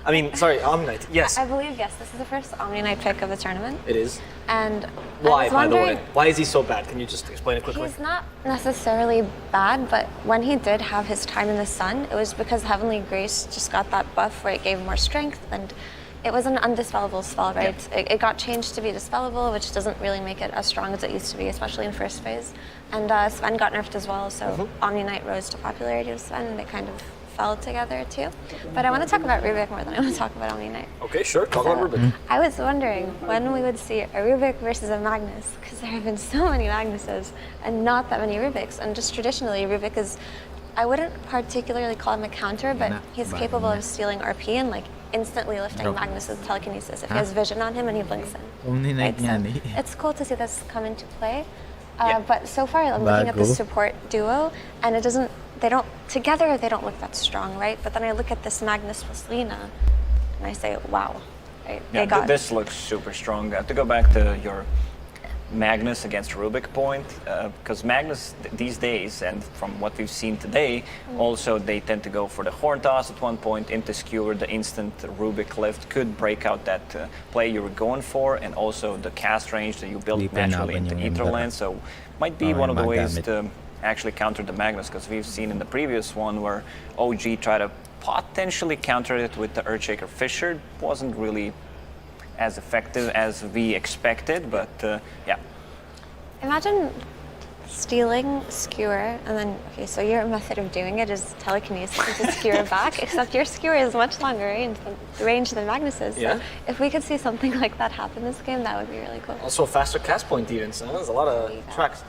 I mean, sorry, Omni Knight. Yes. I believe, yes, this is the first Omni Knight pick of the tournament. It is. And why, by the way? Why is he so bad? Can you just explain it quickly? He's not necessarily bad, but when he did have his time in the sun, it was because Heavenly Grace just got that buff where it gave him more strength, and it was an undispellable spell, right? Yeah. It got changed to be dispellable, which doesn't really make it as strong as it used to be, especially in first phase. And Sven got nerfed as well, so Omni Knight rose to popularity with Sven, and they kind of fell together too. But I want to talk about Rubik more than I want to talk about Omni Knight. Okay, sure. Talk about Rubik. I was wondering when we would see a Rubik versus a Magnus, because there have been so many Magnuses and not that many Rubiks. And just traditionally, Rubik is, I wouldn't particularly call him a counter, but he's capable of stealing RP and like instantly lifting Magnus with telekinesis if he has vision on him and he blinks in. Right? So it's cool to see this come into play. But so far, I'm looking at the support duo, and it doesn't. They don't look that strong, right? But then I look at this Magnus plus Lina, and I say, wow. Right? Yeah, this looks super strong. To go back to your Magnus against Rubik point, because Magnus these days, and from what we've seen today, also they tend to go for the horn toss at one point, into skewer, the instant Rubik lift could break out that play you were going for, and also the cast range that you build naturally into Etherland, so might be one of the ways to actually counter the Magnus, because we've seen in the previous one where OG tried to potentially counter it with the Earthshaker Fisher. Wasn't really as effective as we expected, but yeah. Imagine stealing skewer, and then, okay, so your method of doing it is telekinesis to skewer back, except your skewer is much longer range than Magnus's. Yeah. So if we could see something like that happen this game, that would be really cool. Also faster cast point even, so there's a lot of tracks.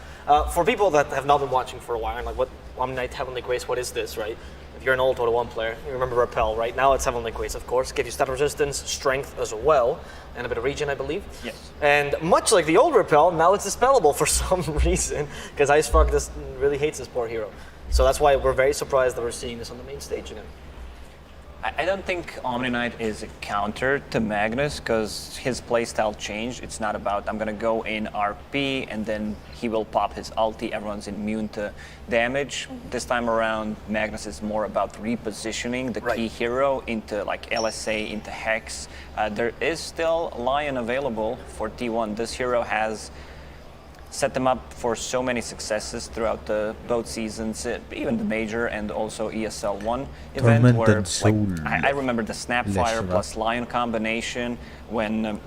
For people that have not been watching for a while, and like, what Omni Knight, Heavenly Grace, what is this, right? If you're an old Dota 1 player, you remember Repel, right? Now it's Heavenly Grace, of course. Gives you stat resistance, strength as well, and a bit of regen, I believe. Yes. And much like the old Repel, now it's dispellable for some reason, because IceFrog really hates this poor hero. So that's why we're very surprised that we're seeing this on the main stage again. I don't think Omni Knight is a counter to Magnus, because his playstyle changed. It's not about, I'm going to go in RP and then he will pop his ulti, everyone's immune to damage. This time around, Magnus is more about repositioning the key hero into like LSA, into Hex. There is still Lion available for T1. This hero has set them up for so many successes throughout both seasons, even the Major and also ESL 1 event, where like, I remember the Snapfire plus Lion combination. When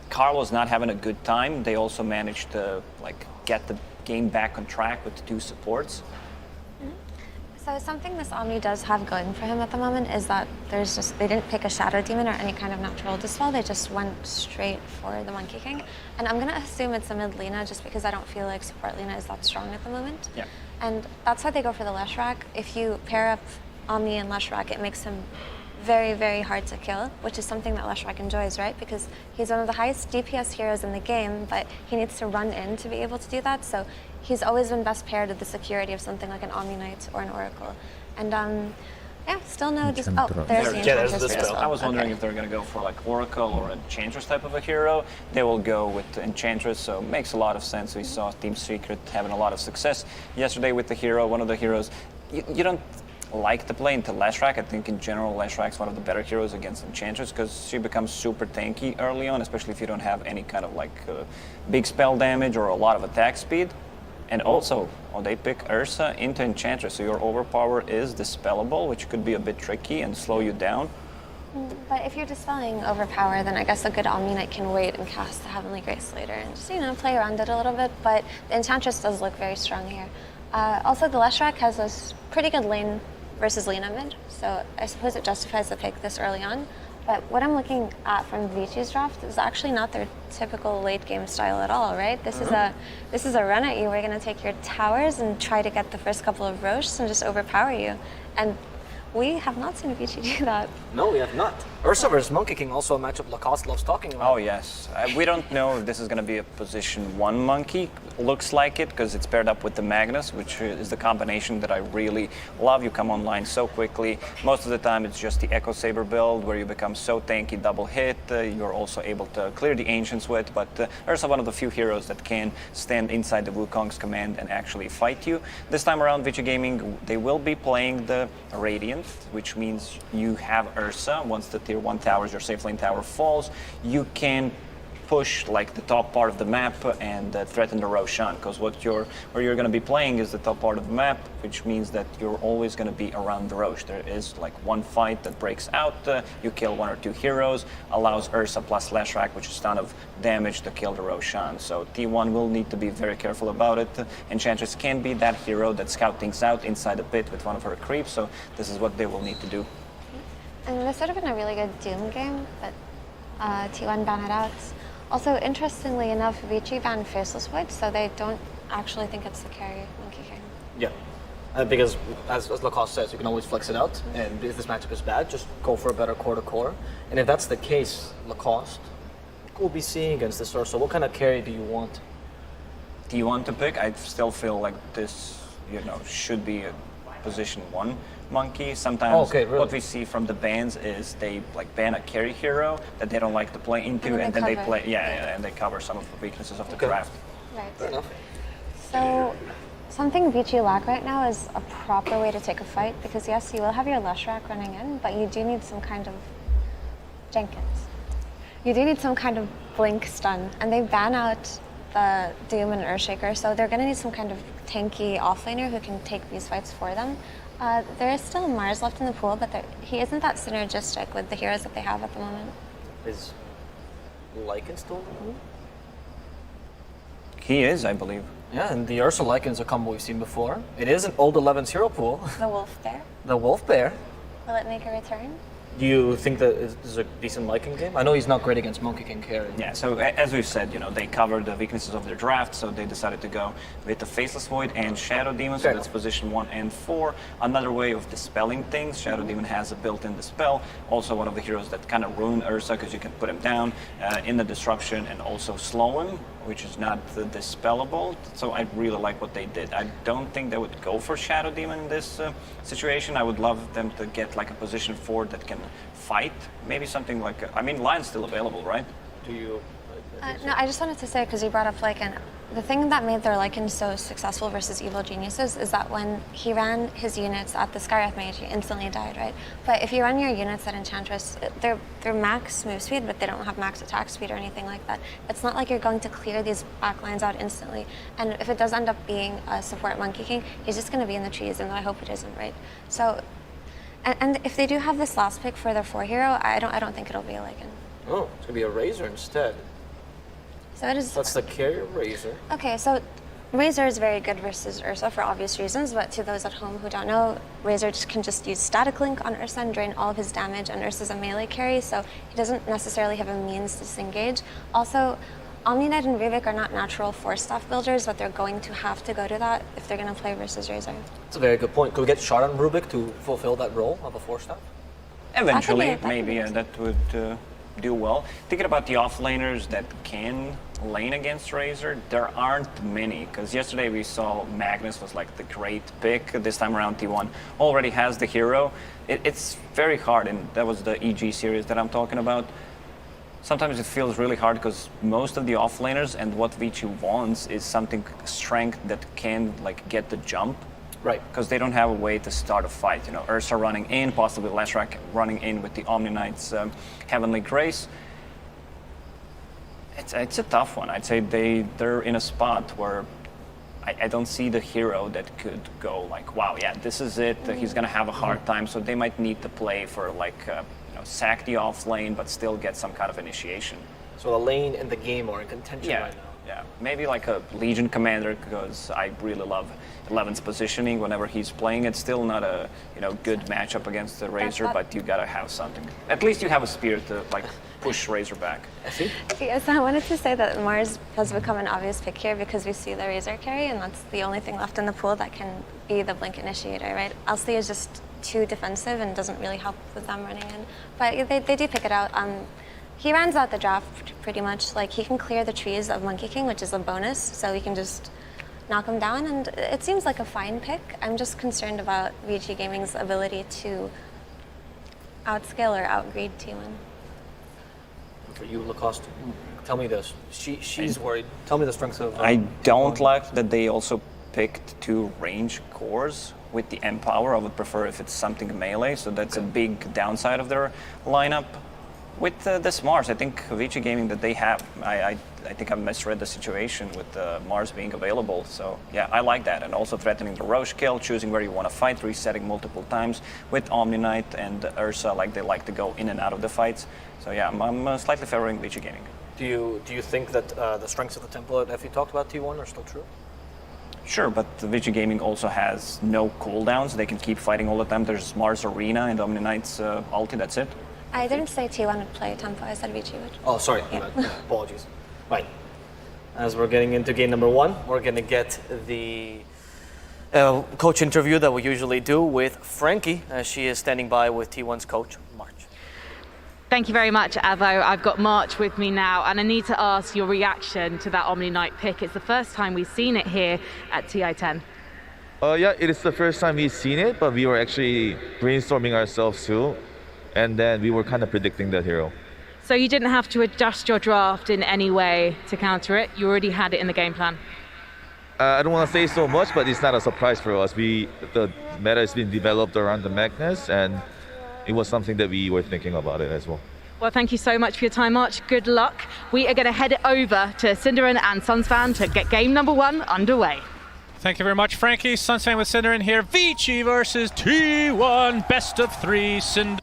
Carlo's not having a good time, they also managed to like get the game back on track with the two supports. So something this Omni does have going for him at the moment is that they didn't pick a Shadow Demon or any kind of natural dispel, they just went straight for the Monkey King. And I'm gonna assume it's a mid Lina just because I don't feel like support Lina is that strong at the moment. Yeah. And that's why they go for the Leshrac. If you pair up Omni and Leshrac, it makes him very, very hard to kill, which is something that Leshrac enjoys, right? Because he's one of the highest DPS heroes in the game, but he needs to run in to be able to do that. So he's always been best paired with the security of something like an Omni Knight or an Oracle. And yeah, still no there's the Enchantress as well. I was wondering if they're going to go for like Oracle or Enchantress type of a hero. They will go with Enchantress, so it makes a lot of sense. We saw Team Secret having a lot of success yesterday with the hero, one of the heroes. You don't like to play into Leshrac. I think in general Leshrac's one of the better heroes against Enchantress because she becomes super tanky early on, especially if you don't have any kind of like big spell damage or a lot of attack speed. And also, they pick Ursa into Enchantress, so your overpower is dispellable, which could be a bit tricky and slow you down. But if you're dispelling overpower, then I guess a good Omni Knight can wait and cast the Heavenly Grace later and just, play around it a little bit. But the Enchantress does look very strong here. Also, the Leshrac has a pretty good lane versus Lina mid, so I suppose it justifies the pick this early on. But what I'm looking at from Vici's draft is actually not their typical late game style at all, right? This is a run at you. We're going to take your towers and try to get the first couple of Roches and just overpower you. And we have not seen Vici do that. No, we have not. Ursa versus Monkey King, also a matchup Lacoste loves talking about. Oh yes, we don't know if this is going to be a position 1 Monkey. Looks like it because it's paired up with the Magnus, which is the combination that I really love. You come online so quickly. Most of the time it's just the Echo Saber build where you become so tanky, double hit. You're also able to clear the Ancients with, but Ursa one of the few heroes that can stand inside the Wukong's command and actually fight you. This time around Vici Gaming, they will be playing the Radiant. instinct, which means you have Ursa. Once the tier 1 towers, your safe lane tower falls, you can push like the top part of the map and threaten the Roshan, because where you're going to be playing is the top part of the map, which means that you're always going to be around the Rosh. There is like one fight that breaks out, you kill 1 or 2 heroes, allows Ursa plus Leshrac, which is ton of damage, to kill the Roshan. So T1 will need to be very careful about it. Enchantress can be that hero that scout things out inside the pit with one of her creeps, so this is what they will need to do. And this would have been a really good Doom game, but T1 banned it out. Also, interestingly enough, Vici banned Faceless Void, so they don't actually think it's the carry Monkey King. Yeah, because as Lacoste says, you can always flex it out, and if this matchup is bad, just go for a better core to core. And if that's the case, Lacoste, what will be seeing against this Ursa? What kind of carry do you want? Do you want to pick? I still feel like this, should be a position 1 monkey. Sometimes what we see from the bans is they like ban a carry hero that they don't like to play into, and then they play and they cover some of the weaknesses of the draft. Right. Fair enough. So something Vici lack right now is a proper way to take a fight, because yes, you will have your Leshrac running in, but you do need some kind of Jenkins. You do need some kind of blink stun, and they ban out the Doom and Earthshaker, so they're going to need some kind of tanky offlaner who can take these fights for them. There is still Mars left in the pool, but he isn't that synergistic with the heroes that they have at the moment. Is Lycan still in the pool? He is, I believe. Yeah, and the Ursa Lycan is a combo we've seen before. It is an old 11's hero pool. The Wolf Bear, The Wolf Bear. will it make a return? Do you think that this is a decent Lycan game? I know he's not great against Monkey King carry. Yeah, so as we've said, they covered the weaknesses of their draft, so they decided to go with the Faceless Void and Shadow Demon, so that's position 1 and 4. Another way of dispelling things, Shadow Demon has a built-in dispel, also one of the heroes that kind of ruin Ursa, because you can put him down in the disruption and also slow him, which is not dispellable, so I really like what they did. I don't think they would go for Shadow Demon in this situation. I would love them to get like a position 4 that can fight, maybe something like, Lion's still available, right? Do you? No, I just wanted to say, because you brought up Lycan, the thing that made their Lycan so successful versus Evil Geniuses is that when he ran his units at the Skywrath Mage, he instantly died, right? But if you run your units at Enchantress, they're max move speed, but they don't have max attack speed or anything like that. It's not like you're going to clear these backlines out instantly. And if it does end up being a support Monkey King, he's just going to be in the trees, and I hope it isn't, right? So, and if they do have this last pick for their 4 hero, I don't think it'll be a Lycan. Oh, it's gonna be a Razor instead. So it is. That's the carrier Razor. Okay, so Razor is very good versus Ursa for obvious reasons, but to those at home who don't know, Razor can just use Static Link on Ursa and drain all of his damage, and Ursa's a melee carry, so he doesn't necessarily have a means to disengage. Also, Omni Knight and Ruvik are not natural 4-staff builders, but they're going to have to go to that if they're going to play versus Razor. That's a very good point. Could we get shot on Rubik to fulfill that role of a 4-staff? Eventually, That maybe could be that would do well. Thinking about the offlaners that can lane against Razor, there aren't many, because yesterday we saw Magnus was like the great pick. This time around T1 already has the hero. It's very hard, and that was the EG series that I'm talking about. Sometimes it feels really hard because most of the offlaners and what Vici wants is something strength that can like get the jump. Right. Because they don't have a way to start a fight. Ursa running in, possibly Leshrac running in with the Omni Knight's Heavenly Grace. It's a tough one. I'd say they're in a spot where I don't see the hero that could go like, wow, yeah, this is it. He's gonna have a hard time. So they might need to play for like, sack the off lane, but still get some kind of initiation. So a lane and the game are in contention right now. Yeah, maybe like a Legion commander, because I really love 11's positioning whenever he's playing. It's still not a good matchup against the Razor, but you gotta have something. At least you have a spear to like push Razor back. Yes, I wanted to say that Mars has become an obvious pick here because we see the Razor carry, and that's the only thing left in the pool that can be the Blink initiator, right? Elsie is just too defensive and doesn't really help with them running in. But they do pick it out. He rounds out the draft pretty much. Like, he can clear the trees of Monkey King, which is a bonus, so he can just knock him down, and it seems like a fine pick. I'm just concerned about VG Gaming's ability to outscale or outgreed T1. For you, Lacoste, tell me this. She's worried. Tell me the strengths of... I don't like that they also picked 2 range cores, with the Empower. I would prefer if it's something melee, so that's a big downside of their lineup. With this Mars, I think Vici Gaming that they have, I think I misread the situation with Mars being available. So yeah, I like that. And also threatening the Roche kill, choosing where you want to fight, resetting multiple times with Omni Knight and Ursa, like they like to go in and out of the fights. So yeah, I'm slightly favoring Vici Gaming. Do you think that the strengths of the template, if you talked about T1, are still true? Sure, but the Vici Gaming also has no cooldowns. They can keep fighting all the time. There's Mars Arena and Omni Knight's ulti, that's it. I didn't say T1 would play tempo, I said Vici would. Oh, sorry. Yeah. Apologies. Right. As we're getting into game number 1, we're going to get the coach interview that we usually do with Frankie, as she is standing by with T1's coach, March. Thank you very much, Avo. I've got March with me now, and I need to ask your reaction to that Omni Knight pick. It's the first time we've seen it here at TI10. Yeah, it is the first time we've seen it, but we were actually brainstorming ourselves too. And then we were kind of predicting that hero. So you didn't have to adjust your draft in any way to counter it? You already had it in the game plan? I don't want to say so much, but it's not a surprise for us. The meta has been developed around the Magnus, and it was something that we were thinking about it as well. Well, thank you so much for your time, March. Good luck. We are going to head it over to Cinderin and Sunsfan to get game number 1 underway. Thank you very much, Frankie. Sunsfan with Cinderin here. Vici versus T1, best of 3. Cinderin.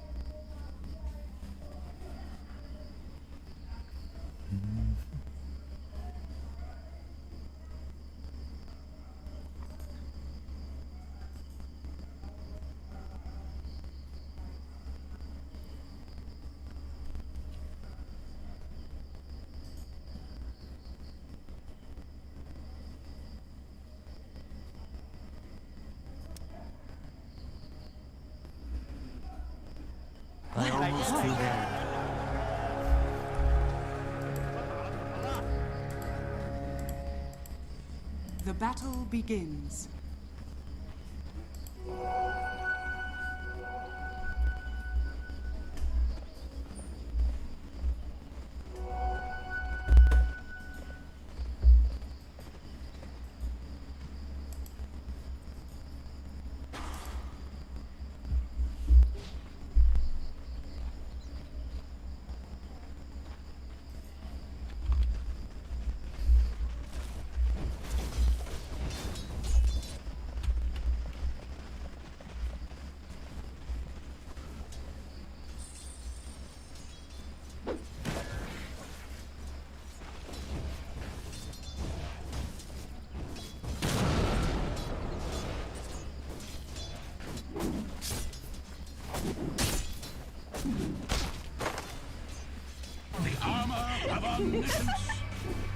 The battle begins.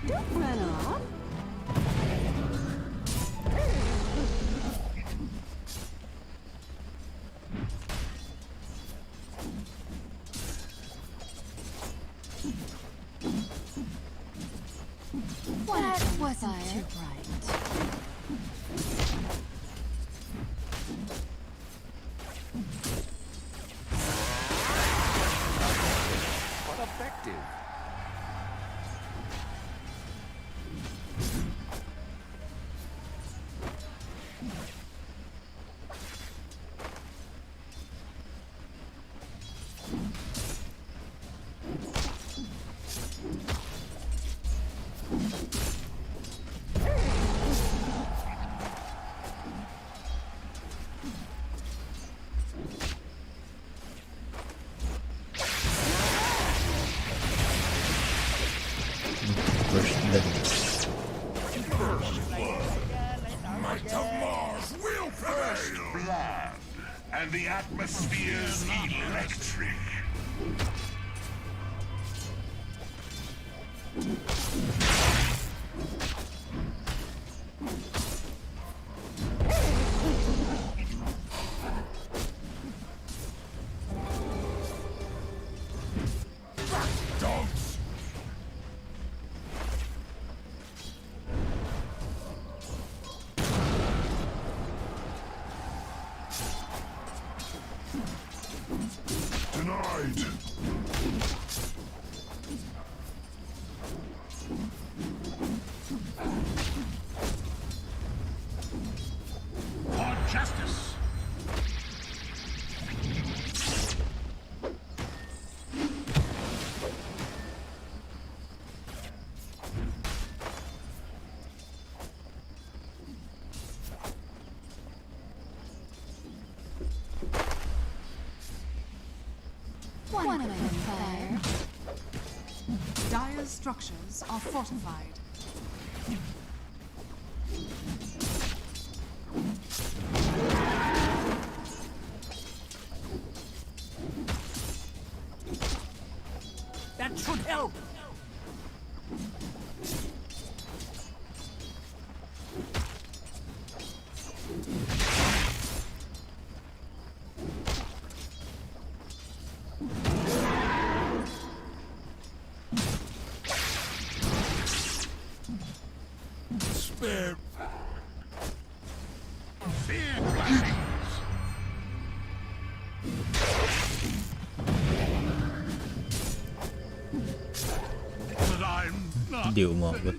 Don't run off. That wasn't too bright. What effective? Might of Mars will prevail. Blood, and the atmosphere's electric. Dogs. Denied. For justice. One of them fire. Dire's structures are fortified. That should help. Spare. Fear blessings. But I'm not Điều một vậy.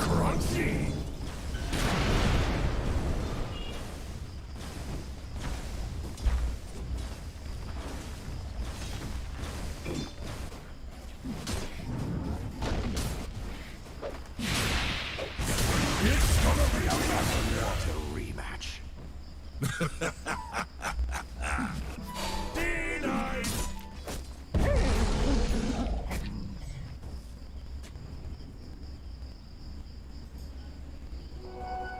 crunchy. It's gonna be a water rematch. Denied.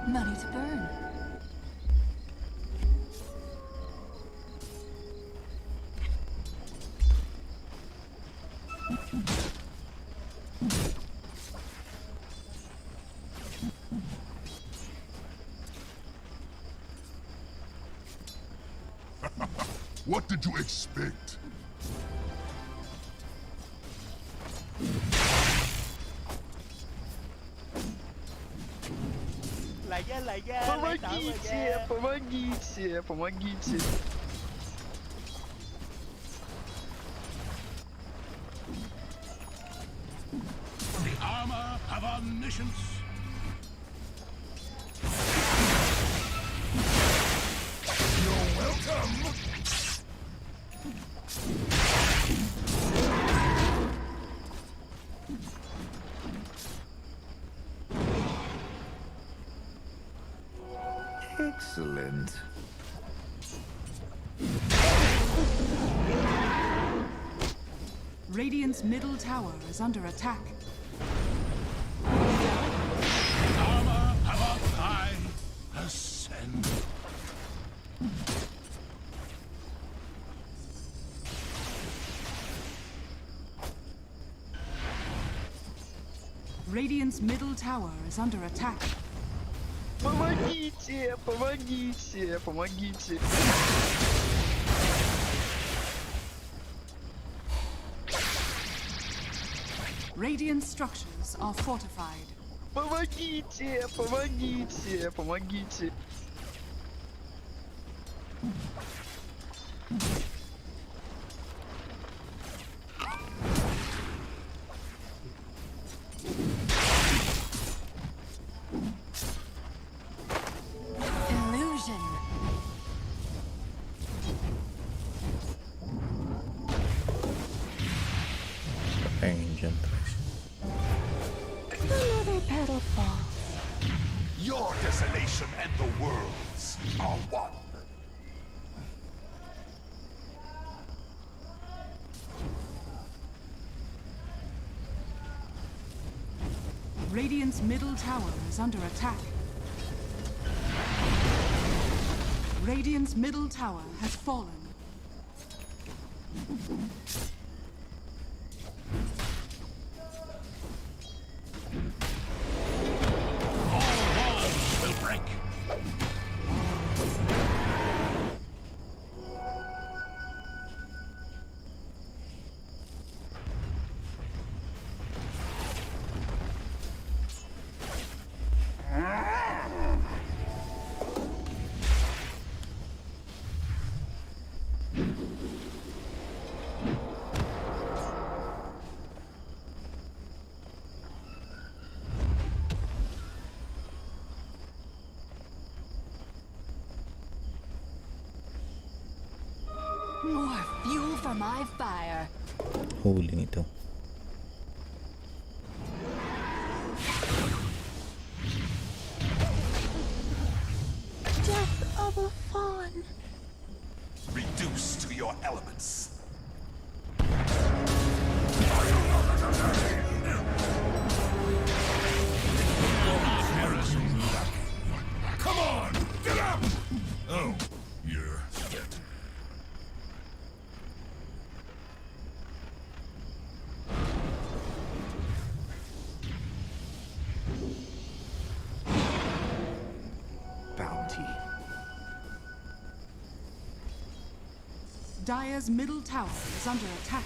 Money to burn. What did you expect? Помогите, помогите, помогите. The armor have omniscience. You're welcome. Excellent. Radiant's middle tower is under attack. Armor have a high ascend. Radiant's middle tower is under attack. Помогите, помогите, помогите. Radiant structures are fortified. Помогите, помогите, помогите. Illusion. Pengen Another petal fall. Your desolation and the world's are one. Radiant's middle tower is under attack. Radiant's middle tower has fallen. All walls will break. More fuel for my fire. Huli ito. Death of a fawn. Reduce to your elements. Come on, get up! Oh, you're dead. Bounty. Dire's middle tower is under attack.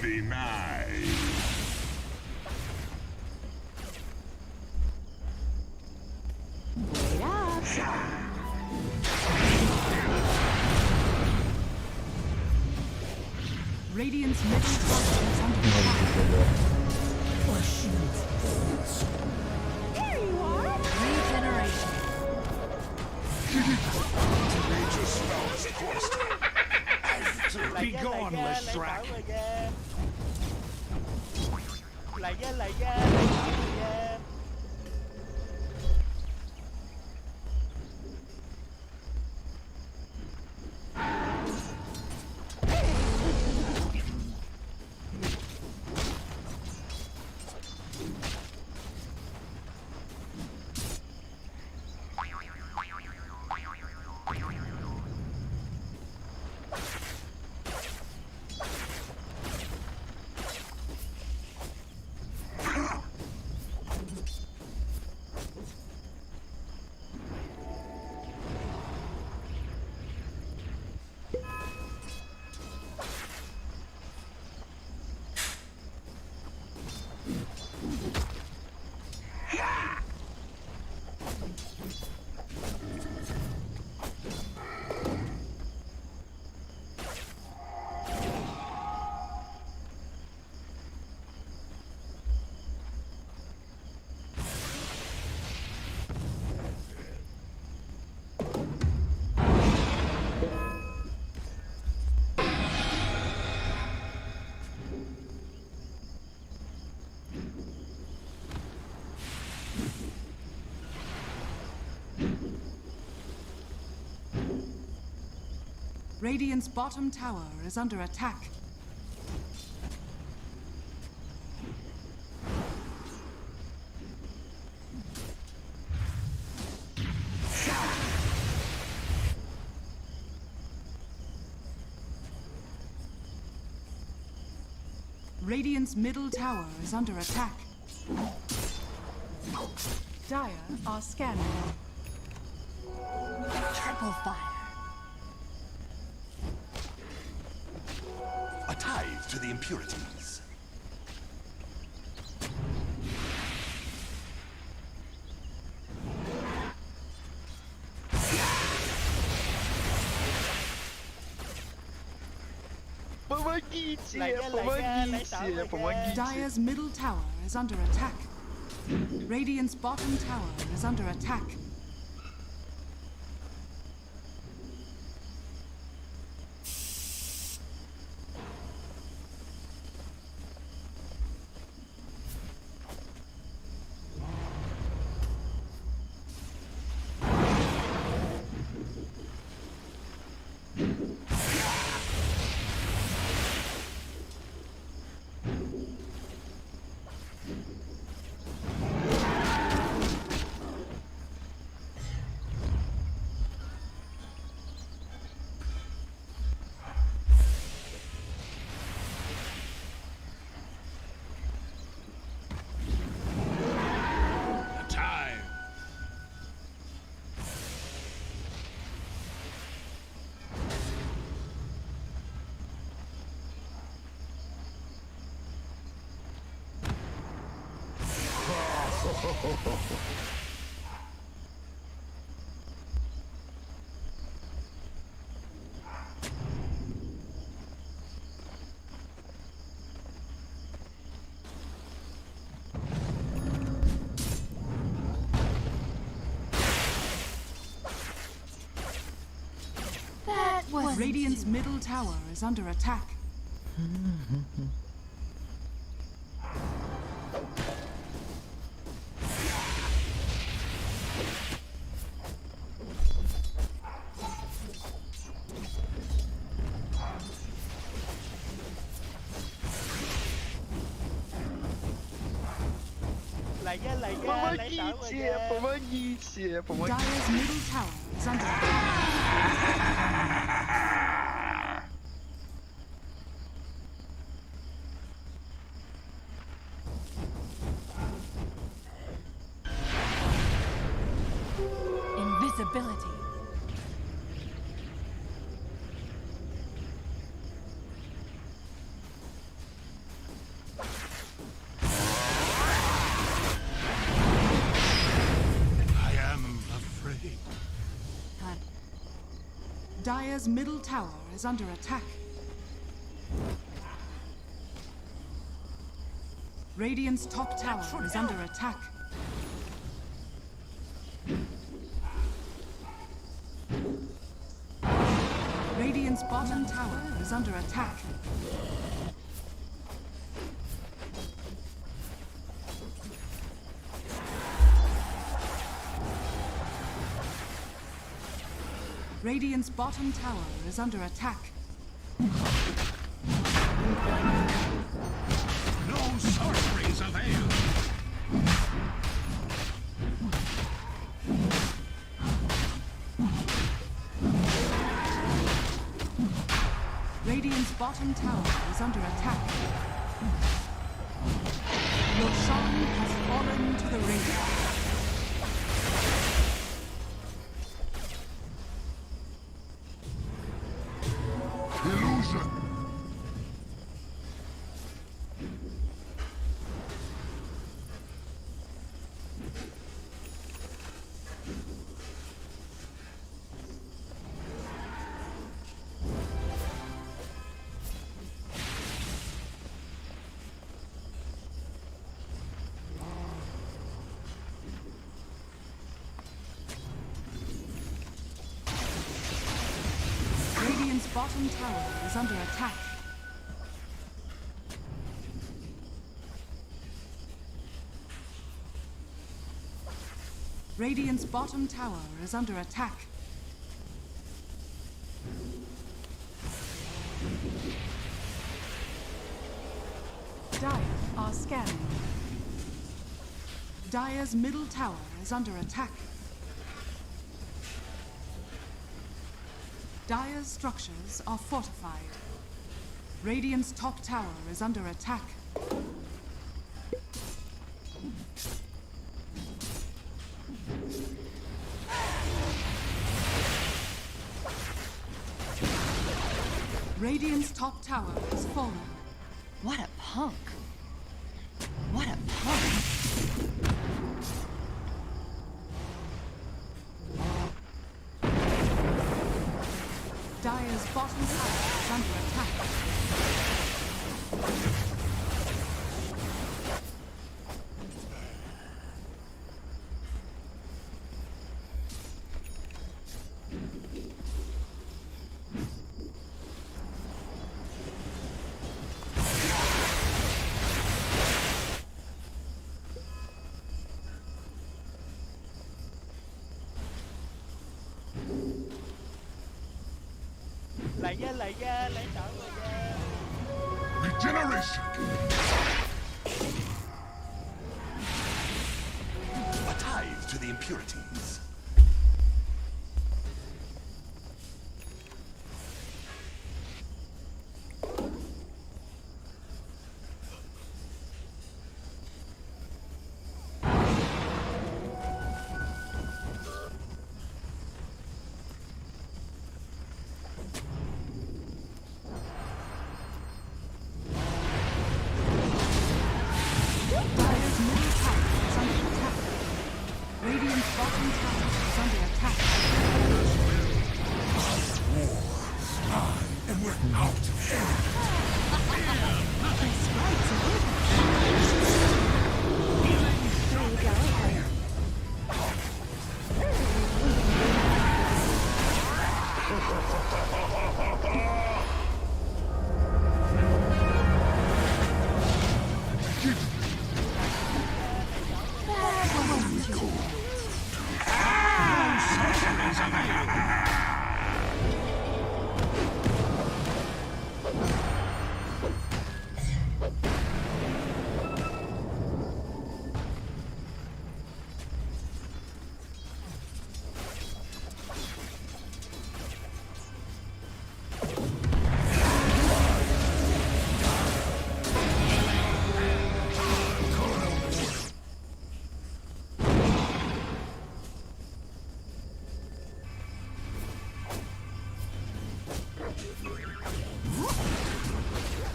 Denied. Wait up. Radiant's middle tower is under attack. There you are. Regeneration. Nature smells course. Be gone, Lestrak. Radiant's bottom tower is under attack. Radiant's middle tower is under attack. Dire are scanning. Triple fire. A tithe to the impurities. Помогите! Помогите! Помогите! Dire's middle tower is under attack. Radiant's bottom tower is under attack. That was Radiant's middle tower is under attack. Dire's middle tower is under attack. invisibility. I am afraid. Dire's middle tower is under attack. Radiant's top tower is under attack. Radiant's bottom tower is under attack. Radiant's bottom tower is under attack. No sorceries avail. Radiant's bottom tower is under attack. Roshan has fallen to the Radiant. Illusion. Radiant's bottom tower is under attack. Radiant's bottom tower is under attack. Dire are scanning. Dire's middle tower is under attack. Dire's structures are fortified. Radiant's top tower is under attack. Radiant's top tower has fallen. What a punk. What a punk. Dire's bottom tower is under attack. Regeneration. A tithe to the impurities. Dire's middle tower is under attack.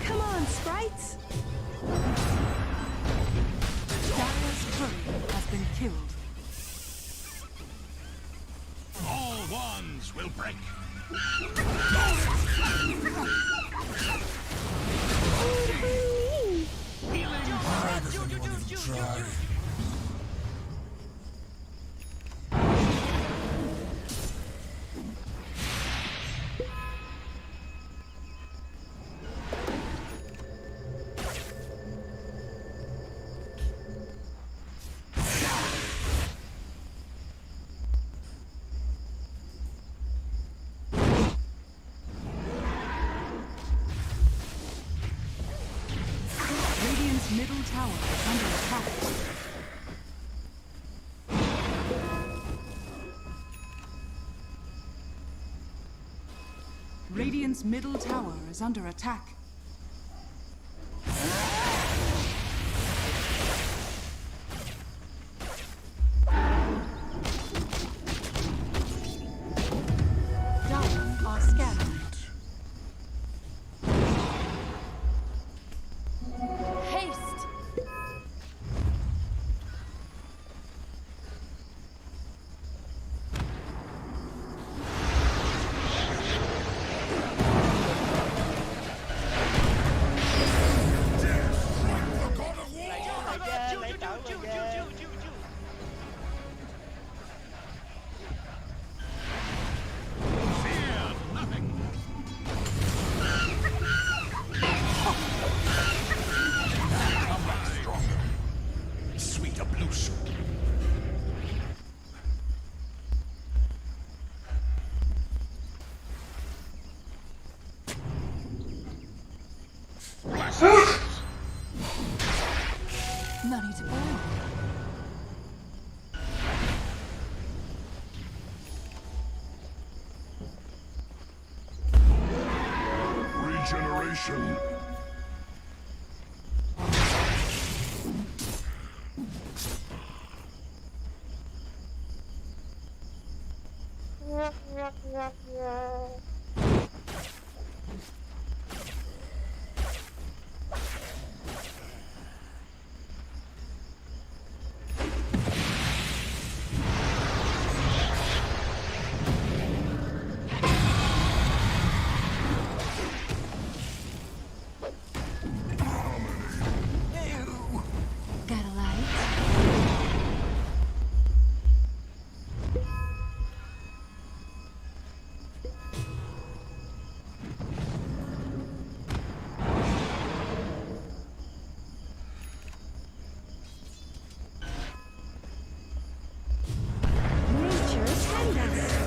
Come on, sprites! Darius Curry has been killed. All wands will break. Radiant's middle tower is under attack. Radiant's middle tower is under attack. Dire are scattered. Haste! Sweet ablution. Money to burn. Regeneration. Got a light? Nature attend us.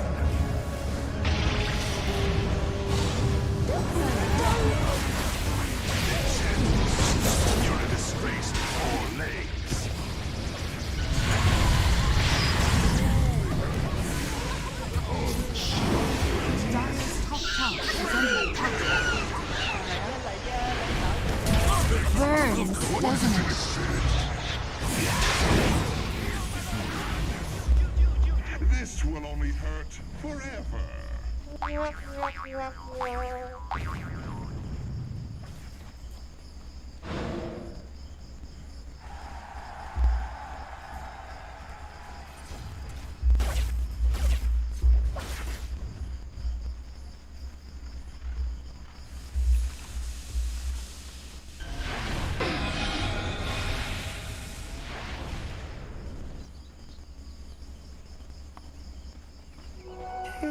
You're a disgrace to 4 legs. Darius top tower is under attack. Burns, doesn't it? This will only hurt forever.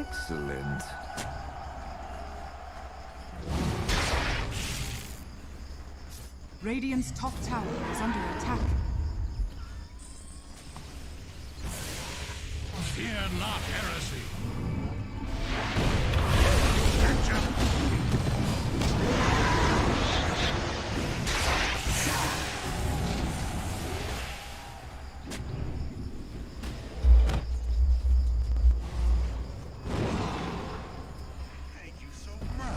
Excellent. Radiant's top tower is under attack. Fear not heresy. Thank you so much.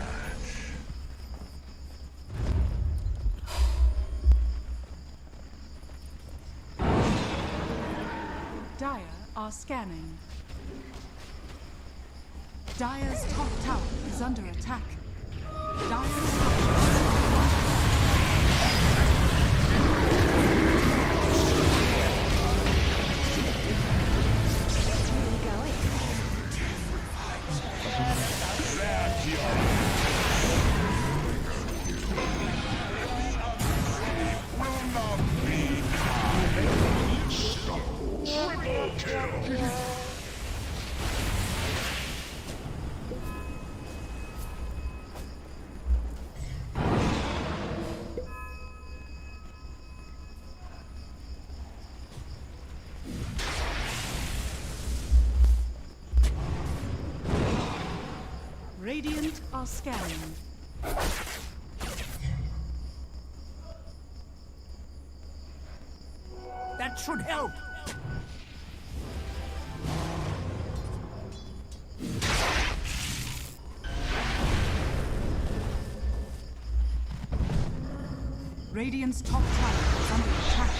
Dire are scanning. Dire's top tower is under attack. Dire's Radiant are scanning. That should help. Radiant's top tower is under attack.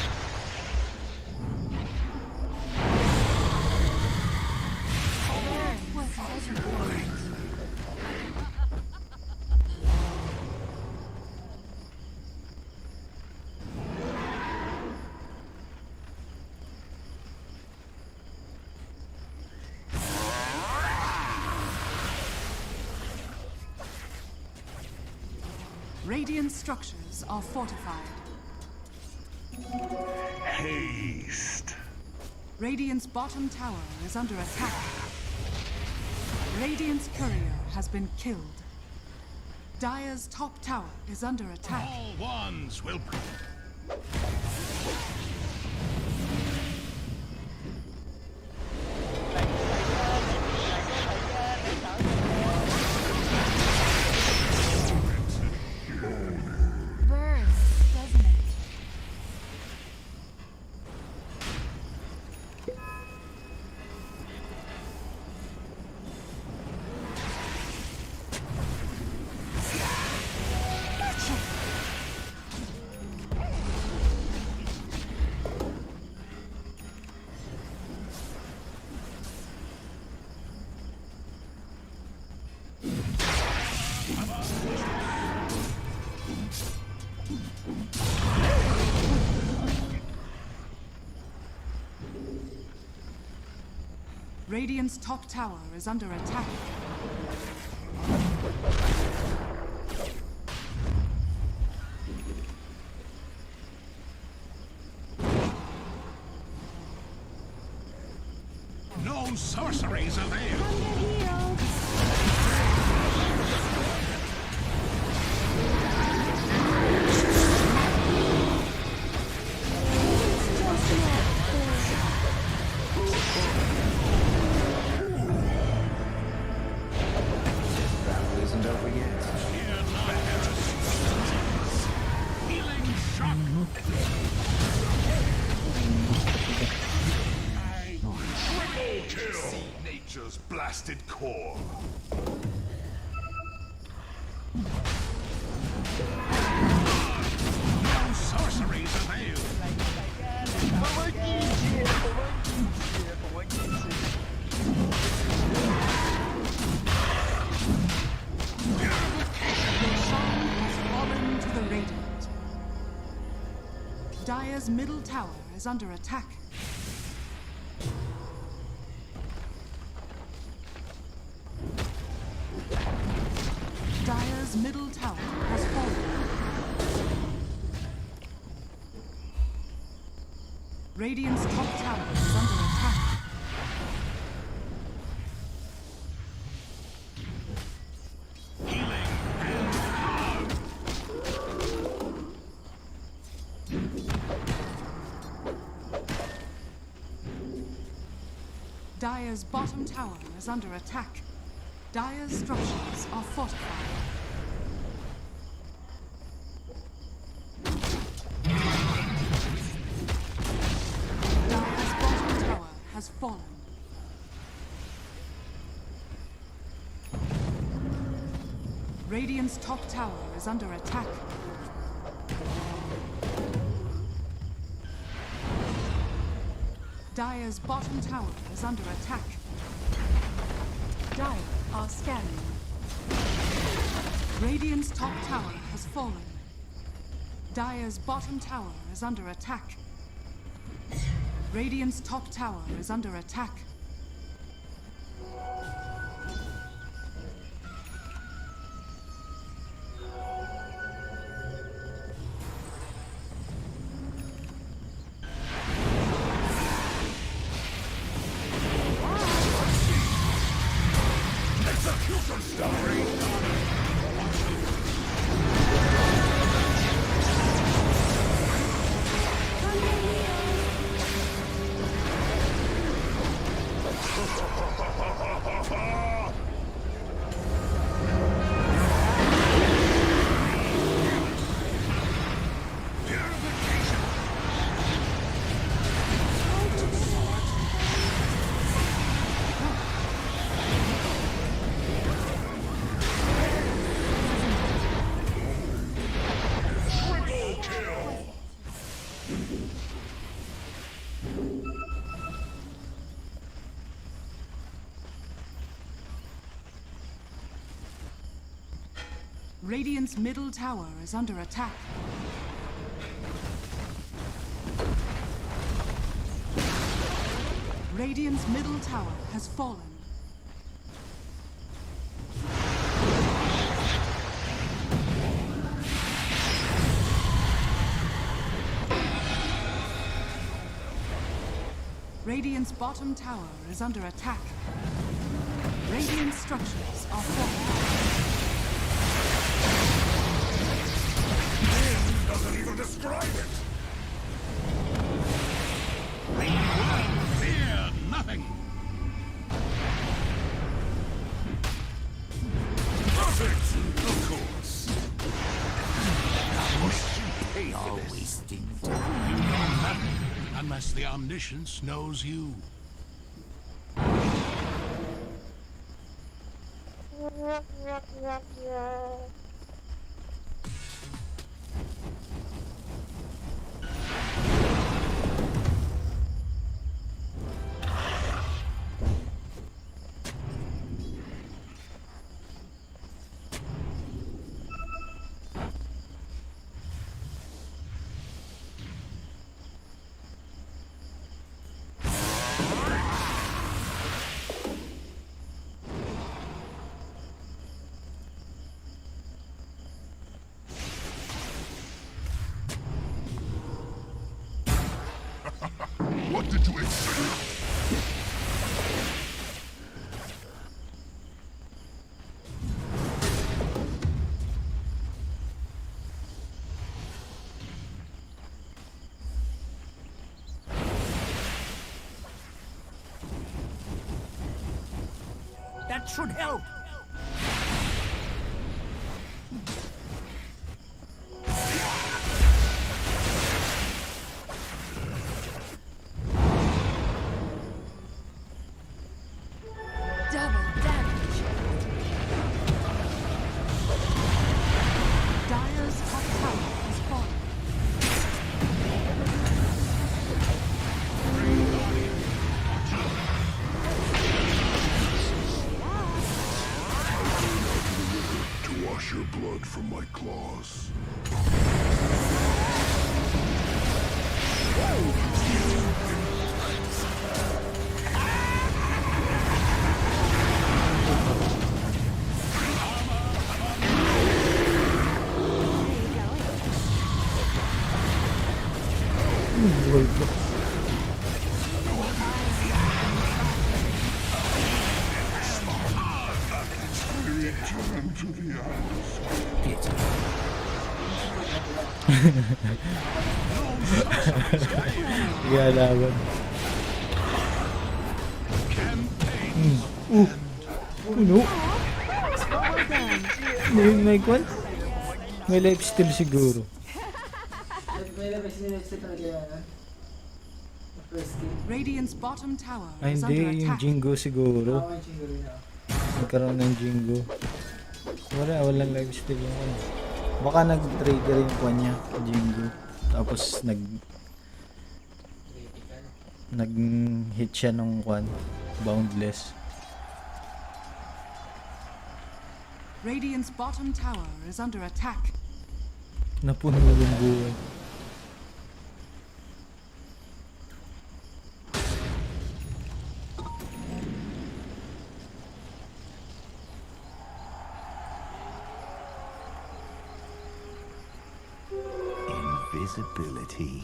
Radiant structures are fortified. Haste. Radiant's bottom tower is under attack. Radiant's courier has been killed. Dire's top tower is under attack. All ones will. Burns, doesn't it? Radiant's top tower is under attack. No sorceries avail. Battle isn't over yet. Fear not heresy. Healing shock. Triple kill. Nature's blasted core. No sorceries avail. Fallen to the Radiant. Dire's middle tower is under attack. Dire's middle tower has fallen. Radiant's top tower is under attack. Dire's bottom tower is under attack. Dire's structures are fortified. Dire's bottom tower has fallen. Radiant's top tower is under attack. Dire's bottom tower is under attack. Dire are scanning. Radiant's top tower has fallen. Dire's bottom tower is under attack. Radiant's top tower is under attack. Radiant's middle tower is under attack. Radiant's middle tower has fallen. Radiant's bottom tower is under attack. Radiant structures are falling. Doesn't even describe it! Fear nothing! Perfect! Of course! You're wasting time. You know nothing unless the omniscience knows you. What did you expect? That should help. Your blood from my claws. Return to the isles. Galawan. Can Puno. May kwan? May life steal siguro. Radiant's bottom tower Ay is under hindi, yung attack. Jingo siguro. Nagkaroon ng Jingo. Walang life steal yung ano. Baka nag-trigger yung kwan niya, Jingo. Tapos nag-hit siya ng kwan, boundless. Radiant's bottom tower is under attack. Napuno yung buhay. Invisibility.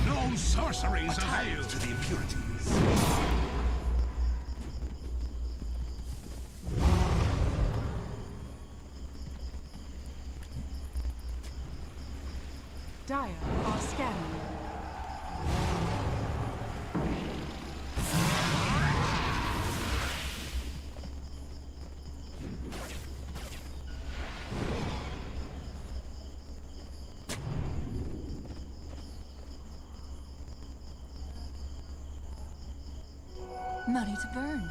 No sorceries avail to the impurities. Dire are scanning. Money to burn.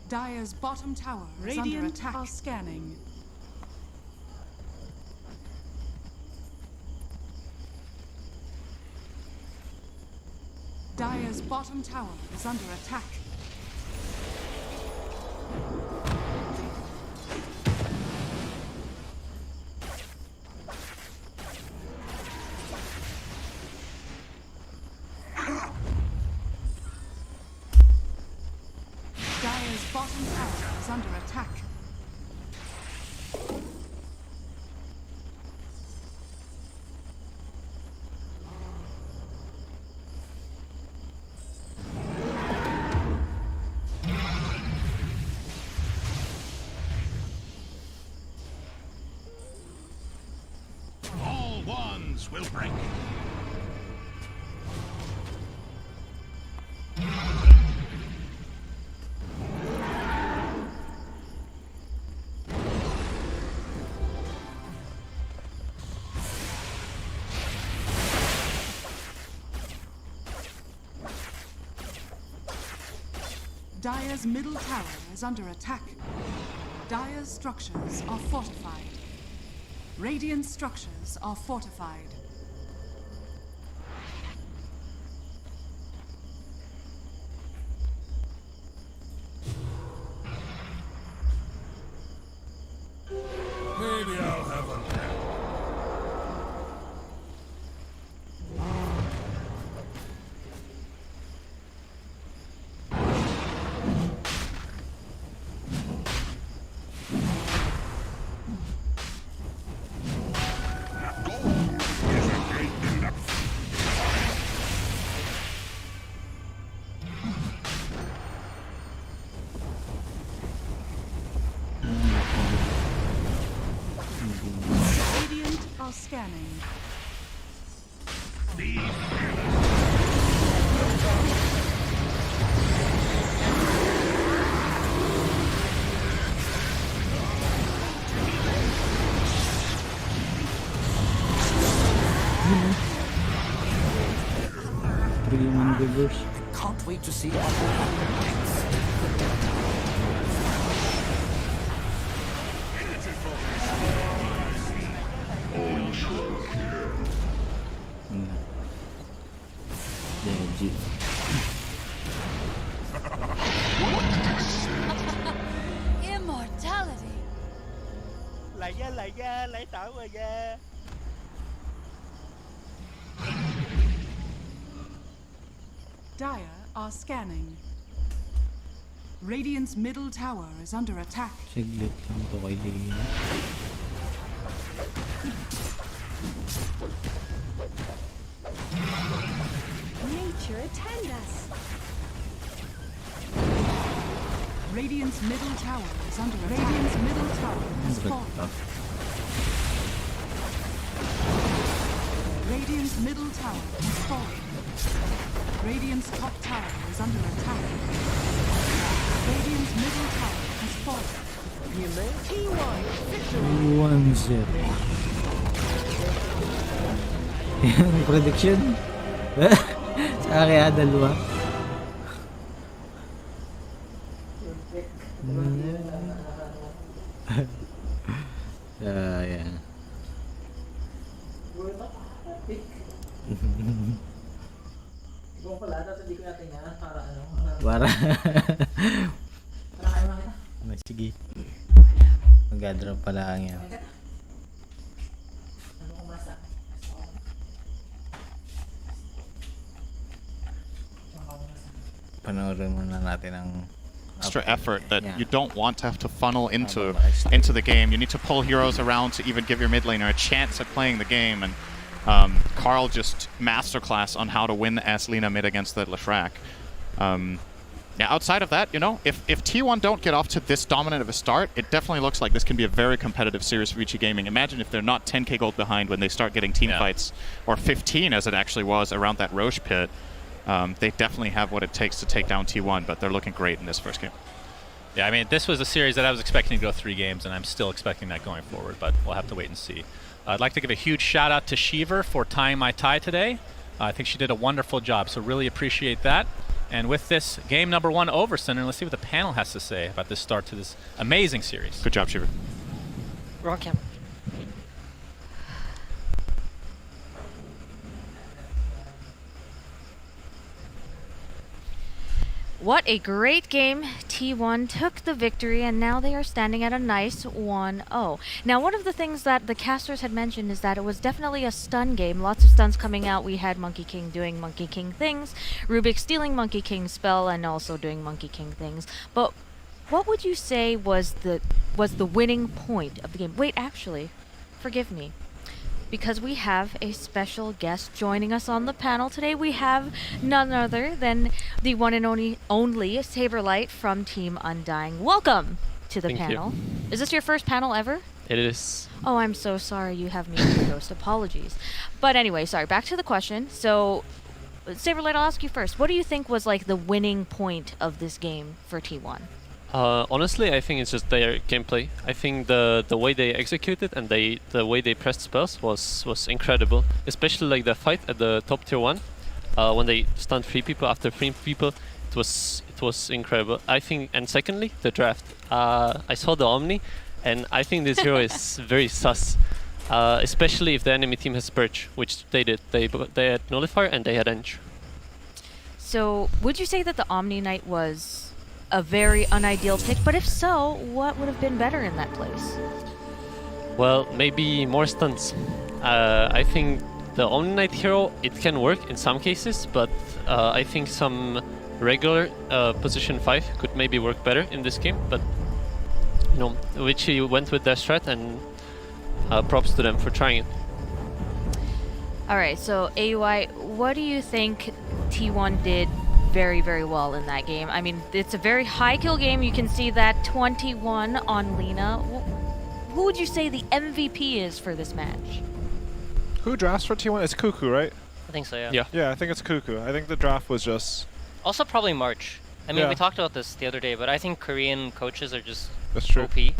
Dire's bottom tower is under attack. Are scanning. Dire's bottom tower is under attack. Dire's bottom tower is under attack. All wands will break. Dire's middle tower is under attack. Dire's structures are fortified. Radiant structures are fortified. Maybe I'll have a nap. scanning. Three-man reverse. Can't wait to see what will happen next. Legit. Immortality. Lấy tảo rồi nha. Dire are scanning. Radiant's middle tower is under attack. Siglit lang to kay Lina. Nature attend us. Radiant's middle tower is under attack. Radiant's middle tower has fallen. Radiant's middle tower has fallen. Radiant's top tower is under attack. Radiant's middle tower has fallen. T1 1-0. Yung prediction? Sa kaya dalawa? Yeah. Para sige. Mag-drop pa lang yan. Panoorin muna natin ang extra effort that you don't want to have to funnel into the game. You need to pull heroes around to even give your mid laner a chance at playing the game. And Carl just masterclass on how to win as Lina mid against the Leshrac. Yeah, outside of that, you know, if T1 don't get off to this dominant of a start, it definitely looks like this can be a very competitive series for VG Gaming. Imagine if they're not 10k gold behind when they start getting team fights, or 15 as it actually was around that Roche pit. They definitely have what it takes to take down T1, but they're looking great in this first game. Yeah, I mean, this was a series that I was expecting to go 3 games, and I'm still expecting that going forward, but we'll have to wait and see. I'd like to give a huge shout out to Shiver for tying my tie today. I think she did a wonderful job, so really appreciate that. And with this game number 1 over, Senator, let's see what the panel has to say about this start to this amazing series. Good job, Shiver. Wrong camera. What a great game. T1 took the victory, and now they are standing at a nice 1-0. Now, one of the things that the casters had mentioned is that it was definitely a stun game. Lots of stuns coming out. We had Monkey King doing Monkey King things, Rubik stealing Monkey King's spell, and also doing Monkey King things. But what would you say was the winning point of the game? Wait, actually, forgive me. Because we have a special guest joining us on the panel today. We have none other than the one and only Saberlight from Team Undying. Welcome to the panel. You. Is this your first panel ever? It is. Oh, I'm so sorry you have me on the ghost. Apologies. But anyway, sorry, back to the question. So, Saberlight, I'll ask you first. What do you think was like the winning point of this game for T1? Honestly, I think it's just their gameplay. I think the way they executed and the way they pressed spells was incredible. Especially like the fight at the top tier 1, when they stunned 3 people after 3 people, it was incredible. I think, and secondly, the draft. I saw the Omni, and I think this hero is very sus. Especially if the enemy team has Purge, which they did. They had Nullifier and they had Ench. So, would you say that the Omni Knight was a very unideal pick, but if so, what would have been better in that place? Well, maybe more stunts. I think the Omni Knight hero, it can work in some cases, but I think some regular position 5 could maybe work better in this game, but you know, Witchy went with their strat, and props to them for trying it. Alright, so AUI, what do you think T1 did very, very well in that game? I mean, it's a very high kill game. You can see that 21 on Lina. Who would you say the MVP is for this match? Who drafts for T1? It's Cuckoo, right? I think so, yeah. Yeah. Yeah, I think it's Cuckoo. I think the draft was just... Also probably March. I mean, Yeah. we talked about this the other day, but I think Korean coaches are just That's true. OP.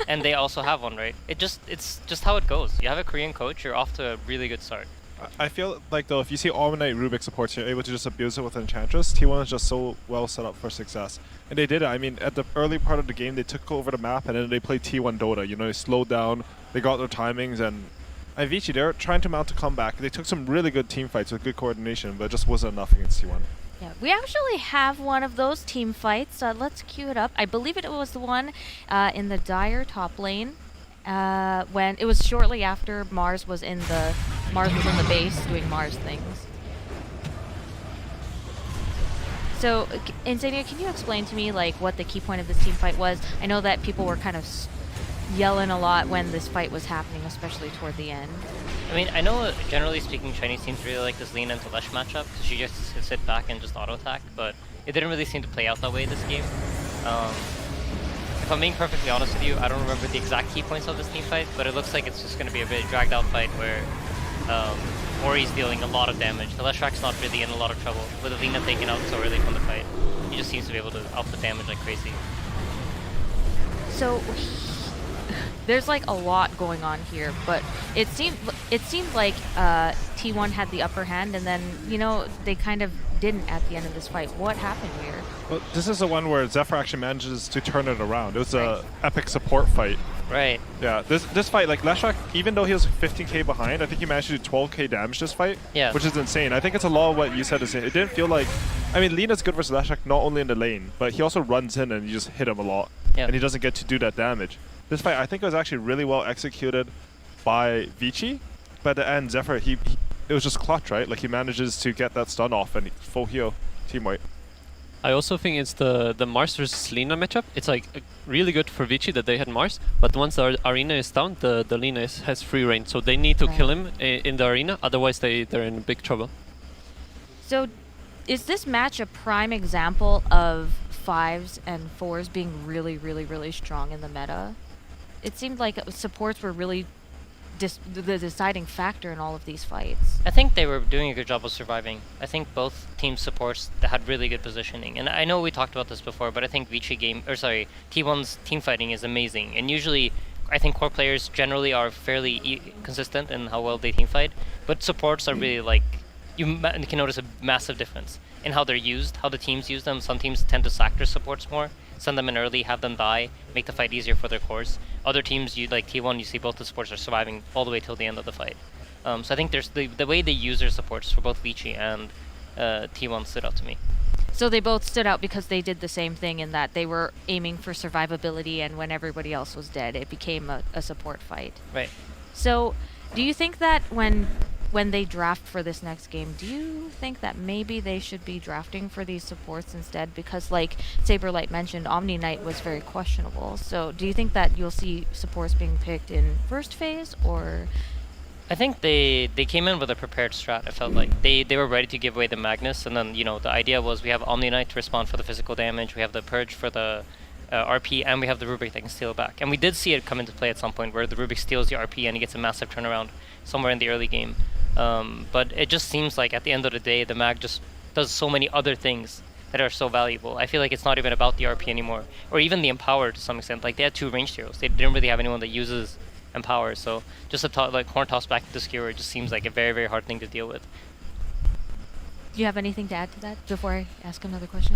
And they also have one, right? It's just how it goes. You have a Korean coach, you're off to a really good start. I feel like, though, if you see Omnite Rubik supports, you're able to just abuse it with Enchantress. T1 is just so well set up for success. And they did it. I mean, at the early part of the game, they took over the map, and then they played T1 Dota. You know, they slowed down, they got their timings, and Avicii, they're trying to mount a comeback. They took some really good team fights with good coordination, but it just wasn't enough against T1. Yeah, we actually have one of those team fights. Let's cue it up. I believe it was the one in the Dire top lane. When it was shortly after Mars was in the base doing Mars things. So, Insania, can you explain to me like what the key point of this team fight was? I know that people were kind of yelling a lot when this fight was happening, especially toward the end. I mean, I know generally speaking Chinese teams really like this lean into Lesh matchup because she just sit back and just auto attack, but it didn't really seem to play out that way this game. If I'm being perfectly honest with you, I don't remember the exact key points of this team fight, but it looks like it's just going to be a bit dragged out fight where Ori's dealing a lot of damage. The Leshrak's not really in a lot of trouble with Alina taken out so early from the fight. He just seems to be able to output damage like crazy. So there's like a lot going on here, but it seemed like T1 had the upper hand, and then they kind of didn't at the end of this fight. What happened here? Well, this is the one where Zephyr actually manages to turn it around. It was a epic support fight. Right. Yeah, this fight, like Leshrak, even though he was 15k behind, I think he managed to do 12k damage this fight. Yeah. Which is insane. I think it's a lot of what you said is it didn't feel like... I mean, Lina's good versus Leshrak not only in the lane, but he also runs in and you just hit him a lot. Yeah. And he doesn't get to do that damage. This fight, I think it was actually really well executed by Vici. But at the end, Zephyr, it was just clutch, right? Like he manages to get that stun off and full heal team white. I also think it's the Mars versus Lina matchup. It's like really good for Vici that they had Mars, but once the arena is down, the Lina has free reign, so they need to kill him in the arena, otherwise they're in big trouble. So is this match a prime example of 5s and 4s being really, really, really strong in the meta? It seemed like supports were really the deciding factor in all of these fights. I think they were doing a good job of surviving. I think both team supports had really good positioning. And I know we talked about this before, but I think T1's team fighting is amazing. And usually, I think core players generally are fairly consistent in how well they team fight. But supports are really like, you can notice a massive difference in how they're used, how the teams use them. Some teams tend to sack their supports more, send them in early, have them die, make the fight easier for their cores. Other teams, like T1, you see both the supports are surviving all the way till the end of the fight. So I think there's the way they use their supports for both Vici and T1 stood out to me. So they both stood out because they did the same thing in that they were aiming for survivability, and when everybody else was dead, it became a support fight. Right. So do you think that when they draft for this next game, do you think that maybe they should be drafting for these supports instead? Because like Saberlight mentioned, Omni Knight was very questionable. So do you think that you'll see supports being picked in first phase, or? I think they came in with a prepared strat. I felt like they were ready to give away the Magnus, and then the idea was we have Omni Knight to respond for the physical damage, we have the Purge for the RP, and we have the Rubik that can steal it back. And we did see it come into play at some point where the Rubik steals the RP and he gets a massive turnaround somewhere in the early game. But it just seems like at the end of the day, the Mag just does so many other things that are so valuable. I feel like it's not even about the RP anymore, or even the Empower to some extent. Like they had 2 ranged heroes. They didn't really have anyone that uses Empower, so just a horn toss back to Skewer just seems like a very, very hard thing to deal with. Do you have anything to add to that before I ask another question?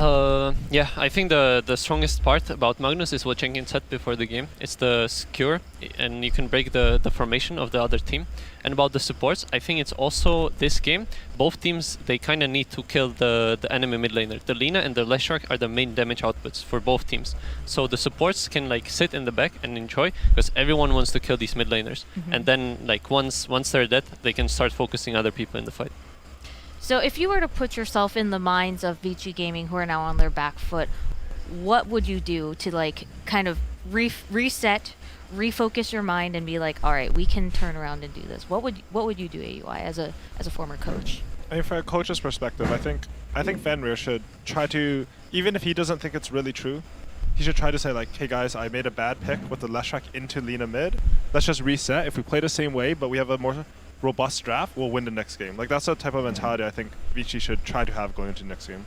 Yeah, I think the strongest part about Magnus is what Jenkins said before the game. It's the skewer, and you can break the formation of the other team. And about the supports, I think it's also this game, both teams, they kind of need to kill the enemy mid laner. The Lina and the Leshrak are the main damage outputs for both teams. So the supports can like sit in the back and enjoy, because everyone wants to kill these mid laners. And then like once they're dead, they can start focusing other people in the fight. So if you were to put yourself in the minds of Vici Gaming, who are now on their back foot, what would you do to like kind of reset, refocus your mind, and be like, all right, we can turn around and do this? What would you do, AUI, as a former coach? I mean, from a coach's perspective, I think Fenrir should try to, even if he doesn't think it's really true, he should try to say like, hey guys, I made a bad pick with the Leshrak into Lina mid. Let's just reset. If we play the same way, but we have a more robust draft will win the next game. Like that's the type of mentality I think Vici should try to have going into the next game.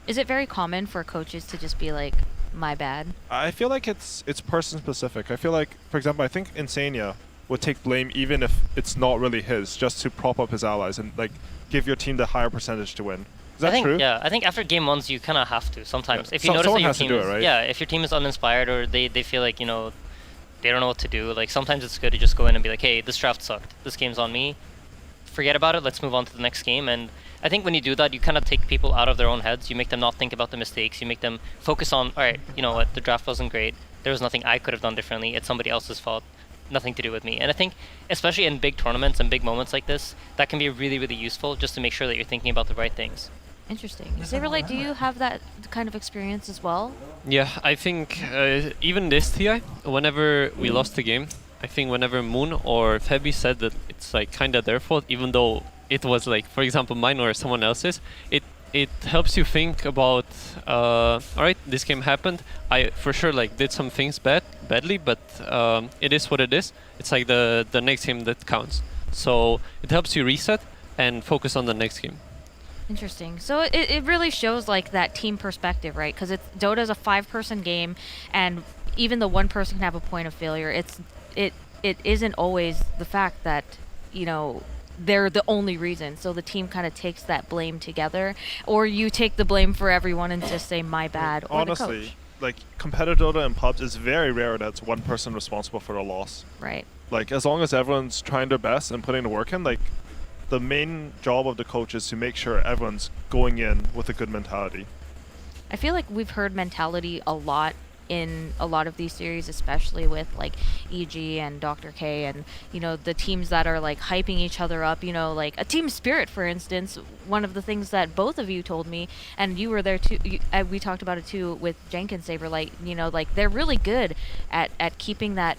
Is it very common for coaches to just be like, my bad? I feel like it's person specific. I feel like, for example, I think Insania would take blame even if it's not really his, just to prop up his allies and like give your team the higher percentage to win. Is that true? Yeah, I think after game ones you kind of have to sometimes. Yeah. If you notice that your team is, right? yeah, if your team is uninspired or they feel like, you know, they don't know what to do, like sometimes it's good to just go in and be like, hey, this draft sucked. This game's on me. Forget about it. Let's move on to the next game. And I think when you do that, you kind of take people out of their own heads. You make them not think about the mistakes. You make them focus on, all right, you know what, the draft wasn't great. There was nothing I could have done differently. It's somebody else's fault. Nothing to do with me. And I think, especially in big tournaments and big moments like this, that can be really, really useful just to make sure that you're thinking about the right things. Interesting. Saberlight, do you have that kind of experience as well? Yeah, I think even this TI, whenever we lost the game, I think whenever Moon or Febby said that it's like kind of their fault, even though it was like, for example, mine or someone else's, it helps you think about, all right, this game happened. I for sure like did some things badly, but it is what it is. It's like the next game that counts. So it helps you reset and focus on the next game. Interesting. So it really shows like that team perspective, right? Because Dota is a 5-person game, and even the one person can have a point of failure. It isn't always the fact that, you know, they're the only reason. So the team kind of takes that blame together, or you take the blame for everyone and just say my bad. Or honestly, the coach. Like competitive Dota and pubs, it's very rare that it's one person responsible for the loss. Right. Like as long as everyone's trying their best and putting the work in, like the main job of the coach is to make sure everyone's going in with a good mentality. I feel like we've heard mentality a lot in a lot of these series, especially with like EG and Dr. K and, you know, the teams that are like hyping each other up, you know, like a team spirit, for instance. One of the things that both of you told me, and you were there too, we talked about it too with Jenkins Saberlight, you know, like they're really good at keeping that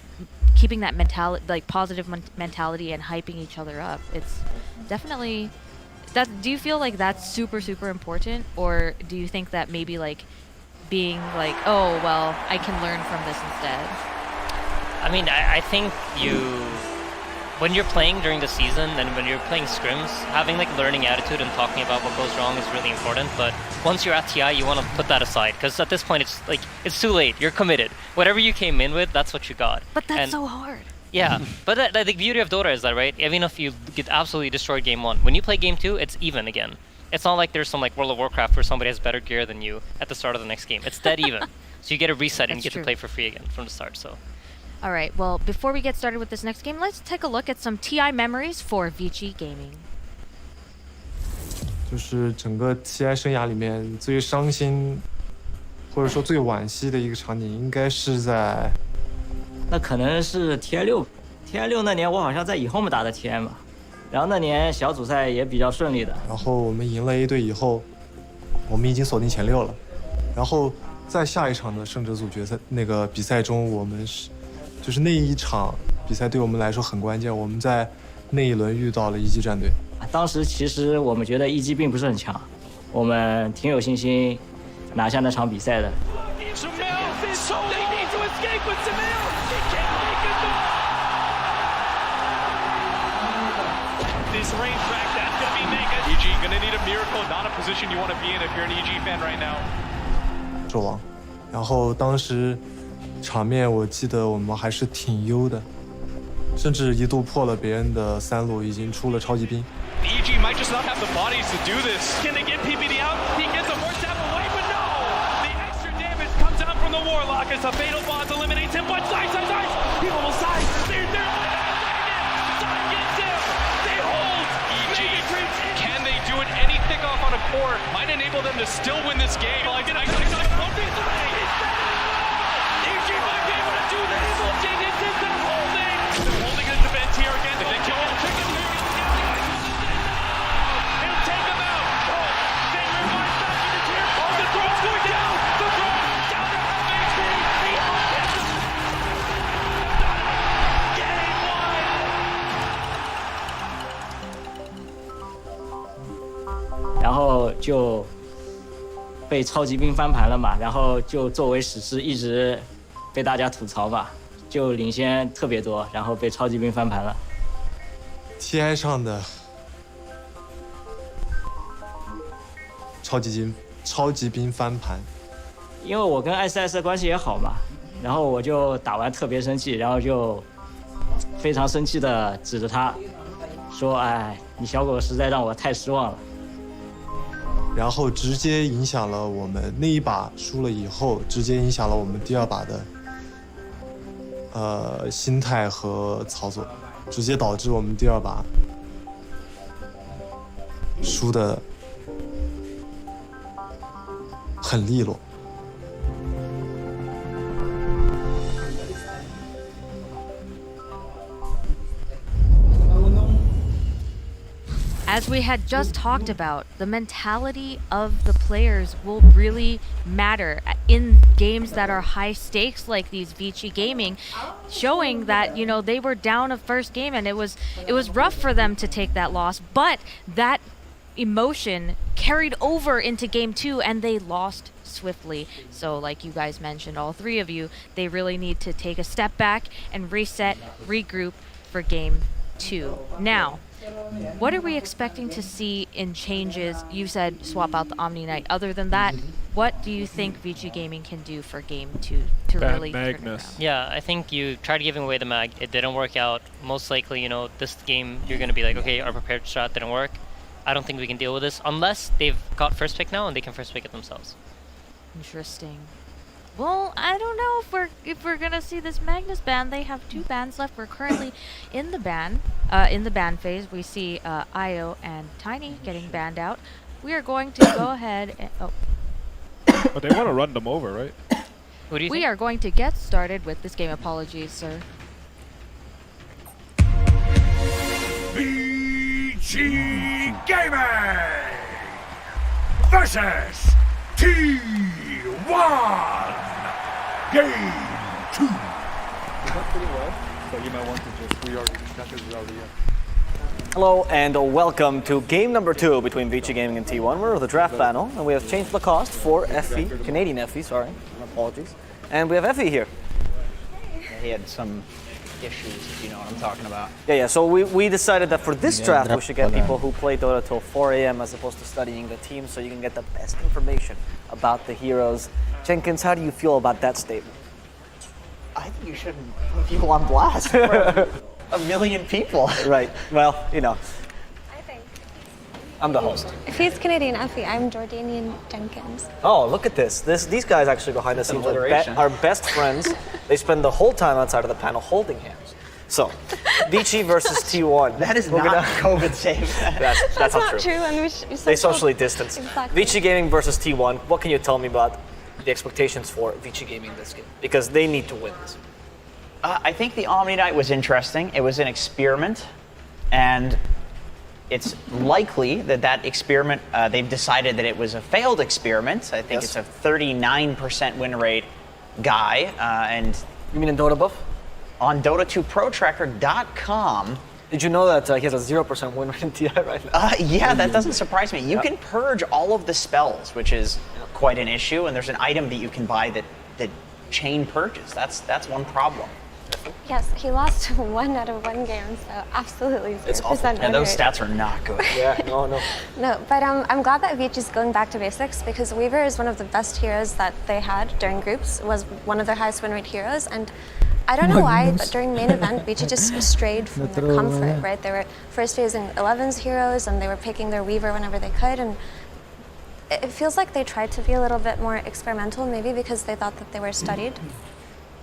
mentality, like positive mentality, and hyping each other up. It's definitely that. Do you feel like that's super important, or do you think that maybe like being like, oh well, I can learn from this instead? I mean, I think when you're playing during the season and when you're playing scrims, having like learning attitude and talking about what goes wrong is really important. But once you're at TI, you want to put that aside, because at this point it's like it's too late. You're committed. Whatever you came in with, that's what you got. But that's so hard. Yeah, but the beauty of Dota is that, right? Even if you get absolutely destroyed game 1, when you play game 2, it's even again. It's not like there's some like World of Warcraft where somebody has better gear than you at the start of the next game. It's dead even. So you get a reset and you get to play for free again from the start. So. All right, well, before we get started with this next game, let's take a look at some TI memories for Vici Gaming. 就是整个 TI 生涯里面最伤心，或者说最惋惜的一个场景，应该是在。那可能是 TI 6那年，我好像在以后面打的 TI 嘛，然后那年小组赛也比较顺利的。然后我们赢了 A 队以后，我们已经锁定前6了。然后在下一场的胜者组决赛那个比赛中，我们就是那一场比赛对我们来说很关键。我们在那一轮遇到了一级战队。当时其实我们觉得一级并不是很强，我们挺有信心拿下那场比赛的。This rain track, that's going to be naked. EG going to need a miracle, not a position you want to be in if you're an EG fan right now. 纣王，然后当时场面我记得我们还是挺优的，甚至一度破了别人的3路，已经出了超级兵。EG might just not have the bodies to do this. Can they get PPD out? He gets a more tap away, but no! The extra damage comes out from the Warlock as the Fatal Bonds eliminates him. But size! He almost size! They're can they do it? Any pick-off on a core might enable them to still win this game. Like an EG might be able to do this. They're holding his defense here again. If they kill him, he'll take him out. They revive back in the tier. Oh, the throne's going down. The throne down to half HP. Game 1。然后就被超级兵翻盘了嘛，然后就作为史诗一直被大家吐槽嘛，就领先特别多，然后被超级兵翻盘了。TI 上的超级兵翻盘。因为我跟艾斯艾斯的关系也好嘛，然后我就打完特别生气，然后就非常生气的指着他说：“哎，你小狗实在让我太失望了。”然后直接影响了我们那一把输了以后，直接影响了我们第二把的心态和操作，直接导致我们第二把输的很利落。As we had just talked about, the mentality of the players will really matter in games that are high stakes like these Vici Gaming, showing that, you know, they were down a first game and it was rough for them to take that loss, but that emotion carried over into game 2 and they lost swiftly. So like you guys mentioned, all three of you, they really need to take a step back and reset, regroup for game 2. Now, what are we expecting to see in changes? You said swap out the Omni Knight. Other than that, what do you think Vici Gaming can do for game 2 to really turn it around? Yeah, I think you tried giving away the mag. It didn't work out. Most likely, you know, this game you're going to be like, okay, our prepared strat didn't work. I don't think we can deal with this unless they've got first pick now and they can first pick it themselves. Interesting. Well, I don't know if we're gonna see this Magnus ban. They have 2 bans left. We're currently in the ban phase. We see Io and Tiny getting banned out. We are going to go ahead and But they want to run them over, right? What do you we think? are going to get started with this game. Apologies, sir. Vici Gaming versus T1 Game 2. Pretty well, but you might want to just reorder discussions already. Hello and welcome to game number 2 between Vici Gaming and T1. We're the draft panel and we have changed the cost for Effie, Canadian Effie, sorry, apologies. And we have Effie here. He had some issues, if you know what I'm talking about. Yeah, so we decided that for this draft we should get people who play Dota till 4 a.m. as opposed to studying the team so you can get the best information about the heroes. Jenkins, how do you feel about that statement? I think you should put people on blast for a million people. Right, well, you know. I'm the host. If he's Canadian Effie, I'm Jordanian Jenkins. Oh, look at this. These guys actually behind the scenes are best friends. They spend the whole time outside of the panel holding hands. So, Vici versus T1. That is not COVID safe. That's not true. And they socially distance. Exactly. Vici Gaming versus T1. What can you tell me about the expectations for Vici Gaming this game? Because they need to win this. I think the Omni Knight was interesting. It was an experiment, and it's likely that experiment, they've decided that it was a failed experiment. I think it's a 39% win rate guy. And you mean in Dota Buff? On Dota2ProTracker.com. Did you know that he has a 0% win rate in TI right now? Yeah, that doesn't surprise me. You can purge all of the spells, which is quite an issue, and there's an item that you can buy that chain purges. That's one problem. Yes, he lost 1 out of 1 game, so absolutely 0% It's awful. And those stats are not good. Yeah, no. No, but I'm glad that Vici's going back to basics because Weaver is one of the best heroes that they had during groups, was one of their highest win rate heroes, and I don't know why, but during main event, Vici just strayed from their comfort, right? They were first using 11's heroes and they were picking their Weaver whenever they could, and it feels like they tried to be a little bit more experimental, maybe because they thought that they were studied.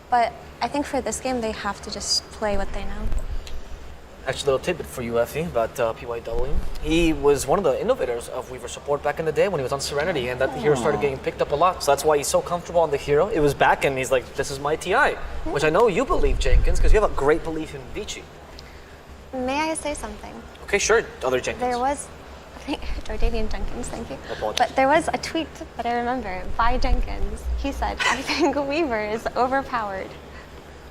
But I think for this game, they have to just play what they know. Actually, a little tidbit for you, Effie, about PYW. He was one of the innovators of Weaver support back in the day when he was on Serenity, and that the hero started getting picked up a lot. So that's why he's so comfortable on the hero. It was back, and he's like, this is my TI, which I know you believe, Jenkins, because you have a great belief in Vici. May I say something? Okay, sure, other Jenkins. There was, Jordanian Jenkins, thank you. Apologies. But there was a tweet that I remember by Jenkins. He said, I think Weaver is overpowered.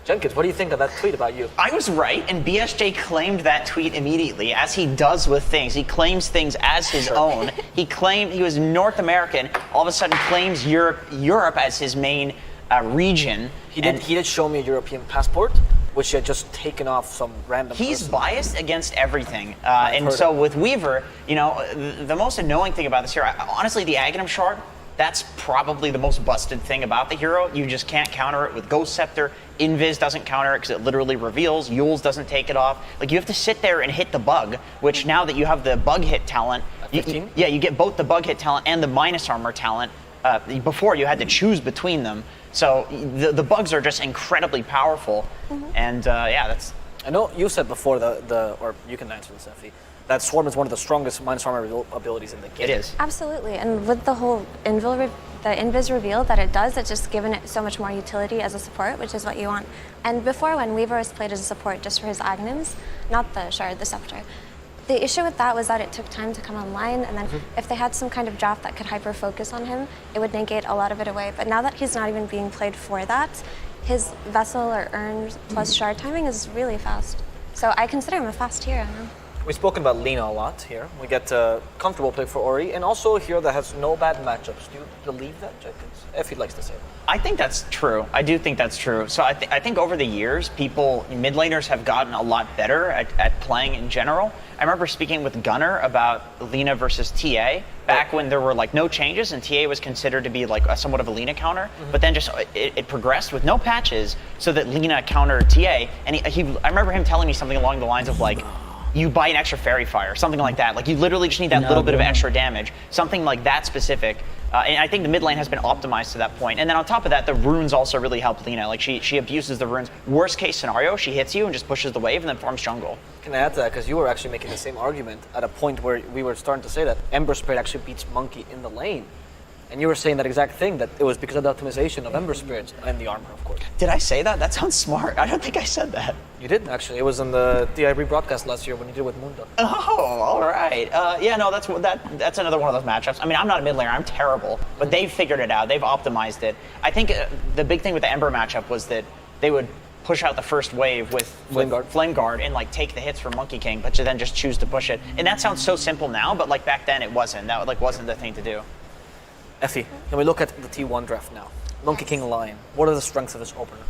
Jenkins, what do you think of that tweet about you? I was right, and BSJ claimed that tweet immediately, as he does with things. He claims things as his own. He claimed he was North American, all of a sudden claims Europe as his main region. He did show me a European passport, which she had just taken off some random He's person. biased against everything. And so with Weaver, you know, the most annoying thing about this hero, honestly, the Aghanim Shard, that's probably the most busted thing about the hero. You just can't counter it with Ghost Scepter. Invis doesn't counter it because it literally reveals. Yules doesn't take it off. Like, you have to sit there and hit the bug, which now that you have the bug hit talent, you get both the bug hit talent and the minus armor talent. Before, you had to choose between them. So the bugs are just incredibly powerful. And that's... I know you said before, or you can answer this, Effie, that Swarm is one of the strongest minus armor abilities in the game. It is. Absolutely, and with the whole the Invis reveal that it does, it's just given it so much more utility as a support, which is what you want. And before, when Weaver was played as a support just for his Aghanims, not the Shard, the Scepter, the issue with that was that it took time to come online, and then if they had some kind of draft that could hyper-focus on him, it would negate a lot of it away. But now that he's not even being played for that, his Vessel or Urn plus Shard timing is really fast. So I consider him a fast hero now. We've spoken about Lina a lot here. We get comfortable play for Ori, and also a hero that has no bad matchups. Do you believe that, Jenkins? If he likes to say it. I think that's true. I do think that's true. So I think over the years, mid laners have gotten a lot better at playing in general. I remember speaking with Gunnar about Lina versus TA back when there were like no changes and TA was considered to be like somewhat of a Lina counter, but then just it progressed with no patches so that Lina countered TA. And I remember him telling me something along the lines of like, you buy an extra Fairy Fire, something like that. Like, you literally just need that little bit of extra damage, something like that specific. And I think the mid lane has been optimized to that point. And then on top of that, the runes also really help Lina. Like, she abuses the runes. Worst case scenario, she hits you and just pushes the wave and then farms jungle. Can I add to that? Because you were actually making the same argument at a point where we were starting to say that Ember Spirit actually beats Monkey in the lane. And you were saying that exact thing, that it was because of the optimization of Ember Spirits and the armor, of course. Did I say that? That sounds smart. I don't think I said that. You did, actually. It was in the DI rebroadcast last year when you did it with Munda. Oh, all right. That's another one of those matchups. I mean, I'm not a mid laner. I'm terrible. But they've figured it out. They've optimized it. I think the big thing with the Ember matchup was that they would push out the first wave with Flame Guard and like take the hits from Monkey King, but you then just choose to push it. And that sounds so simple now, but like back then it wasn't. That like wasn't the thing to do. Effie, can we look at the T1 draft now? Monkey King Lion. What are the strengths of this opener?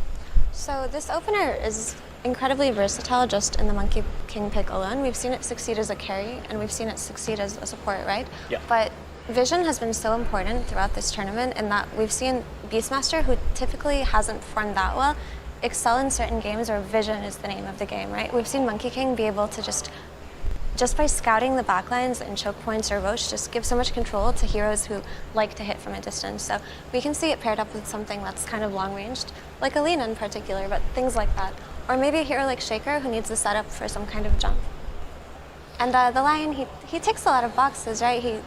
So this opener is incredibly versatile just in the Monkey King pick alone. We've seen it succeed as a carry, and we've seen it succeed as a support, right? Yeah. But vision has been so important throughout this tournament in that we've seen Beastmaster, who typically hasn't performed that well, excel in certain games where vision is the name of the game, right? We've seen Monkey King be able to just by scouting the backlines and choke points or Roche, just give so much control to heroes who like to hit from a distance. So we can see it paired up with something that's kind of long-ranged, like Alina in particular, but things like that. Or maybe a hero like Shaker who needs a setup for some kind of jump. And the Lion, he ticks a lot of boxes, right? He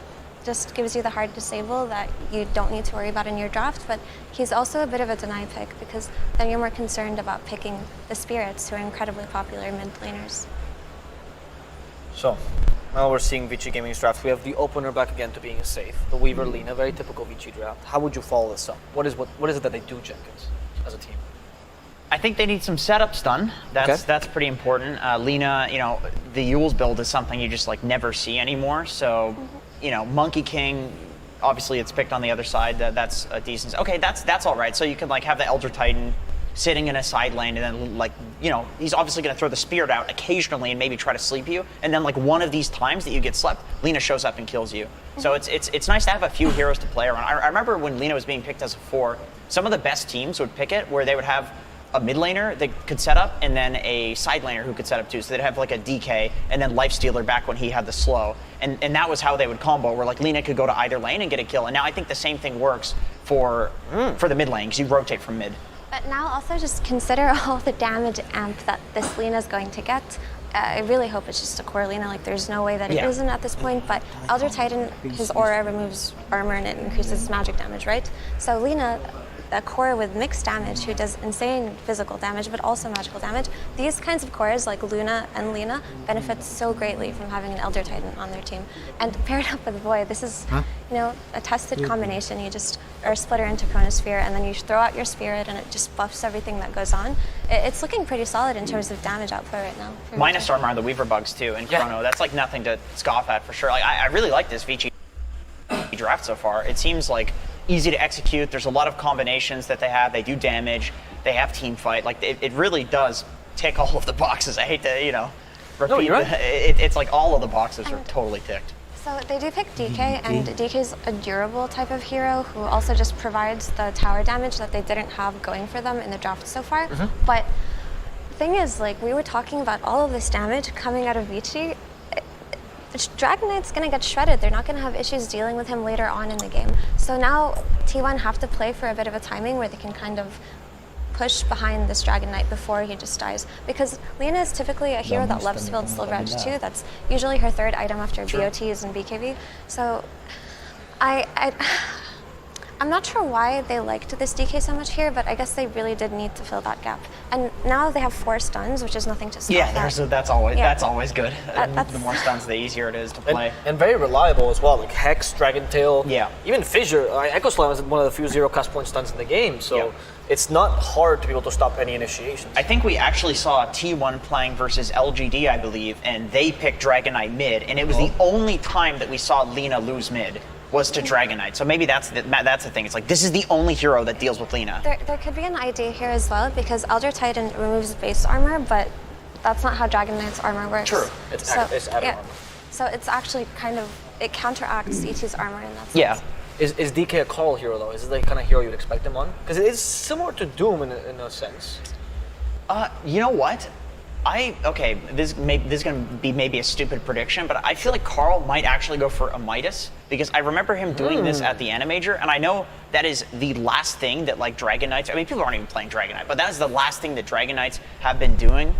just gives you the hard disable that you don't need to worry about in your draft, but he's also a bit of a deny pick because then you're more concerned about picking the Spirits, who are incredibly popular mid laners. So, now we're seeing Vici Gaming's draft. We have the opener back again to being a safe. The Weaver Lina, very typical Vici draft. How would you follow this up? What is it that they do, Jenkins, as a team? I think they need some setups done. That's pretty important. Lina, the Yules build is something you just like never see anymore. So, Monkey King, obviously it's picked on the other side. That's a decent. Okay, that's all right. So you can like have the Elder Titan sitting in a side lane, and then he's obviously going to throw the Spirit out occasionally and maybe try to sleep you, and then like one of these times that you get slept, Lina shows up and kills you. So it's nice to have a few heroes to play around. I remember when Lina was being picked as a 4, some of the best teams would pick it where they would have a mid laner that could set up and then a side laner who could set up too. So they'd have like a DK and then Lifestealer back when he had the slow. And that was how they would combo, where like Lina could go to either lane and get a kill. And now I think the same thing works for the mid lane because you rotate from mid. But now also just consider all the damage amp that this Lina is going to get. I really hope it's just a core Lina, like there's no way that it isn't at this point, but Elder Titan, his aura removes armor and it increases magic damage, right? So Lina, a core with mixed damage who does insane physical damage but also magical damage, these kinds of cores like Luna and Lina benefit so greatly from having an Elder Titan on their team. And paired up with Void, this is a tested combination. You just are splitter into Chronosphere and then you throw out your Spirit and it just buffs everything that goes on. It's looking pretty solid in terms of damage output right now. Minus armor on the Weaver bugs too, and Chrono. That's like nothing to scoff at for sure. Like I really like this Vici draft so far. It seems like easy to execute. There's a lot of combinations that they have. They do damage. They have team fight. Like it really does tick all of the boxes. I hate to, repeat. No, you're right. It's like all of the boxes are totally ticked. So they do pick DK, and DK's a durable type of hero who also just provides the tower damage that they didn't have going for them in the draft so far. But the thing is, like, we were talking about all of this damage coming out of Vici. Dragon Knight's gonna get shredded. They're not gonna have issues dealing with him later on in the game. So now T1 have to play for a bit of a timing where they can kind of push behind this Dragon Knight before he just dies. Because Lina is typically a hero that loves to build Silver Edge too. That's usually her third item after BOTs and BKB. So I'm not sure why they liked this DK so much here, but I guess they really did need to fill that gap. And now they have 4 stuns, which is nothing to stop that's always good. The more stuns, the easier it is to play. And very reliable as well, like Hex, Dragon Tail, even Fissure. Echo Slam is one of the few 0 cost point stuns in the game, so it's not hard to be able to stop any initiations. I think we actually saw T1 playing versus LGD, I believe, and they picked Dragon Knight mid, and it was the only time that we saw Lina lose mid was to Dragon Knight. So maybe that's the thing. It's like, this is the only hero that deals with Lina. There could be an idea here as well, because Elder Titan removes base armor, but that's not how Dragon Knight's armor works. True. It's added armor. So it's actually it counteracts ET's armor in that sense. Yeah. Is DK a Carl hero though? Is it the kind of hero you'd expect him on? Because it is similar to Doom in a sense. You know what? This is going to be maybe a stupid prediction, but I feel like Carl might actually go for a Midas, because I remember him doing this at the Animajor, and I know that is the last thing that like Dragon Knights, I mean, people aren't even playing Dragon Knight, but that is the last thing that Dragon Knights have been doing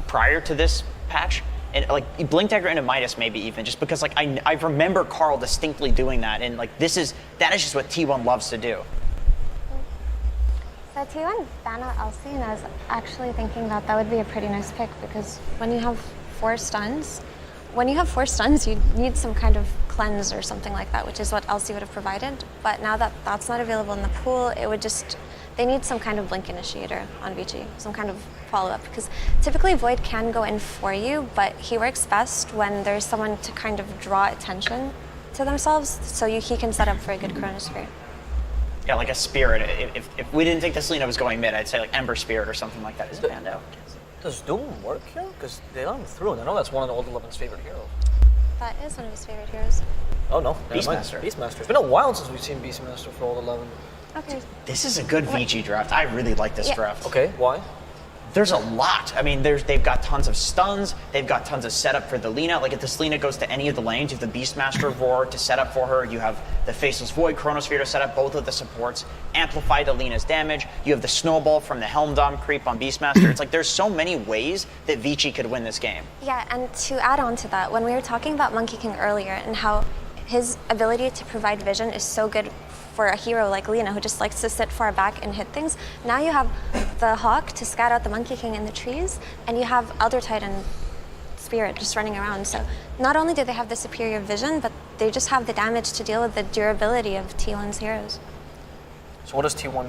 prior to this patch. And like Blink Dagger into Midas maybe even, just because like I remember Carl distinctly doing that, and like that is just what T1 loves to do. So T1 ban out Elsie, and I was actually thinking that would be a pretty nice pick, because when you have 4 stuns, you need some kind of cleanse or something like that, which is what Elsie would have provided. But now that that's not available in the pool, they need some kind of blink initiator on Vici, some kind of follow-up, because typically Void can go in for you, but he works best when there's someone to kind of draw attention to themselves, so he can set up for a good Chronosphere. Yeah, like a Spirit. If we didn't think this Lina was going mid, I'd say like Ember Spirit or something like that is banned out. Does Doom work here? Because they don't through, and I know that's one of the Old 11's favorite heroes. That is one of his favorite heroes. Oh no, Beastmaster. Beastmaster. It's been a while since we've seen Beastmaster for Old 11. Okay. This is a good VG draft. I really like this draft. Okay, why? There's a lot. I mean, they've got tons of stuns. They've got tons of setup for the Lina. Like if this Lina goes to any of the lanes, you have the Beastmaster Roar to set up for her. You have the Faceless Void Chronosphere to set up both of the supports. Amplify the Lina's damage. You have the Snowball from the Helm Dom creep on Beastmaster. It's like there's so many ways that Vici could win this game. Yeah, and to add on to that, when we were talking about Monkey King earlier and how his ability to provide vision is so good for a hero like Lina, who just likes to sit far back and hit things. Now you have the Hawk to scout out the Monkey King in the trees, and you have Elder Titan Spirit just running around. So not only do they have the superior vision, but they just have the damage to deal with the durability of T1's heroes. So what does T1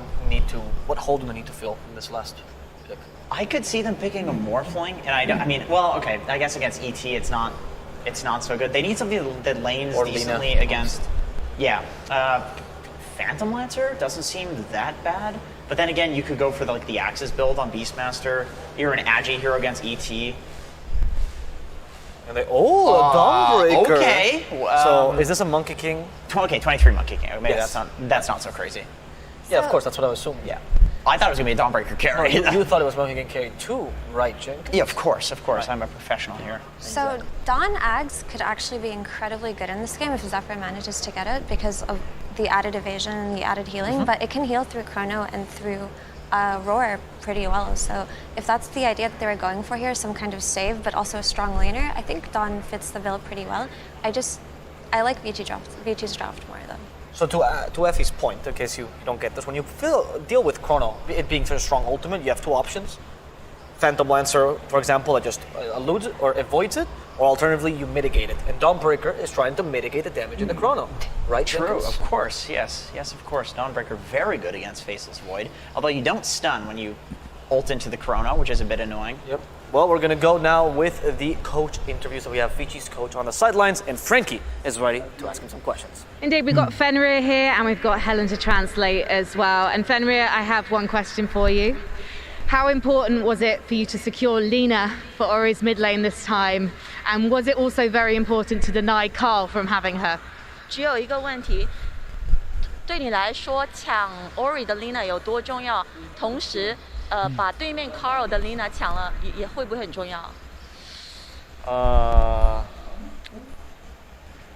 what hole do they need to fill in this last pick? I could see them picking a Morphling, and I guess against ET it's not so good. They need something that lanes or decently Lina. Against. Yeah. Phantom Lancer doesn't seem that bad, but then again, you could go for the Axis build on Beastmaster. You're an Agi hero against ET. And a Dawnbreaker. Okay. So is this a Monkey King? 23 Monkey King. Maybe Yes. that's not so crazy. Yeah, of course, that's what I was assuming. Yeah. I thought it was gonna be a Dawnbreaker carry. You thought it was Monkey King carry too, right, Jink? Yeah, of course. Right. I'm a professional here. So Dawn Ags could actually be incredibly good in this game if Zephyr manages to get it, because of the added evasion and the added healing, but it can heal through Chrono and through Roar pretty well. So if that's the idea that they were going for here, some kind of save, but also a strong laner, I think Dawn fits the build pretty well. I like Vici's draft more though. So to Effie's point, in case you don't get this, when you deal with Chrono, it being such a strong ultimate, you have 2 options. Phantom Lancer, for example, that just eludes it or avoids it, or alternatively, you mitigate it. And Dawnbreaker is trying to mitigate the damage in the Chrono, right? True, Nichols? of course, yes, of course. Dawnbreaker, very good against Faceless Void, although you don't stun when you ult into the Chrono, which is a bit annoying. Yep. Well, we're gonna go now with the coach interview. So we have Vici's coach on the sidelines, and Frankie is ready to ask him some questions. Indeed, we've got Fenrir here, and we've got Helen to translate as well. And Fenrir, I have one question for you. How important was it for you to secure Lina for Ori's mid lane this time? And was it also very important to deny Carl from having her? 只有一个问题，对你来说抢 Ori 的 Lina 有多重要？同时，把对面 Carl 的 Lina 抢了，也会不会很重要？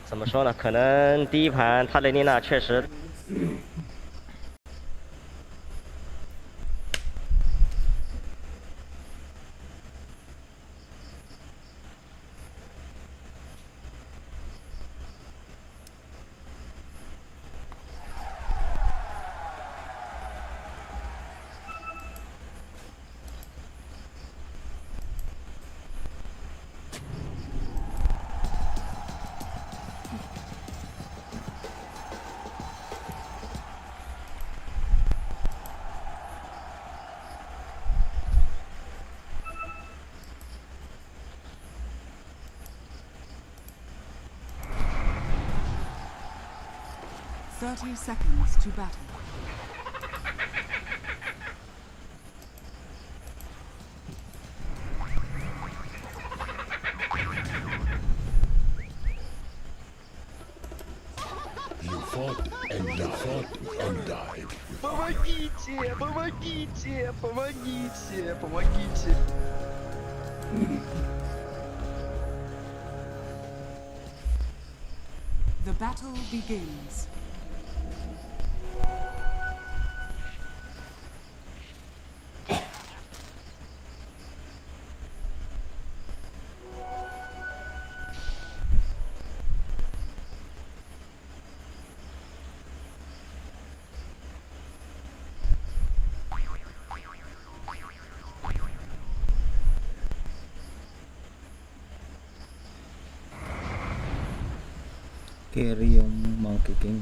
怎么说呢？可能第一盘他的 Lina 确实。30 seconds to battle. You fought and you fought and died. Помогите! Помогите! Помогите! Помогите! The battle begins. Carry yung Monkey King.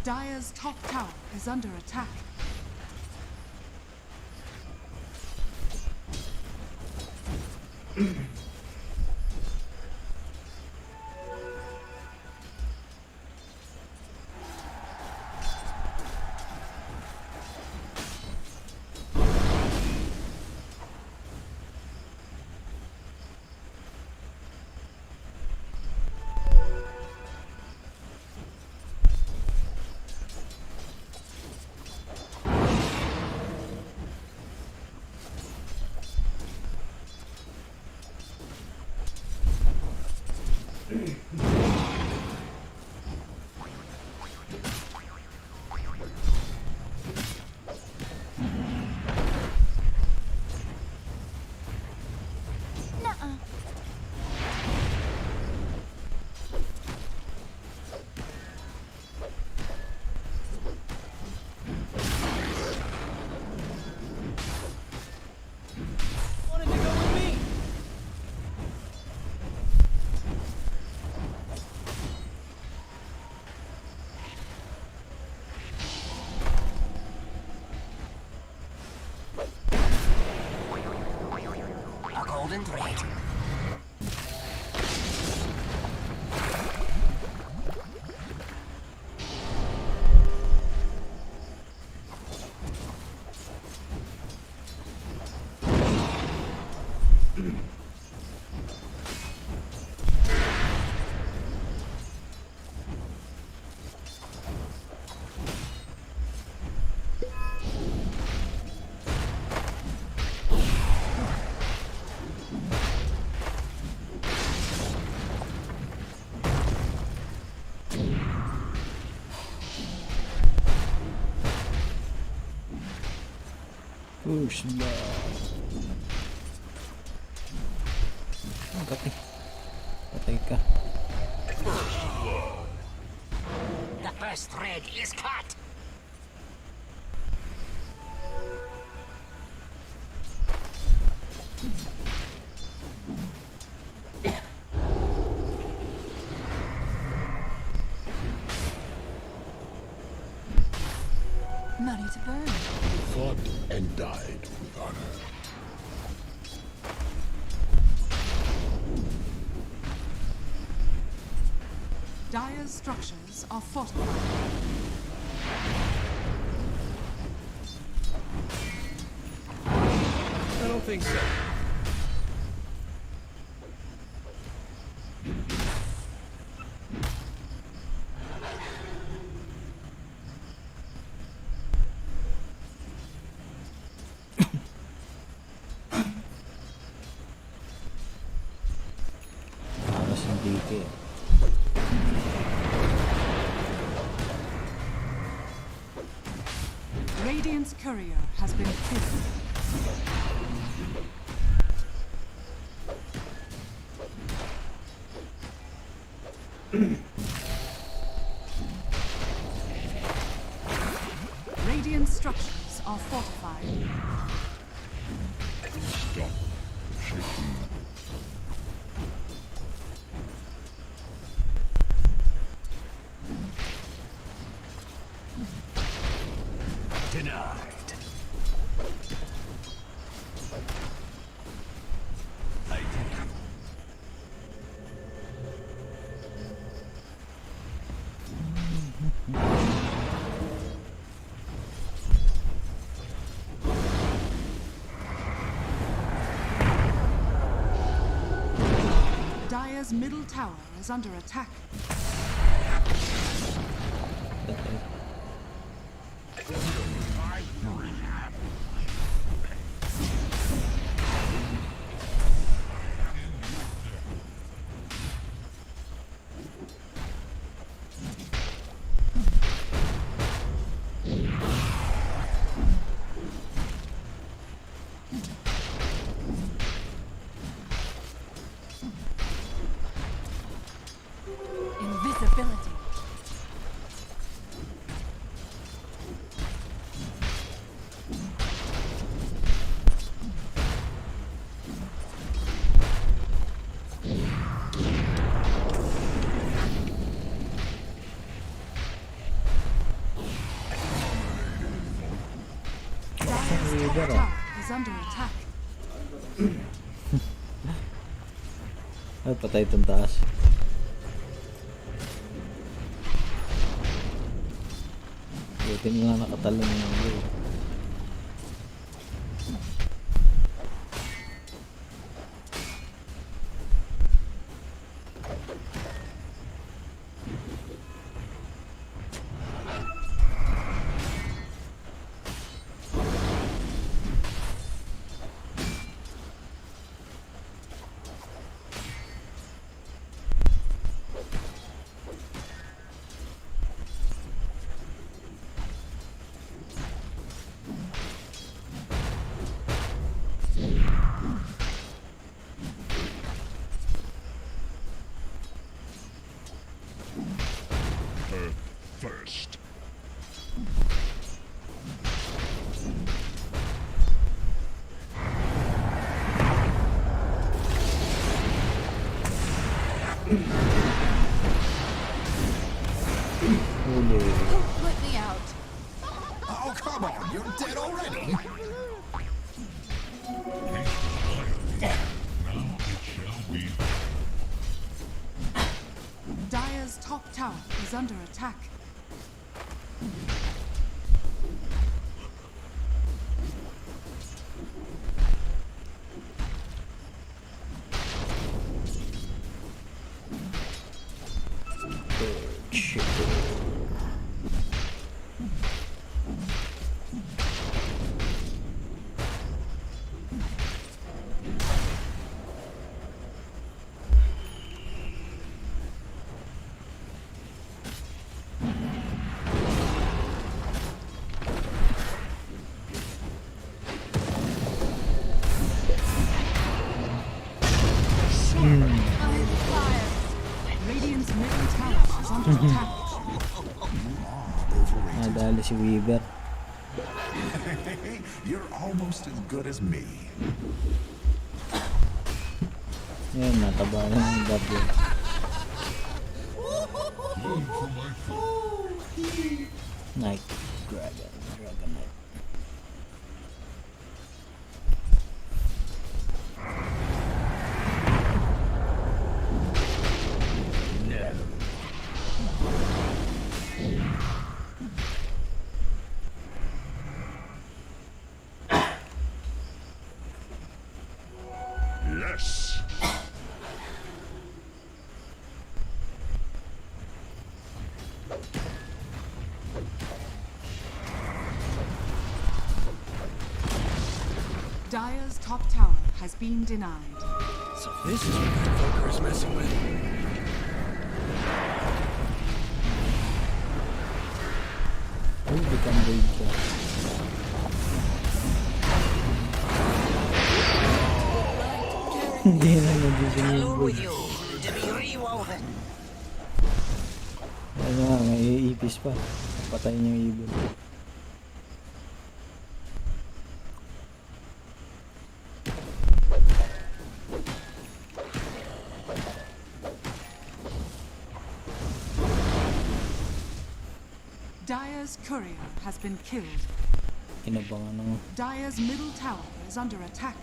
Dire's top tower is under attack. Push back. Patay. Patay ka. The first thread is cut. Money to burn. Fought and died with honor. Dire's structures are fortified. I don't think so. Para sa DK. Radiant's courier has been killed. Radiant structures are fortified. Stop shaking. Denied. I take you. Dire's middle tower is under attack. Invisibility. Dire's top tower is under attack. Ay, patay itong taas. Buti mo nga nakatalon yung blue. First. Put me out. Oh, come on, you're dead already. Dire's top tower is under attack. Nadali si Weaver. You're almost as good as me. Yan, nataba na ng W. Knight. Dragon Knight. Yes. Dire's top tower has been denied. So this is what the Invoker is messing with. Oh, become raid ka. Hindi na nag-ising yung boy. Ano nga, may ipis pa. Patayin yung ibon. Dire's courier has been killed. Inabangan ng... Dire's middle tower is under attack.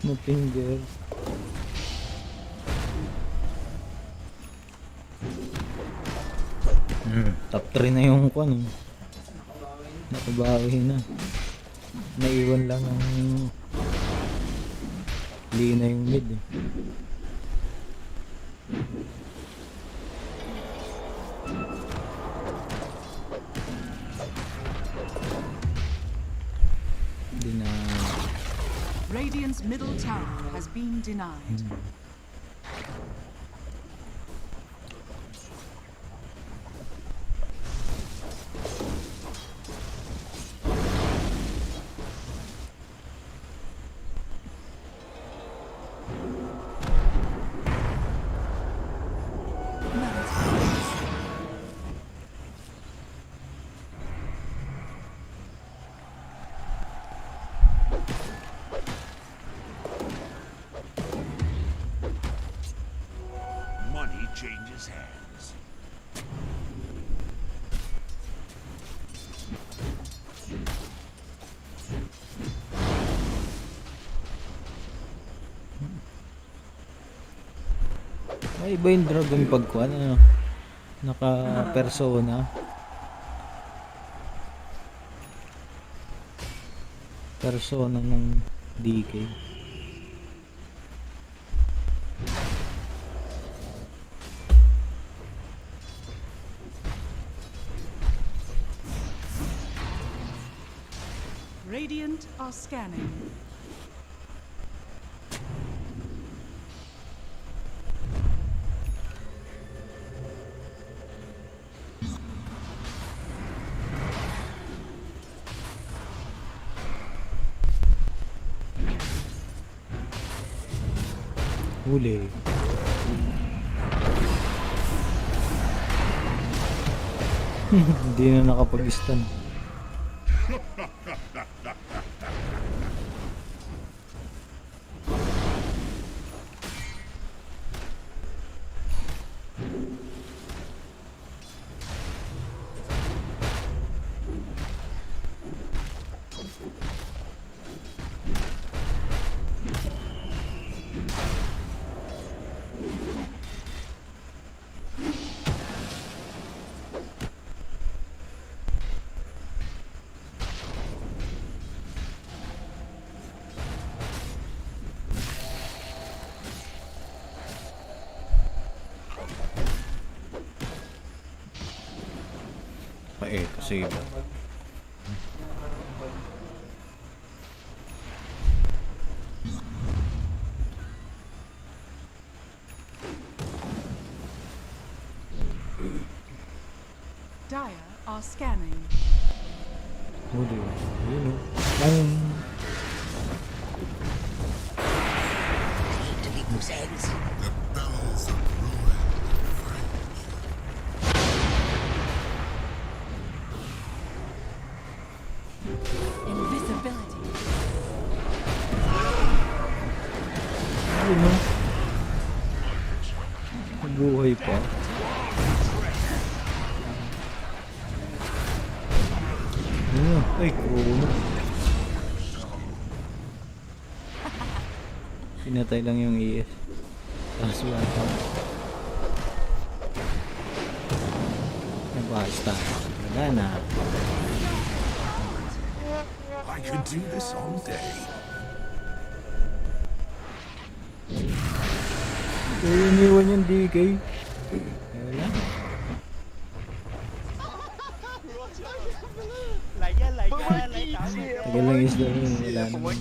Mapinger. Top 3 na yung kwan. Nakabawi na. Naiwan lang ang Lina yung mid. Radiant's middle tower has been denied. Money changes hands. Ay, iba yung dragon pagkuhan, ano? Naka-persona. Persona ng DK. Radiant are scanning. Huli. Hindi na nakapag-stun. Kasi Dire are scanning. Udah, ini. Bang. Delete those eggs. The bells of ruin. Invisibility. Ano? Buhay pa. Ay, kuno. Pinatay lang yung ES. Tapos wala. Basta. Wala na. I could do this all day. Kaya iniwan yung DK. Wala. Tagal lang isda yun. Wala naman.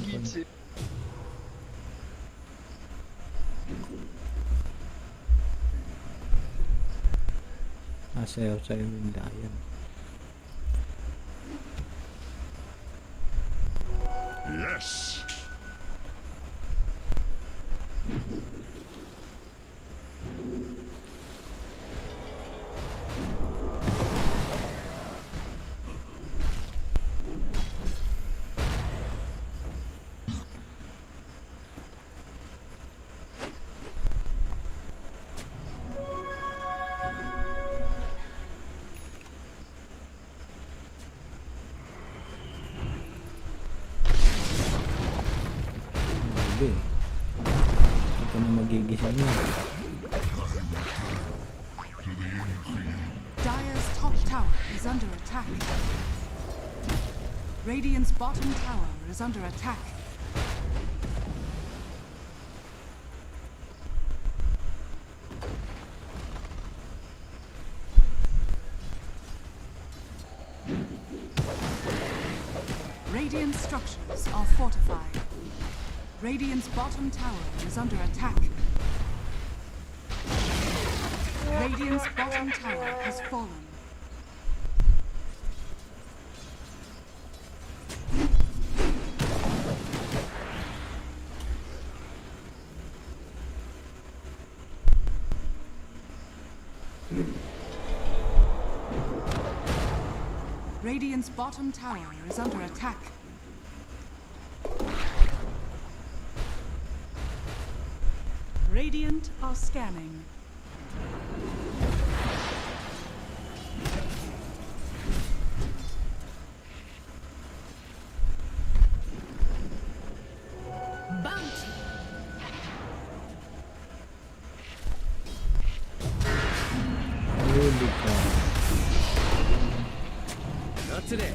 Sayaw-sayaw yung dayan. Yes. Ito na magigisa niya. Dire's top tower is under attack. Radiant's bottom tower is under attack. Radiant structures are fortified. Radiant's bottom tower is under attack. Radiant's bottom tower has fallen. Radiant's bottom tower is under attack. Radiant are scanning. Bounty. Not today.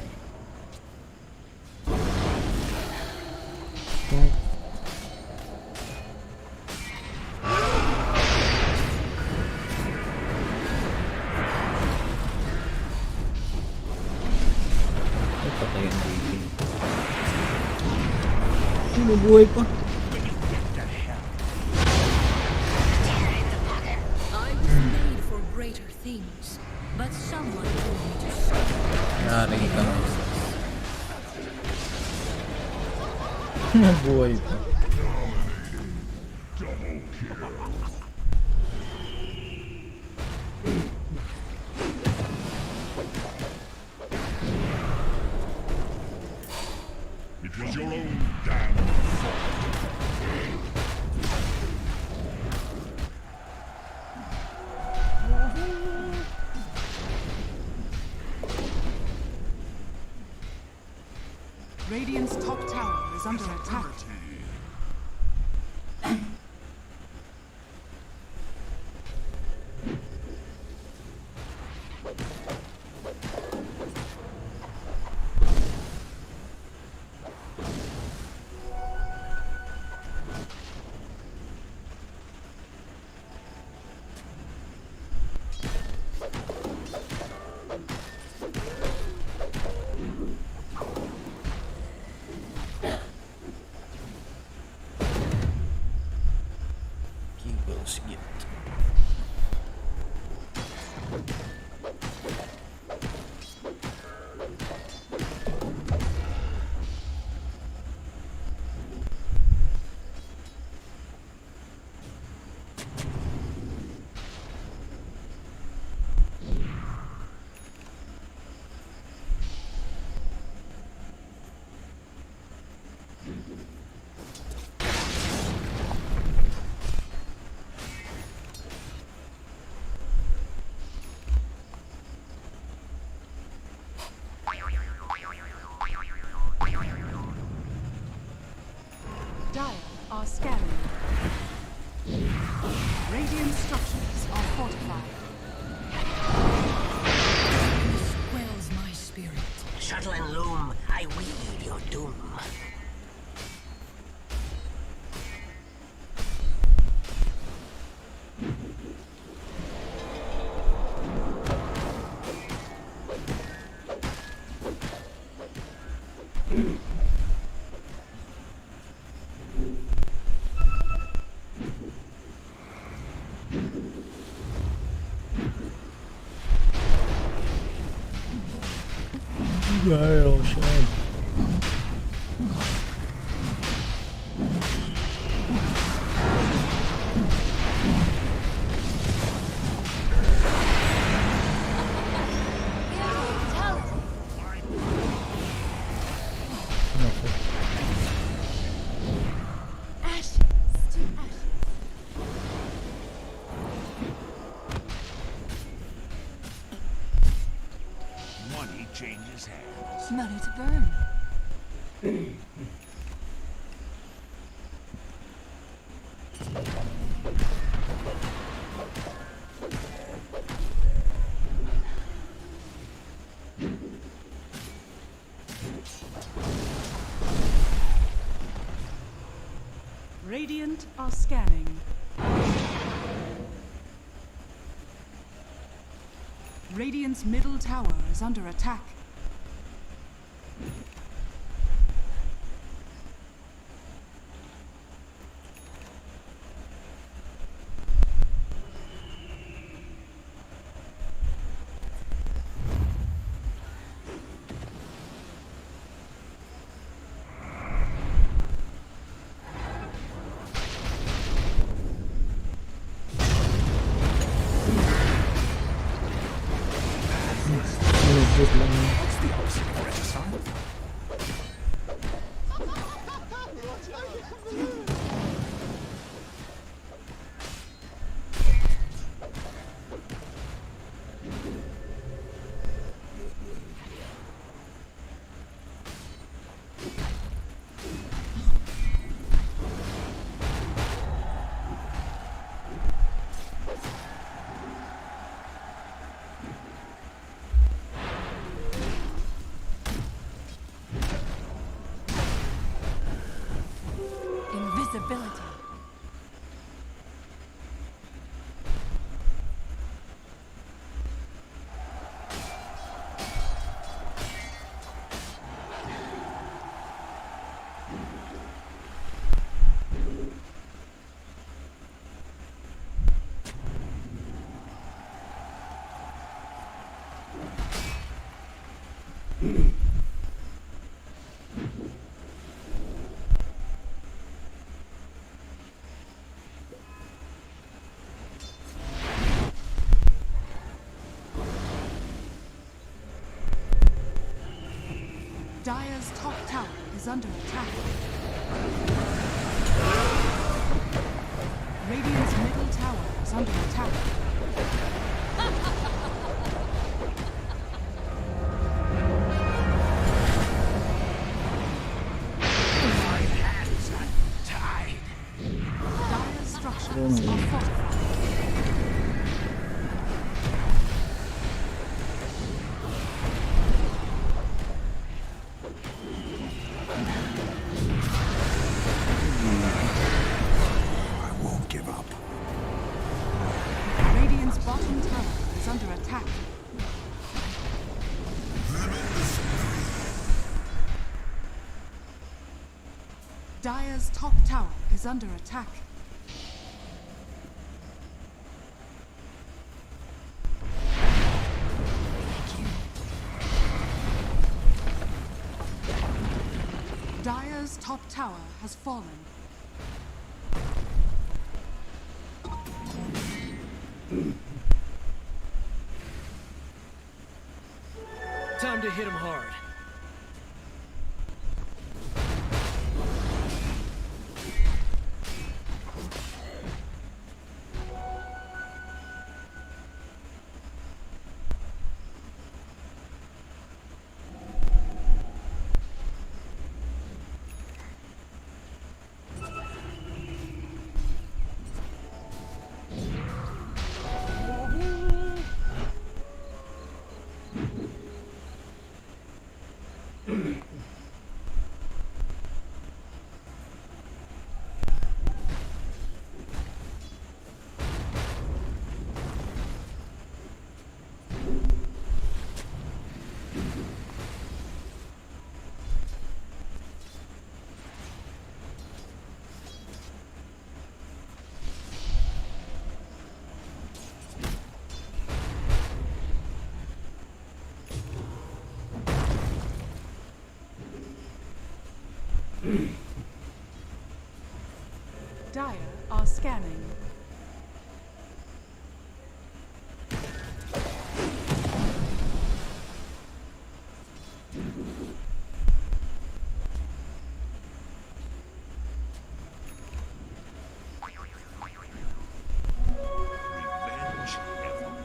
Sino buhay pa? I was made for greater things, but someone told me to stop. Yari ka. Buhay pa. It was your own damn Radiant's top tower is under attack. Shuttle and loom, I wield your doom. Girl, shit. Ashes to ashes. Money changes hands. Money to burn. Radiant are scanning. Radiant's middle tower is under attack. What's the opposite of regicide? Invisibility. Dire's top tower is under attack. Radiant's middle tower is under attack. My hands are tied. Dire's structures are fortified. I won't give up. Radiant's bottom tower is under attack. Dire's top tower is under attack. Dire's top tower has fallen. Time to hit him hard. Dire are scanning. Revenge every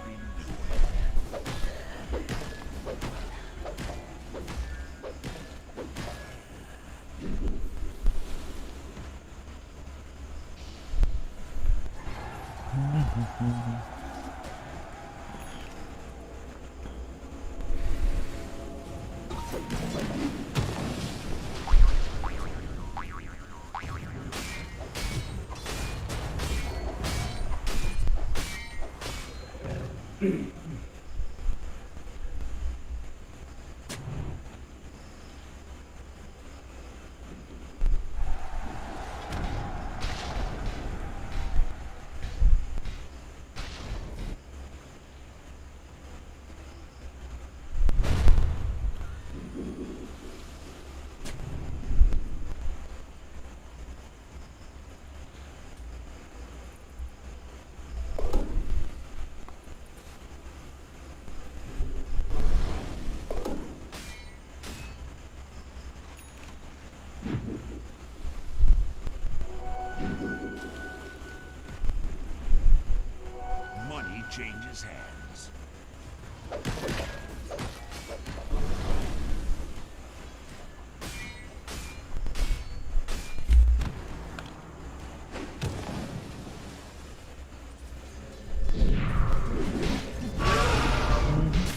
money changes hands.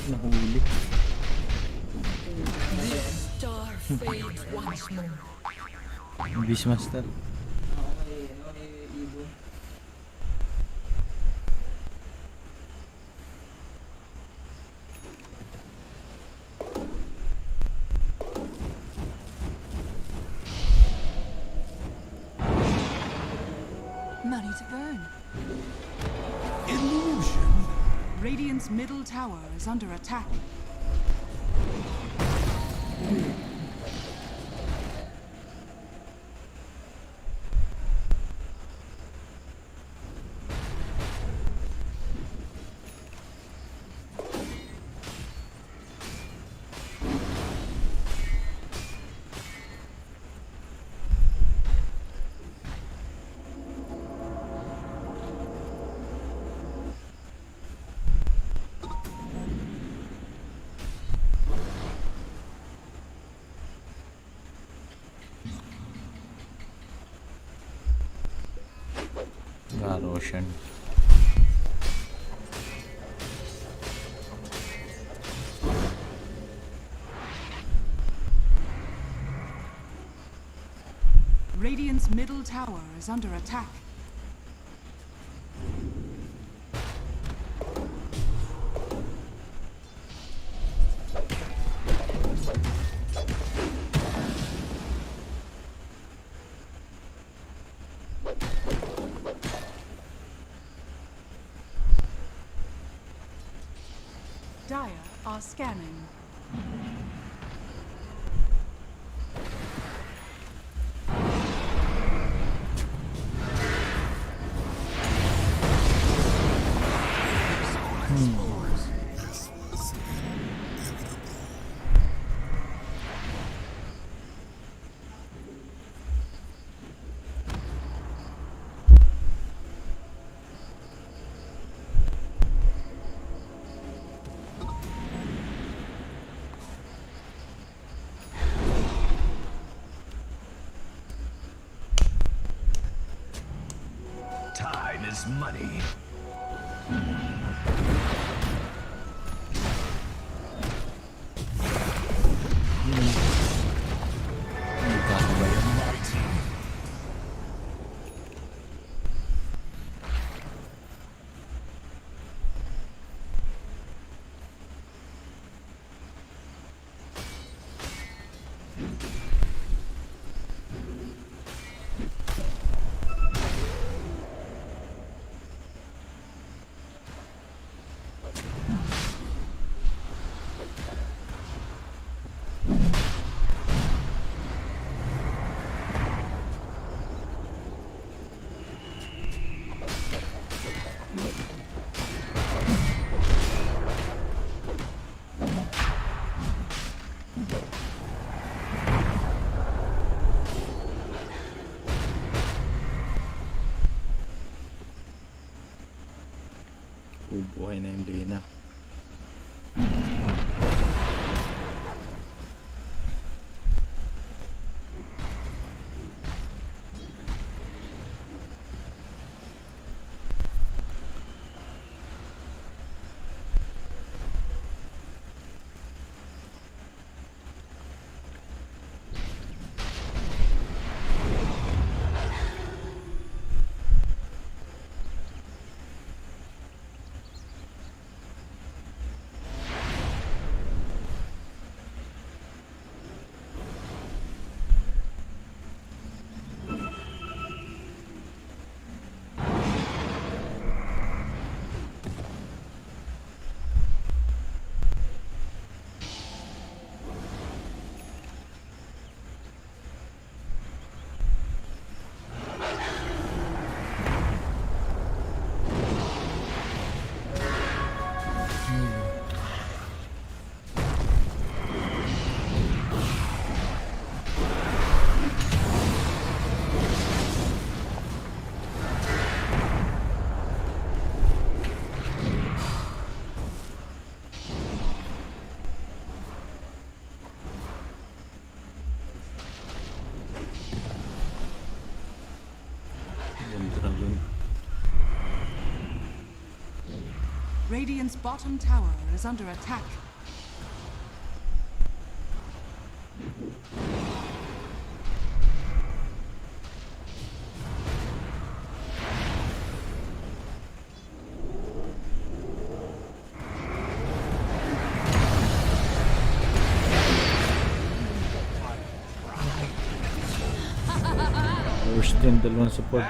Nahuli. Star fades once more. Beastmaster. Money to burn. Illusion. Radiant's middle tower is under attack. Roshan. Radiant's middle tower is under attack. Dire are scanning. Time is money. Bubuhay na yung Lina. Radiant's bottom tower is under attack. Worst din dalawang support.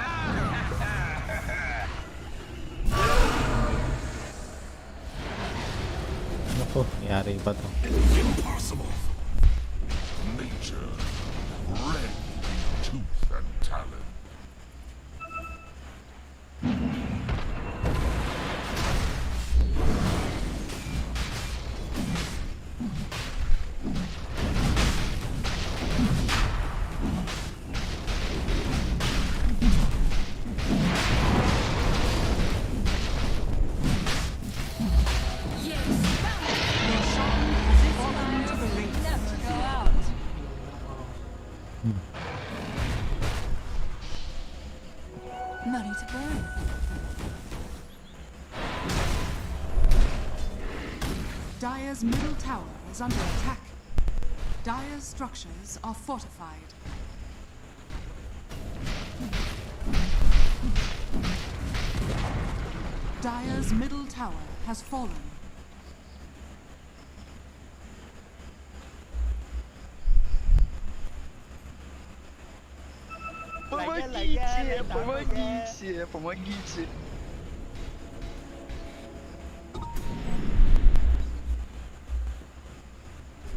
Nako, yari pa to. Impossible. Nature. Red tooth and talon. Money to burn. Dire's middle tower is under attack. Dire's structures are fortified. Dire's middle tower has fallen. Помогите!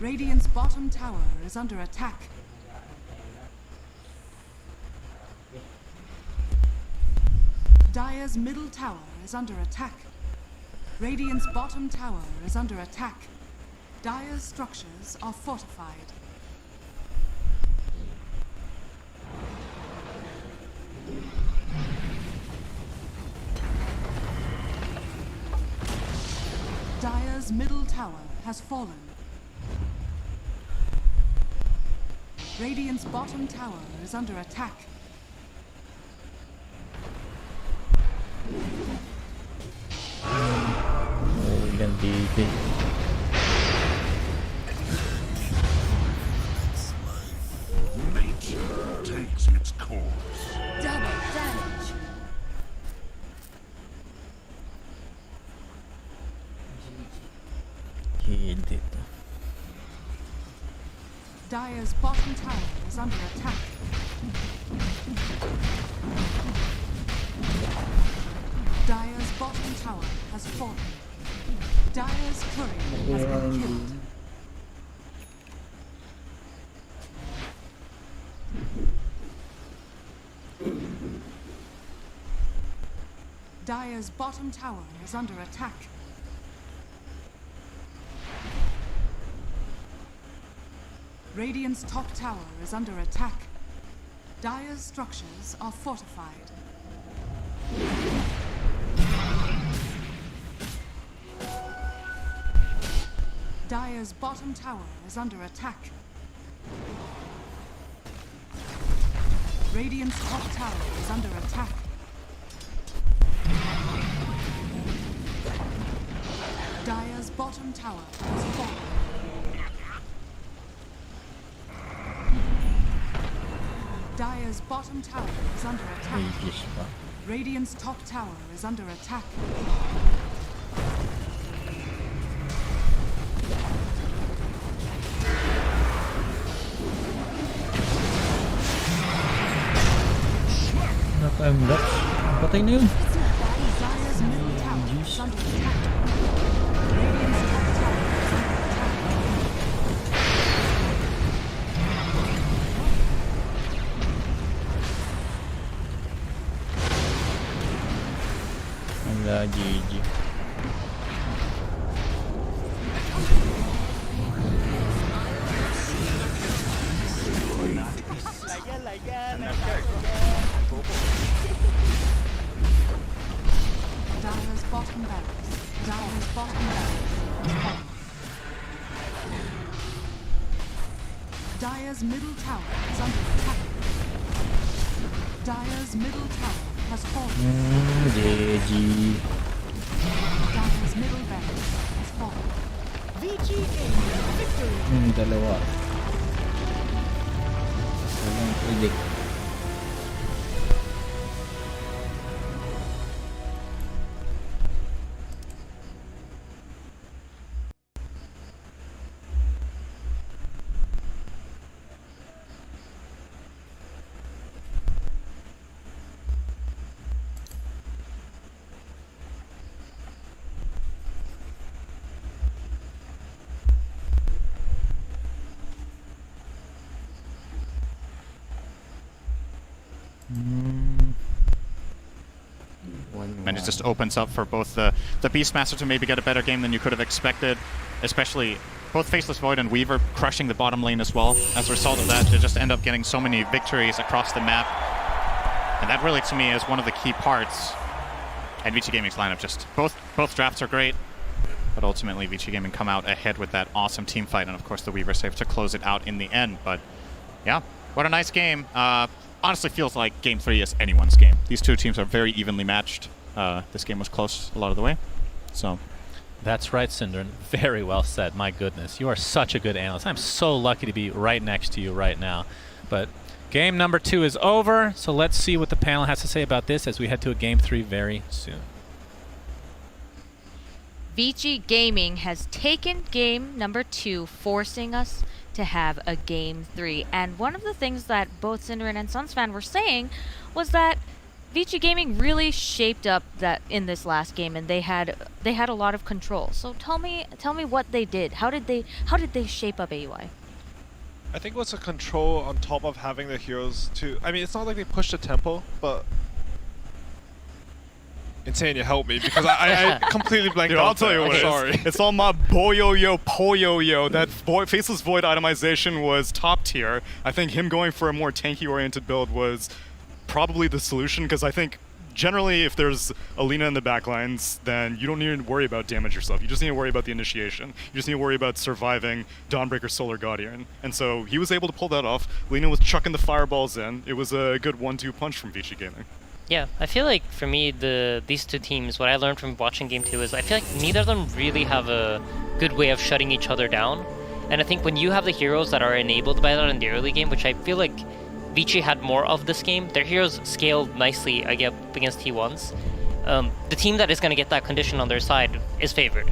Radiant's bottom tower is under attack. Dire's middle tower is under attack. Radiant's bottom tower is under attack. Dire's structures are fortified. Dire's middle tower has fallen. Radiant's bottom tower is under attack. Ganti. Nature takes its course. Double damage. Hindi to. Dire's bottom tower is under attack. Dire's bottom tower has fallen. Dire's courier has been killed. Dire's bottom tower is under attack. Radiant's top tower is under attack. Dire's structures are fortified. Dire's bottom tower is under attack. Radiant's top tower is under attack. Dire's bottom tower has fallen. Dire's bottom tower is under attack. Radiant's top tower is under attack. Naka-embox. Patay na yun. Dire's middle tower is under attack. Radiant's top tower is under attack. Wala, GG. Dire's bottom barracks. Dire's bottom barracks. Dire's middle tower is under attack. Dire's middle tower has fallen. GG. Dire's middle barracks has fallen. Yung dalawa. Walang predict. And it just opens up for both the Beastmaster to maybe get a better game than you could have expected, especially both Faceless Void and Weaver crushing the bottom lane as well. As a result of that, they just end up getting so many victories across the map. And that really, to me, is one of the key parts. And VG Gaming's lineup, just both drafts are great, but ultimately VG Gaming come out ahead with that awesome team fight, and of course the Weaver save to close it out in the end. But yeah, what a nice game. Honestly feels like Game 3 is anyone's game. These two teams are very evenly matched. This game was close a lot of the way. So that's right, Synderen. Very well said. My goodness, you are such a good analyst. I'm so lucky to be right next to you right now. But game number 2 is over, so let's see what the panel has to say about this as we head to a game 3 very soon. VG Gaming has taken game number 2, forcing us to have a game 3. And one of the things that both Synderen and Sunsfan were saying was that VG Gaming really shaped up that in this last game, and they had a lot of control. So tell me what they did. How did they shape up AUI? I think it was a control on top of having the heroes to. I mean, it's not like they pushed the tempo, but. Insane, you help me because I completely blanked Dude, out. I'll tell you what sorry. it is. It's all my boyo-yo, po-yo-yo. That Faceless Void itemization was top tier. I think him going for a more tanky-oriented build was probably the solution, because I think generally if there's Alina in the backlines, then you don't need to worry about damage yourself. You just need to worry about the initiation. You just need to worry about surviving Dawnbreaker Solar Guardian. And so he was able to pull that off. Alina was chucking the fireballs in. It was a good 1-2 punch from VG Gaming. Yeah, I feel like for me, these two teams, what I learned from watching Game 2 is I feel like neither of them really have a good way of shutting each other down. And I think when you have the heroes that are enabled by that in the early game, which I feel like Vici had more of this game, their heroes scaled nicely against T1s. The team that is going to get that condition on their side is favored.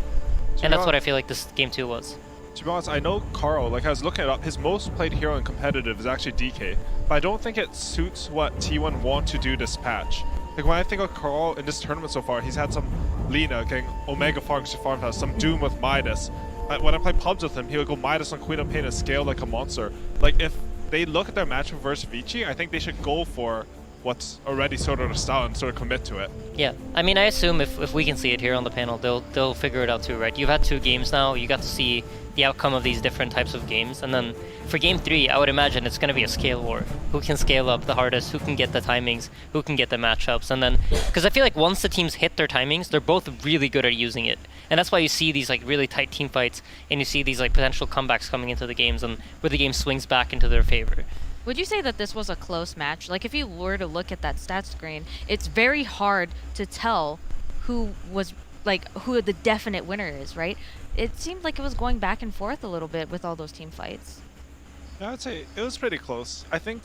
And that's what I feel like this Game 2 was. To be honest, I know Carl, like I was looking it up, his most played hero in competitive is actually DK, but I don't think it suits what T1 want to do this patch. Like when I think of Carl in this tournament so far, he's had some Lina getting Omega farms to farmhouse, some Doom with Midas. When I play pubs with him, he would go Midas on Queen of Pain and scale like a monster. Like if they look at their matchup versus Vici, I think they should go for what's already sort of the style and sort of commit to it. Yeah, I mean, I assume if we can see it here on the panel, they'll figure it out too, right? You've had 2 games now. You got to see the outcome of these different types of games, and then for game 3, I would imagine it's going to be a scale war. Who can scale up the hardest? Who can get the timings? Who can get the matchups? And then, because I feel like once the teams hit their timings, they're both really good at using it, and that's why you see these like really tight team fights, and you see these like potential comebacks coming into the games, and where the game swings back into their favor. Would you say that this was a close match? Like, if you were to look at that stat screen, it's very hard to tell who the definite winner is, right? It seemed like it was going back and forth a little bit with all those team fights. Yeah, I'd say it was pretty close. I think,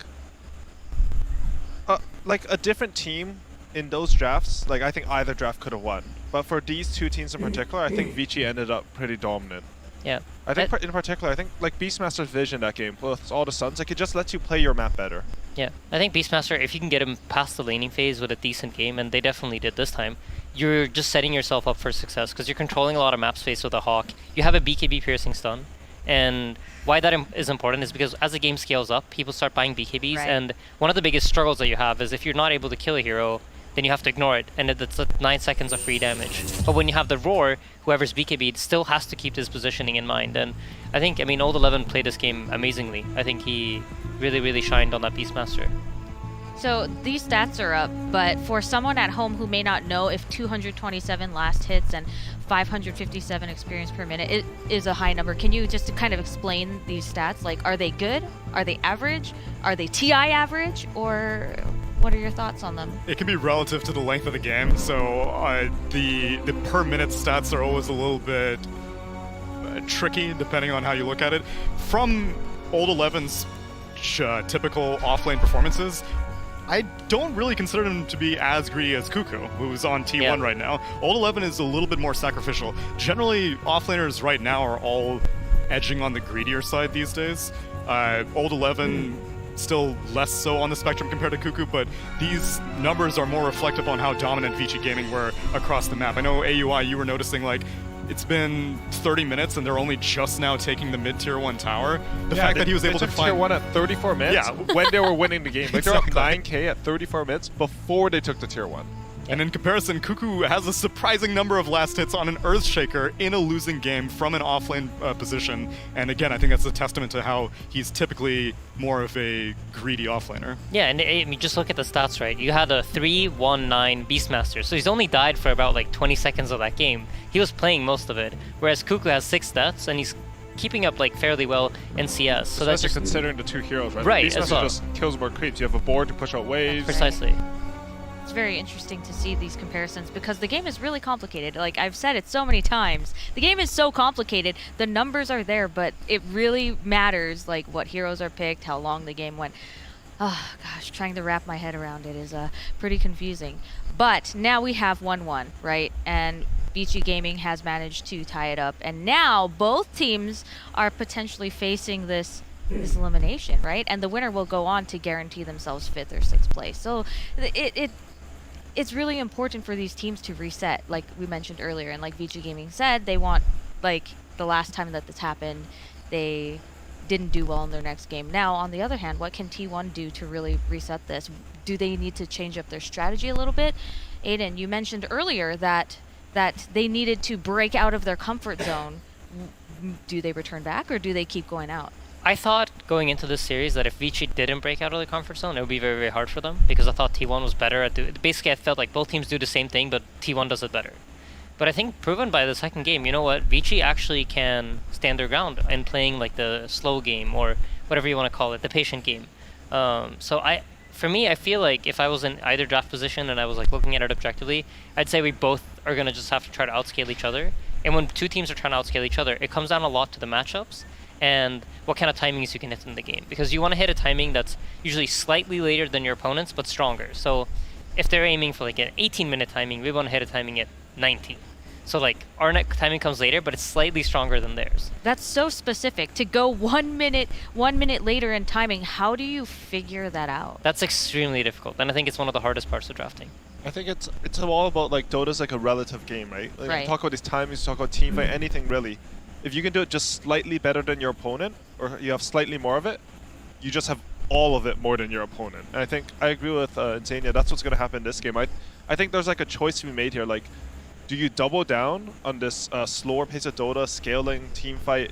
like a different team in those drafts, like I think either draft could have won. But for these 2 teams in particular, I think Vici ended up pretty dominant. Yeah. I think in particular, I think like Beastmaster's vision that game with all the suns, like it just lets you play your map better. Yeah, I think Beastmaster, if you can get him past the laning phase with a decent game, and they definitely did this time, you're just setting yourself up for success because you're controlling a lot of map space with a Hawk. You have a BKB piercing stun, and why that is important is because as the game scales up, people start buying BKBs, Right. and one of the biggest struggles that you have is if you're not able to kill a hero, then you have to ignore it, and it's 9 seconds of free damage. But when you have the Roar, whoever's BKB'd still has to keep this positioning in mind, and I think, I mean, Old 11 played this game amazingly. I think he really, really shined on that Beastmaster. So these stats are up, but for someone at home who may not know if 227 last hits and 557 experience per minute is a high number, can you just kind of explain these stats? Like, are they good? Are they average? Are they TI average? Or what are your thoughts on them? It can be relative to the length of the game, so the per minute stats are always a little bit tricky depending on how you look at it. From Old 11's typical offlane performances, I don't really consider him to be as greedy as Cuckoo, who's on T1 right now. Old 11 is a little bit more sacrificial. Generally, offlaners right now are all edging on the greedier side these days. Old 11 still less so on the spectrum compared to Cuckoo, but these numbers are more reflective on how dominant Vici Gaming were across the map. I know AUI, you were noticing like it's been 30 minutes and they're only just now taking the mid-tier 1 tower. The fact that he was able to find tier 1 at 34 minutes when they were winning the game. Like they're up 9k at 34 minutes before they took the tier 1. And in comparison, Cuckoo has a surprising number of last hits on an Earthshaker in a losing game from an offlane position. And again, I think that's a testament to how he's typically more of a greedy offlaner. Yeah, and I mean, just look at the stats, right? You had a 3-1-9 Beastmaster, so he's only died for about like 20 seconds of that game. He was playing most of it, whereas Cuckoo has 6 deaths, and he's keeping up like fairly well in CS. So that's just considering the 2 heroes, right? Right, Beastmaster just kills more creeps. You have a board to push out waves. Precisely. It's very interesting to see these comparisons because the game is really complicated. Like I've said it so many times, the game is so complicated. The numbers are there, but it really matters like what heroes are picked, how long the game went. Oh gosh, trying to wrap my head around it is pretty confusing. But now we have 1-1, right? And Vici Gaming has managed to tie it up, and now both teams are potentially facing this elimination, right? And the winner will go on to guarantee themselves 5th or 6th place. So it's really important for these teams to reset, like we mentioned earlier, and like Vici Gaming said, they want, like, the last time that this happened, they didn't do well in their next game. Now, on the other hand, what can T1 do to really reset this? Do they need to change up their strategy a little bit? Aiden, you mentioned earlier that they needed to break out of their comfort zone. Do they return back, or do they keep going out? I thought going into this series that if Vici didn't break out of the comfort zone, it would be very, very hard for them because I thought T1 was better at basically I felt like both teams do the same thing, but T1 does it better. But I think proven by the second game, you know what, Vici actually can stand their ground in playing like the slow game or whatever you want to call it, the patient game. For me, I feel like if I was in either draft position and I was like looking at it objectively, I'd say we both are going to just have to try to outscale each other. And when 2 teams are trying to outscale each other, it comes down a lot to the matchups and what kind of timings you can hit in the game. Because you want to hit a timing that's usually slightly later than your opponent's, but stronger. So if they're aiming for like an 18-minute timing, we want to hit a timing at 19. So like our timing comes later, but it's slightly stronger than theirs. That's so specific. To go 1 minute later in timing, how do you figure that out? That's extremely difficult, and I think it's one of the hardest parts of drafting. I think it's all about, like, Dota's like a relative game, right? Like, Right. You talk about these timings, you talk about team fight, anything really. If you can do it just slightly better than your opponent, or you have slightly more of it, you just have all of it more than your opponent. And I think I agree with Insania. That's what's going to happen in this game. I think there's like a choice to be made here. Like, do you double down on this slower pace of Dota, scaling, team fight,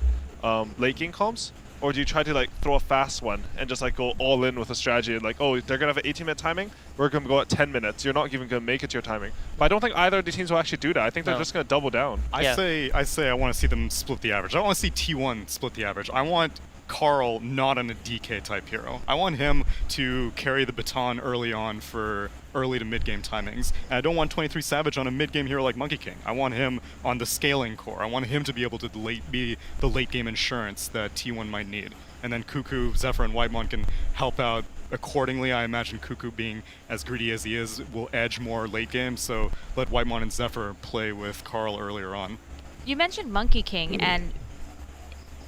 late game comps? Or do you try to like throw a fast one and just like go all in with a strategy and like, oh, they're going to have an 18-minute timing, we're going to go at 10 minutes. You're not even going to make it to your timing. But I don't think either of the teams will actually do that. I think they're just going to double down. I say I want to see them split the average. I don't want to see T1 split the average. I want Carl not on a DK type hero. I want him to carry the baton early on for early to mid game timings. And I don't want 23 Savage on a mid game hero like Monkey King. I want him on the scaling core. I want him to be able to be the late game insurance that T1 might need. And then Cuckoo, Zephyr, and Whitemon can help out accordingly. I imagine Cuckoo, being as greedy as he is, will edge more late game, so let Whitemon and Zephyr play with Carl earlier on. You mentioned Monkey King, and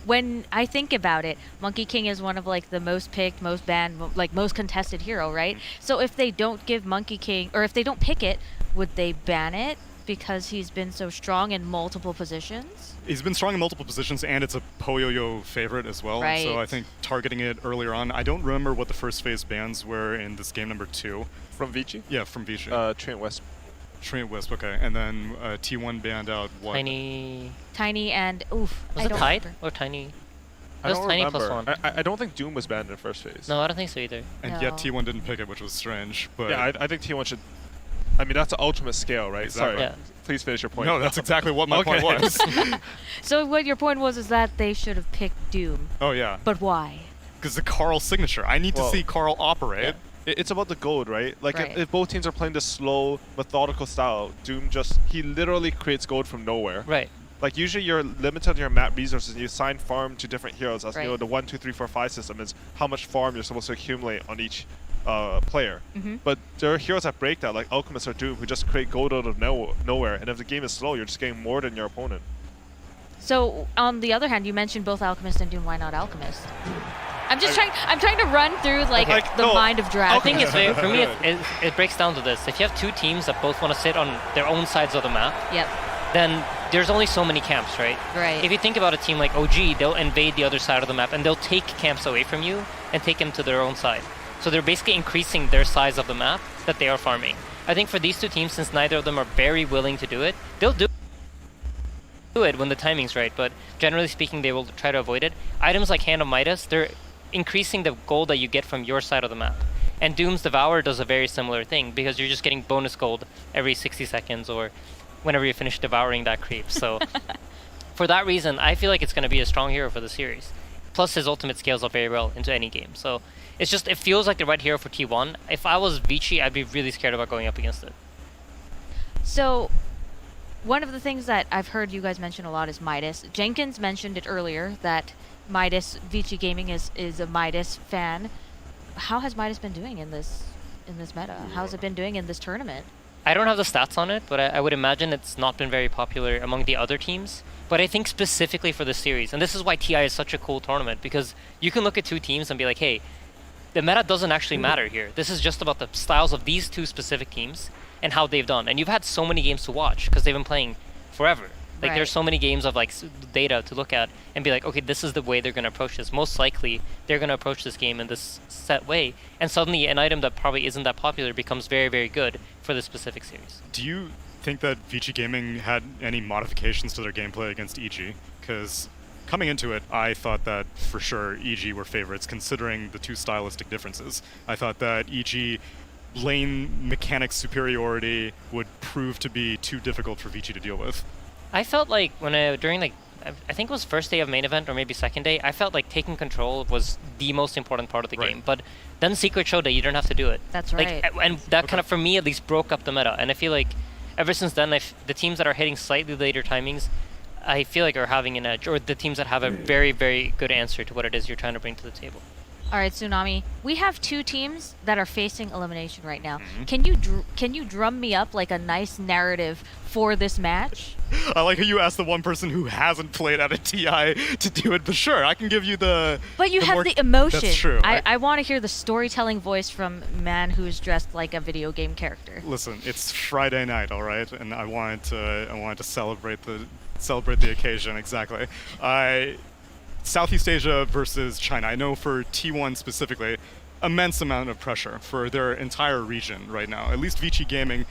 when I think about it, Monkey King is one of like the most picked, most banned, like most contested hero, right? So if they don't give Monkey King, or if they don't pick it, would they ban it because he's been so strong in multiple positions? He's been strong in multiple positions, and it's a Poyoyo favorite as well. Right. So I think targeting it earlier on. I don't remember what the first phase bans were in this game number 2. From Vici? Yeah, from Vici. Trinity Wisp. Trinity Wisp, okay. And then T1 banned out what? Tiny and oof. Was it Tide or Tiny? I don't Tiny remember. +1. I don't think Doom was banned in the first phase. No, I don't think so either. And yet T1 didn't pick it, which was strange. But yeah, I think T1 should. I mean, that's the ultimate scale, right? Exactly. Sorry. Yeah. Please finish your point. No, that's exactly what my point was. So what your point was is that they should have picked Doom. Oh, yeah. But why? Because the Carl signature. I need to see Carl operate. Yeah. It's about the gold, right? Like, Right. if both teams are playing this slow, methodical style, Doom he literally creates gold from nowhere. Right. Like, usually you're limited to your map resources, and you assign farm to different heroes. As you know, Right. the 1, 2, 3, 4, 5 system is how much farm you're supposed to accumulate on each player. But there are heroes that break that, like Alchemist or Doom, who just create gold out of nowhere. And if the game is slow, you're just getting more than your opponent. So on the other hand, you mentioned both Alchemist and Doom. Why not Alchemist? I'm trying to run through the mind of draft. I think it's for me. It breaks down to this: if you have two teams that both want to sit on their own sides of the map, then there's only so many camps, right? Right. If you think about a team like OG, they'll invade the other side of the map and they'll take camps away from you and take them to their own side. So they're basically increasing their size of the map that they are farming. I think for these two teams, since neither of them are very willing to do it, they'll do it when the timing's right. But generally speaking, they will try to avoid it. Items like Hand of Midas, they're increasing the gold that you get from your side of the map. And Doom's Devourer does a very similar thing because you're just getting bonus gold every 60 seconds or whenever you finish devouring that creep. So for that reason, I feel like it's going to be a strong hero for the series. Plus his ultimate scales up very well into any game. So it's just, it feels like the right hero for T1. If I was Vici, I'd be really scared about going up against it. So one of the things that I've heard you guys mention a lot is Midas. Jenkins mentioned it earlier that Midas, Vici Gaming is a Midas fan. How has Midas been doing in this meta? How's it been doing in this tournament? I don't have the stats on it, but I would imagine it's not been very popular among the other teams. But I think specifically for the series, and this is why TI is such a cool tournament, because you can look at two teams and be like, hey, the meta doesn't actually matter here. This is just about the styles of these two specific teams and how they've done. And you've had so many games to watch because they've been playing forever. Like there's so many games of like data to look at and be like, okay, this is the way they're going to approach this. Most likely, they're going to approach this game in this set way. And suddenly an item that probably isn't that popular becomes very, very good for this specific series. Do you think that Vici Gaming had any modifications to their gameplay against EG? Because coming into it, I thought that for sure EG were favorites, considering the two stylistic differences. I thought that EG lane mechanics superiority would prove to be too difficult for Vici to deal with. I felt like during like, I think it was first day of main event or maybe second day, I felt like taking control was the most important part of the game. But then Secret showed that you don't have to do it. That's right. And that kind of, for me at least, broke up the meta. And I feel like ever since then, the teams that are hitting slightly later timings, I feel like are having an edge, or the teams that have a very, very good answer to what it is you're trying to bring to the table. All right, Tsunami. We have two teams that are facing elimination right now. Mm-hmm. Can you drum me up like a nice narrative for this match? I like how you asked the one person who hasn't played at a TI to do it, but sure, I can give you the... But you have the emotion. That's true. I want to hear the storytelling voice from a man who is dressed like a video game character. Listen, it's Friday night, all right, and I wanted to celebrate the occasion. Exactly. Southeast Asia versus China. I know for T1 specifically, immense amount of pressure for their entire region right now. At least Vici Gaming,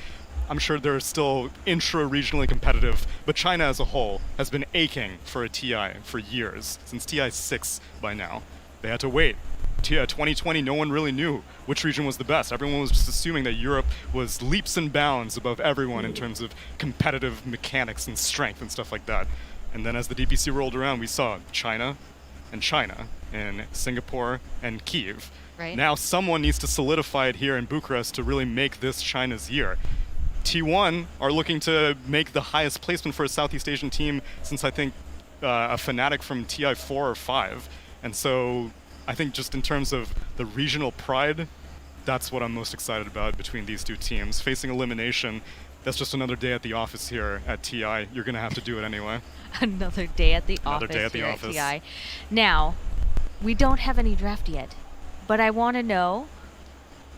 I'm sure they're still intra-regionally competitive, but China as a whole has been aching for a TI for years, since TI 6 by now. They had to wait. 2020, no one really knew which region was the best. Everyone was just assuming that Europe was leaps and bounds above everyone in terms of competitive mechanics and strength and stuff like that. And then as the DPC rolled around, we saw China and Singapore and Kyiv. Right. Now someone needs to solidify it here in Bucharest to really make this China's year. T1 are looking to make the highest placement for a Southeast Asian team since I think a Fnatic from TI 4 or 5. And so I think just in terms of the regional pride, that's what I'm most excited about between these two teams. Facing elimination, that's just another day at the office here at TI. You're going to have to do it anyway. Another day at the office here at TI. Now, we don't have any draft yet, but I want to know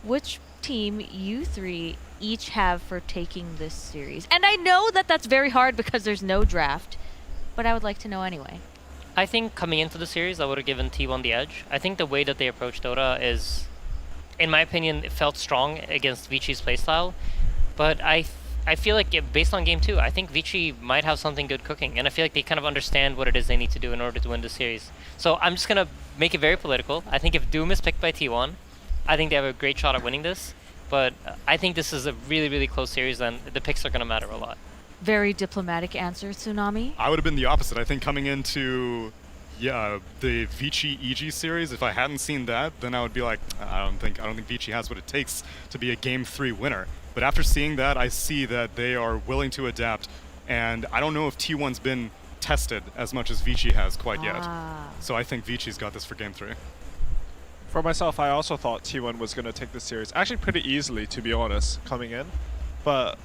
which team you three each have for taking this series. And I know that that's very hard because there's no draft, but I would like to know anyway. I think coming into the series, I would have given T1 the edge. I think the way that they approach Dota is, in my opinion, it felt strong against Vici's playstyle. But I feel like based on game 2, I think Vici might have something good cooking. And I feel like they kind of understand what it is they need to do in order to win the series. So I'm just going to make it very political. I think if Doom is picked by T1, I think they have a great shot at winning this. But I think this is a really, really close series, and the picks are going to matter a lot. Very diplomatic answer, Tsunami. I would have been the opposite. I think coming into the Vici EG series, if I hadn't seen that, then I would be like, I don't think Vici has what it takes to be a game 3 winner. But after seeing that, I see that they are willing to adapt, and I don't know if T1's been tested as much as Vici has quite yet. So I think Vici's got this for game 3. For myself, I also thought T1 was going to take this series. Actually pretty easily, to be honest, coming in. But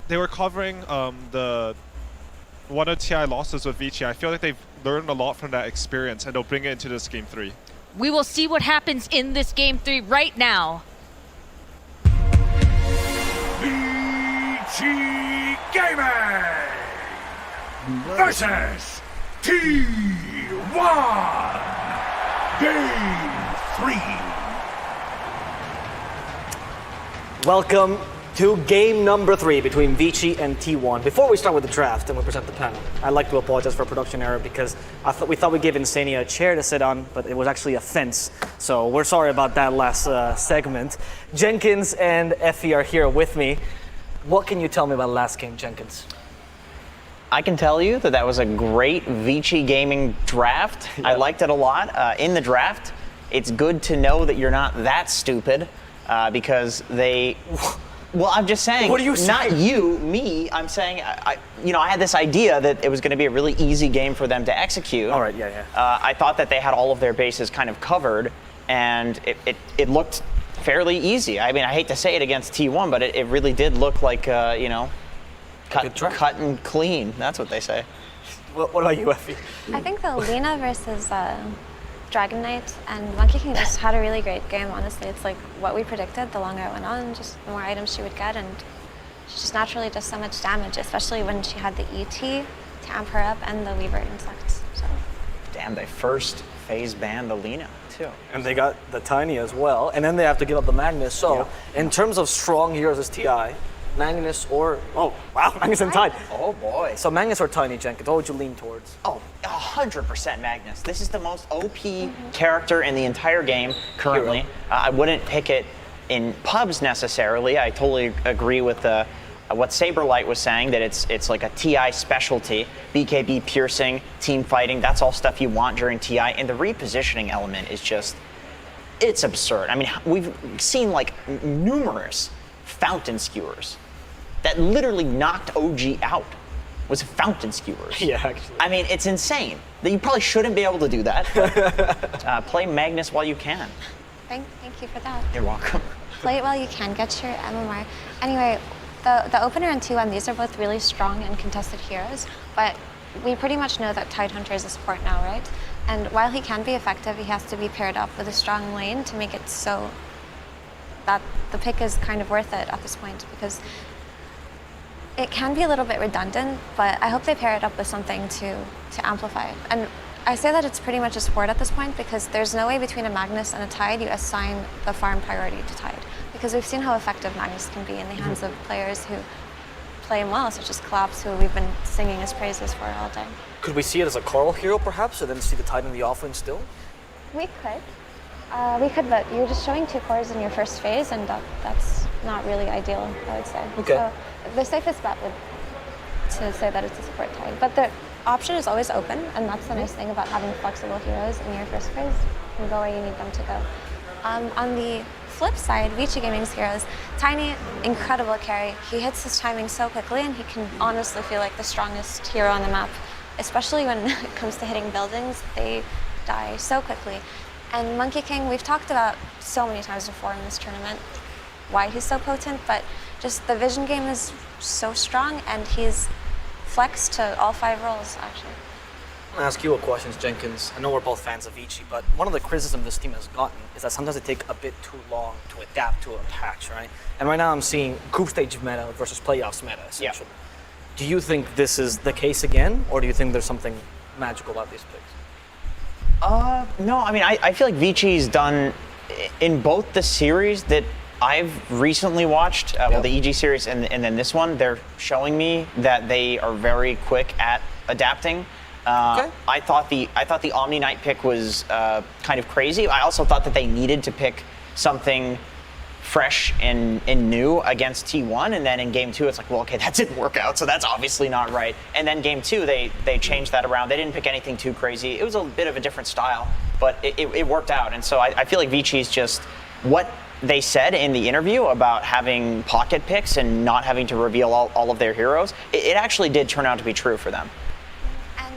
they were covering one of TI losses with Vici. I feel like they've learned a lot from that experience, and they'll bring it into this game 3. We will see what happens in this game 3 right now. Vici Gaming versus T1 Game 3. Welcome to game number 3 between Vici and T1. Before we start with the draft and we present the panel, I'd like to apologize for a production error because we thought we'd give Insania a chair to sit on, but it was actually a fence. So we're sorry about that last segment. Jenkins and Effie are here with me. What can you tell me about last game, Jenkins? I can tell you that that was a great Vici Gaming draft. Yep. I liked it a lot. In the draft, it's good to know that you're not that stupid because they... Well, I'm just saying, what are you saying? Not you, me. I'm saying, I had this idea that it was going to be a really easy game for them to execute. All right, yeah. I thought that they had all of their bases kind of covered, and it looked fairly easy. I mean, I hate to say it against T1, but it really did look like, cut and clean. That's what they say. What about you, Effie? I think the Lina versus Dragon Knight and Monkey King just had a really great game, honestly. It's like what we predicted. The longer it went on, just the more items she would get, and she just naturally does so much damage, especially when she had the ET to amp her up and the Weaver insects. So. Damn, they first phase banned the Lina, too. And they got the Tiny as well, and then they have to give up the Magnus. So, in terms of strong heroes as TI, Magnus or... Oh, wow, Magnus and Tiny. Oh, boy. So Magnus or Tiny, Jenkins, what would you lean towards? Oh, 100% Magnus. This is the most OP character in the entire game currently. I wouldn't pick it in pubs necessarily. I totally agree with what Saberlight was saying, that it's like a TI specialty. BKB piercing, team fighting, that's all stuff you want during TI. And the repositioning element is just... It's absurd. I mean, we've seen like numerous fountain skewers that literally knocked OG out. Was fountain skewers. Yeah, actually. I mean, it's insane. You probably shouldn't be able to do that. But, play Magnus while you can. Thank you for that. You're welcome. Play it while you can. Get your MMR. Anyway, the opener and T1, these are both really strong and contested heroes, but we pretty much know that Tidehunter is a support now, right? And while he can be effective, he has to be paired up with a strong lane to make it so that the pick is kind of worth it at this point, because it can be a little bit redundant, but I hope they pair it up with something to amplify it. And I say that it's pretty much a sport at this point because there's no way between a Magnus and a Tide you assign the farm priority to Tide. Because we've seen how effective Magnus can be in the hands of players who play him well, such as Collapse, who we've been singing his praises for all day. Could we see it as a Coral hero perhaps, and then see the Tide in the offlane still? We could. But you're just showing 2 cores in your first phase, and that's not really ideal, I would say. Okay. So the safest bet would to say that it's a support Tide. But the option is always open, and that's the nice thing about having flexible heroes in your first phase. You can go where you need them to go. On the flip side, Vici Gaming's heroes, Tiny, incredible carry. He hits his timing so quickly, and he can honestly feel like the strongest hero on the map, especially when it comes to hitting buildings. They die so quickly. And Monkey King, we've talked about so many times before in this tournament why he's so potent, but just the vision game is so strong, and he's flexed to all 5 roles, actually. I'm gonna ask you a question, Jenkins. I know we're both fans of Vici, but one of the criticisms this team has gotten is that sometimes they take a bit too long to adapt to a patch, right? And right now I'm seeing group stage meta versus playoffs meta, essentially. Yeah. Do you think this is the case again, or do you think there's something magical about these picks? No, I mean, I feel like Vici's done in both the series that I've recently watched, well, the EG series and then this one, they're showing me that they are very quick at adapting. Okay. I thought the Omni Knight pick was kind of crazy. I also thought that they needed to pick something fresh and new against T1, and then in game 2 it's like, well, okay, that didn't work out, so that's obviously not right. And then game 2 they changed that around. They didn't pick anything too crazy. It was a bit of a different style, but it worked out. And so I feel like Vici's just what they said in the interview about having pocket picks and not having to reveal all of their heroes, it actually did turn out to be true for them. And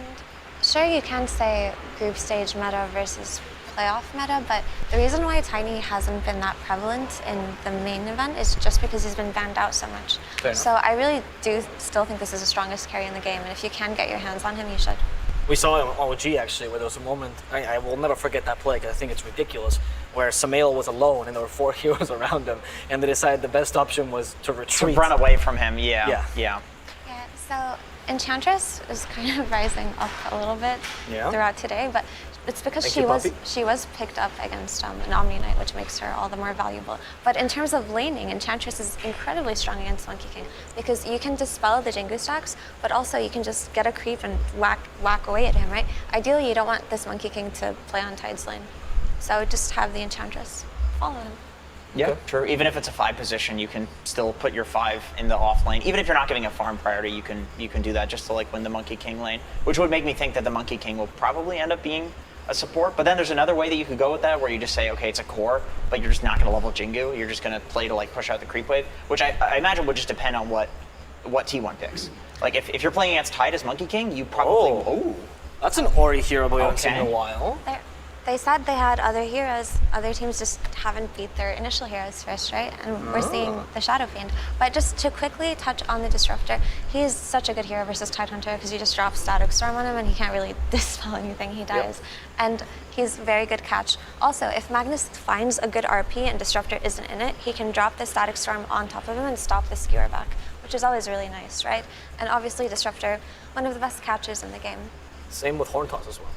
sure, you can say group stage meta versus playoff meta, but the reason why Tiny hasn't been that prevalent in the main event is just because he's been banned out so much. So I really do still think this is the strongest carry in the game, and if you can get your hands on him, you should. We saw it on OG actually, where there was a moment, I will never forget that play, because I think it's ridiculous, where Samael was alone and there were 4 heroes around him, and they decided the best option was to retreat. To run away from him, yeah. So Enchantress is kind of rising up a little bit throughout today, but it's because she was picked up against an Omni Knight, which makes her all the more valuable. But in terms of laning, Enchantress is incredibly strong against Monkey King because you can dispel the Jingu stacks, but also you can just get a creep and whack away at him, right? Ideally, you don't want this Monkey King to play on Tide's lane, so just have the Enchantress follow him. Yeah, true. Even if it's a 5 position, you can still put your 5 in the off lane. Even if you're not giving a farm priority, you can do that just to like win the Monkey King lane, which would make me think that the Monkey King will probably end up being a support. But then there's another way that you could go with that, where you just say, okay, it's a core, but you're just not going to level Jingu. You're just going to play to like push out the creep wave, which I imagine would just depend on what T1 picks. Like if you're playing against Tide as Monkey King, you probably that's an Ori hero we haven't seen in a while. They said they had other heroes. Other teams just haven't beat their initial heroes first, right? And we're seeing the Shadow Fiend. But just to quickly touch on the Disruptor, he's such a good hero versus Tidehunter because you just drop Static Storm on him and he can't really dispel anything, he dies. And he's a very good catch. Also, if Magnus finds a good RP and Disruptor isn't in it, he can drop the Static Storm on top of him and stop the skewer back, which is always really nice, right? And obviously Disruptor, one of the best catches in the game. Same with Horn Toss as well.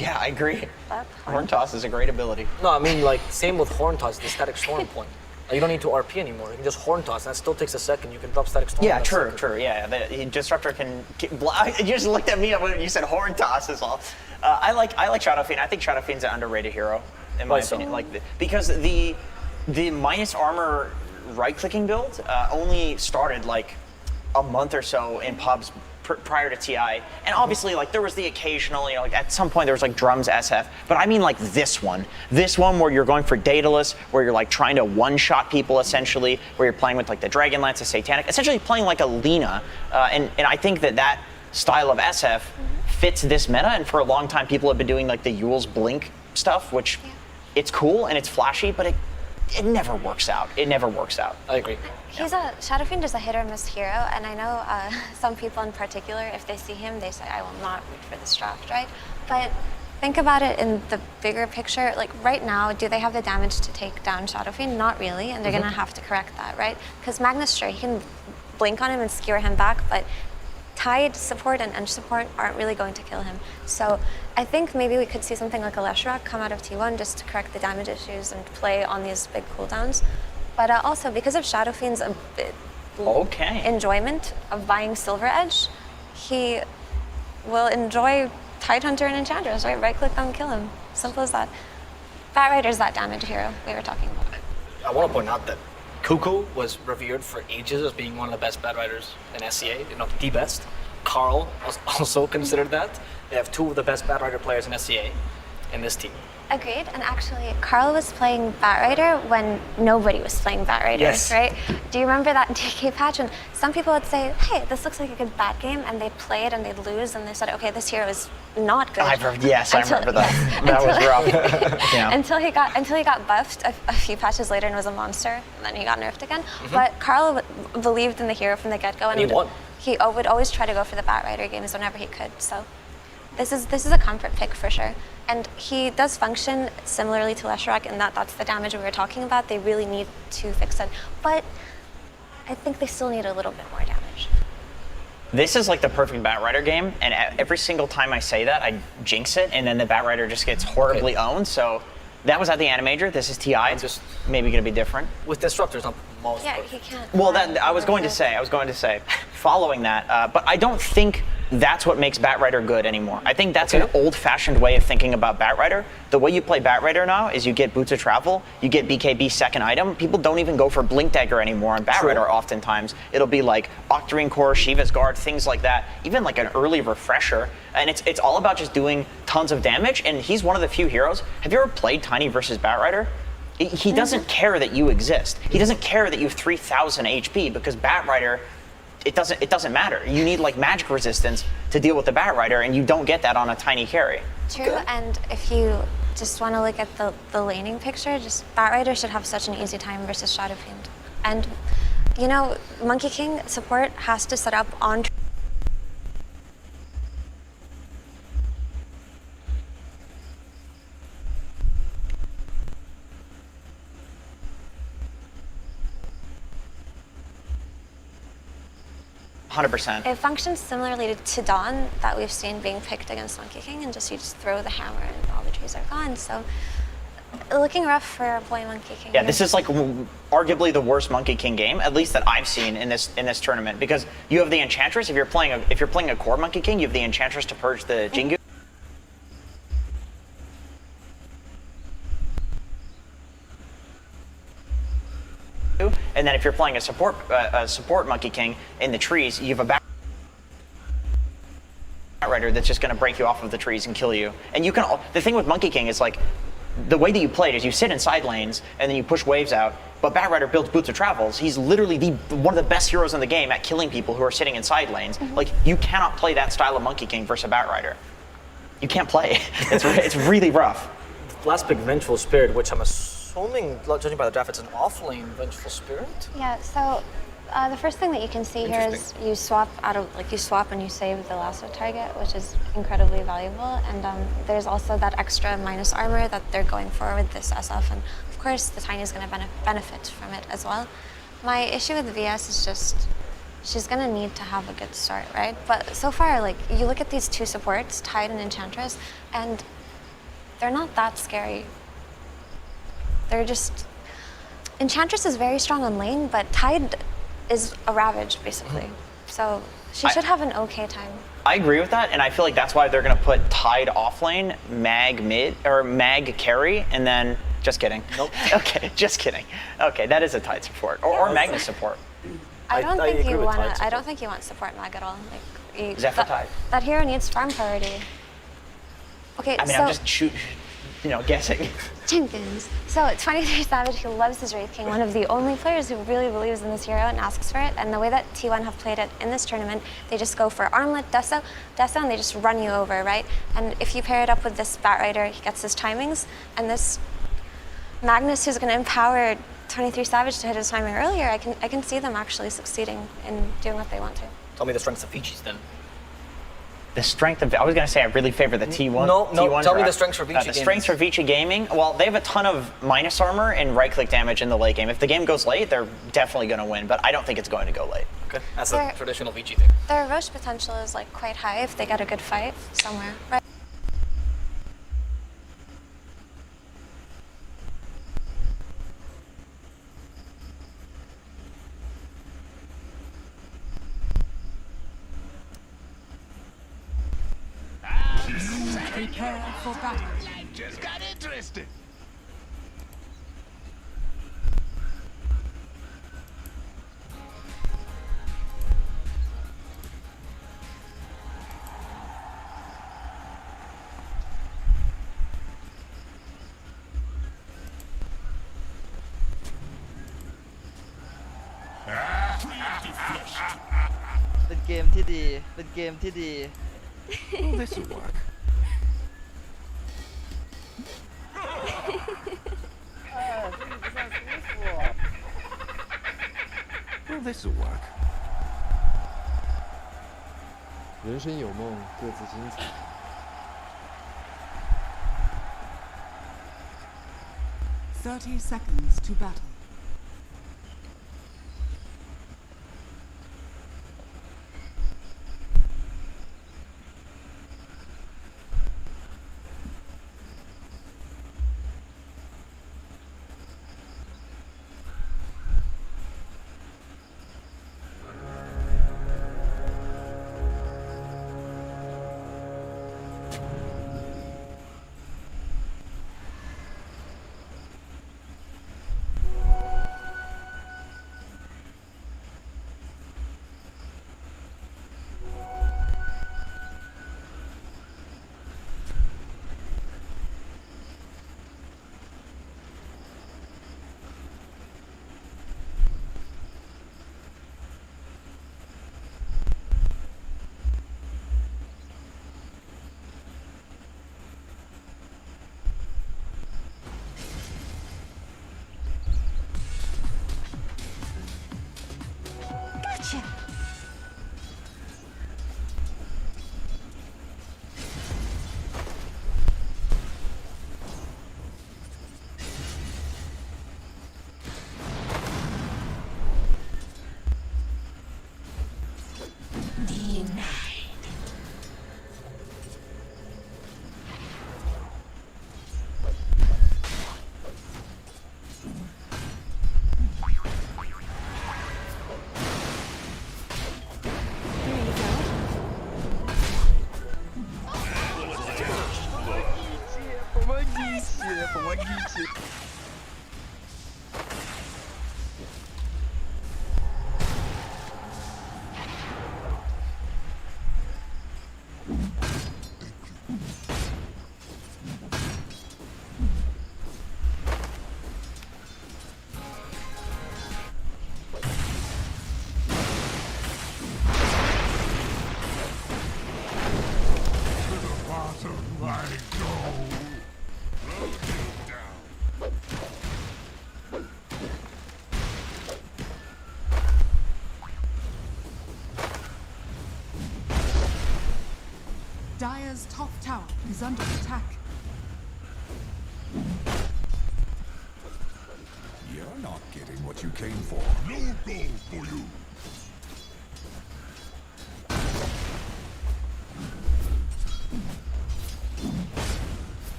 Yeah, I agree. Horn Toss is a great ability. No, I mean like same with Horn Toss, the Static Storm point. Like, you don't need to RP anymore. You can just Horn Toss, and that still takes a second. You can drop Static Storm. Yeah, true. Yeah, the Disruptor can. You just looked at me when you said Horn Toss is all. I like Shadow Fiend. I think Shadow Fiend's an underrated hero, in my opinion. Because the minus armor right-clicking build only started like a month or so in pubs prior to TI, and obviously like there was the occasional, like at some point there was like drums SF, but I mean like this one where you're going for Daedalus, where you're like trying to one-shot people essentially, where you're playing with like the Dragonlance, the Satanic, essentially playing like a Lina, and I think that style of SF fits this meta, and for a long time people have been doing like the Yule's Blink stuff, which it's cool and it's flashy, but it never works out. It never works out. I agree. Shadow Fiend is a hit or miss hero, and I know some people in particular, if they see him, they say, I will not root for this draft, right? But think about it in the bigger picture. Like right now, do they have the damage to take down Shadow Fiend? Not really, and they're gonna have to correct that, right? Because Magnus, sure, he can blink on him and skewer him back, but Tide support and Ench support aren't really going to kill him. So I think maybe we could see something like a Leshrac come out of T1 just to correct the damage issues and play on these big cooldowns. But also because of Shadow Fiend's enjoyment of buying Silver Edge, he will enjoy Tidehunter and Enchantress, right? Right-click them, kill him. Simple as that. Batrider's that damage hero we were talking about. I want to point out that Cuckoo was revered for ages as being one of the best Batriders in SCA, if not the best. Carl was also considered that. They have two of the best Batrider players in SCA in this team. Agreed, and actually, Carl was playing Batrider when nobody was playing Batrider, Yes. right? Do you remember that DK patch? And some people would say, hey, this looks like a good bat game, and they'd play it and they'd lose, and they said, okay, this hero is not good. I remember that. That was rough. Yeah. Until he got buffed a few patches later and was a monster, and then he got nerfed again. But Carl believed in the hero from the get-go, and he won. He would always try to go for the Batrider games whenever he could. So this is a comfort pick for sure. And he does function similarly to Leshrac in that that's the damage we were talking about. They really need to fix it. But I think they still need a little bit more damage. This is like the perfect Batrider game, and every single time I say that, I jinx it, and then the Batrider just gets horribly owned. So that was at the Animajor. This is TI. It's just maybe going to be different. With Disruptors, not most. Yeah, he can't. Well, that I was going to say, following that, but I don't think that's what makes Batrider good anymore. I think that's an old-fashioned way of thinking about Batrider. The way you play Batrider now is you get Boots of Travel, you get BKB's second item. People don't even go for Blink Dagger anymore on Batrider oftentimes. It'll be like Octarine Core, Shiva's Guard, things like that, even like an early refresher. And it's all about just doing tons of damage, and he's one of the few heroes. Have you ever played Tiny versus Batrider? He doesn't care that you exist. He doesn't care that you have 3,000 HP because Batrider, it doesn't matter. You need like magic resistance to deal with the Batrider, and you don't get that on a tiny carry. True, and if you just want to look at the laning picture, just Batrider should have such an easy time versus Shadow Fiend. And, you know, Monkey King support has to set up on 100%. It functions similarly to Dawn that we've seen being picked against Monkey King, and just you just throw the hammer and all the trees are gone. So looking rough for boy Monkey King. Yeah, this is like arguably the worst Monkey King game, at least that I've seen in this tournament, because you have the Enchantress. If you're playing a core Monkey King, you have the Enchantress to purge the Jingu. And then if you're playing a support Monkey King in the trees, you have a Batrider that's just going to break you off of the trees and kill you. And you can. The thing with Monkey King is like, the way that you play it is you sit in side lanes and then you push waves out. But Batrider builds Boots of Travels. He's literally one of the best heroes in the game at killing people who are sitting in side lanes. Like, you cannot play that style of Monkey King versus a Batrider. You can't play. It's really rough. Last pick, Vengeful Spirit, which I'm assuming, judging by the draft, it's an off-lane Vengeful Spirit? Yeah, so the first thing that you can see here is you swap and you save the lasso target, which is incredibly valuable. And there's also that extra minus armor that they're going for with this SF, and of course the Tiny is going to benefit from it as well. My issue with VS is just she's going to need to have a good start, right? But so far, like, you look at these two supports, Tide and Enchantress, and they're not that scary. They're just... Enchantress is very strong on lane, but Tide is a Ravage, basically. So she should have an okay time. I agree with that, and I feel like that's why they're going to put Tide off lane, Mag mid, or Mag carry, and then... Just kidding. Nope. Okay, just kidding. Okay, that is a Tide support, or Magnus support. I don't think you want support Mag at all. Like, Zephyr Tide. That hero needs farm priority. Okay, I mean, so I'm just guessing. Jenkins. So 23 Savage, he loves his Wraith King, one of the only players who really believes in this hero and asks for it. And the way that T1 have played it in this tournament, they just go for Armlet, Deso, and they just run you over, right? And if you pair it up with this Batrider, he gets his timings, and this Magnus, who's going to empower 23 Savage to hit his timing earlier, I can see them actually succeeding in doing what they want to. Tell me the strengths of Fijis then. The strength of, I was going to say I really favor the T1. No, T1 tell me draft. the strengths for Vici The strengths for Vici Gaming, well, they have a ton of minus armor and right-click damage in the late game. If the game goes late, they're definitely going to win, but I don't think it's going to go late. Okay, that's a traditional Vici thing. Their Roche potential is like quite high if they get a good fight somewhere, right? Prepare for battle. Just got interested.เป็นเกมที่ดี เป็นเกมที่ดี Oh, this'll work. Oh, this'll work. 人生有梦，各自精彩。 30 seconds to battle. Gotcha! Помогите! Dire's top tower is under attack. You're not getting what you came for. No goal for you.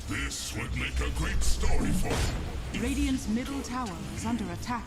This would make a great story for you. Radiant's middle tower is under attack.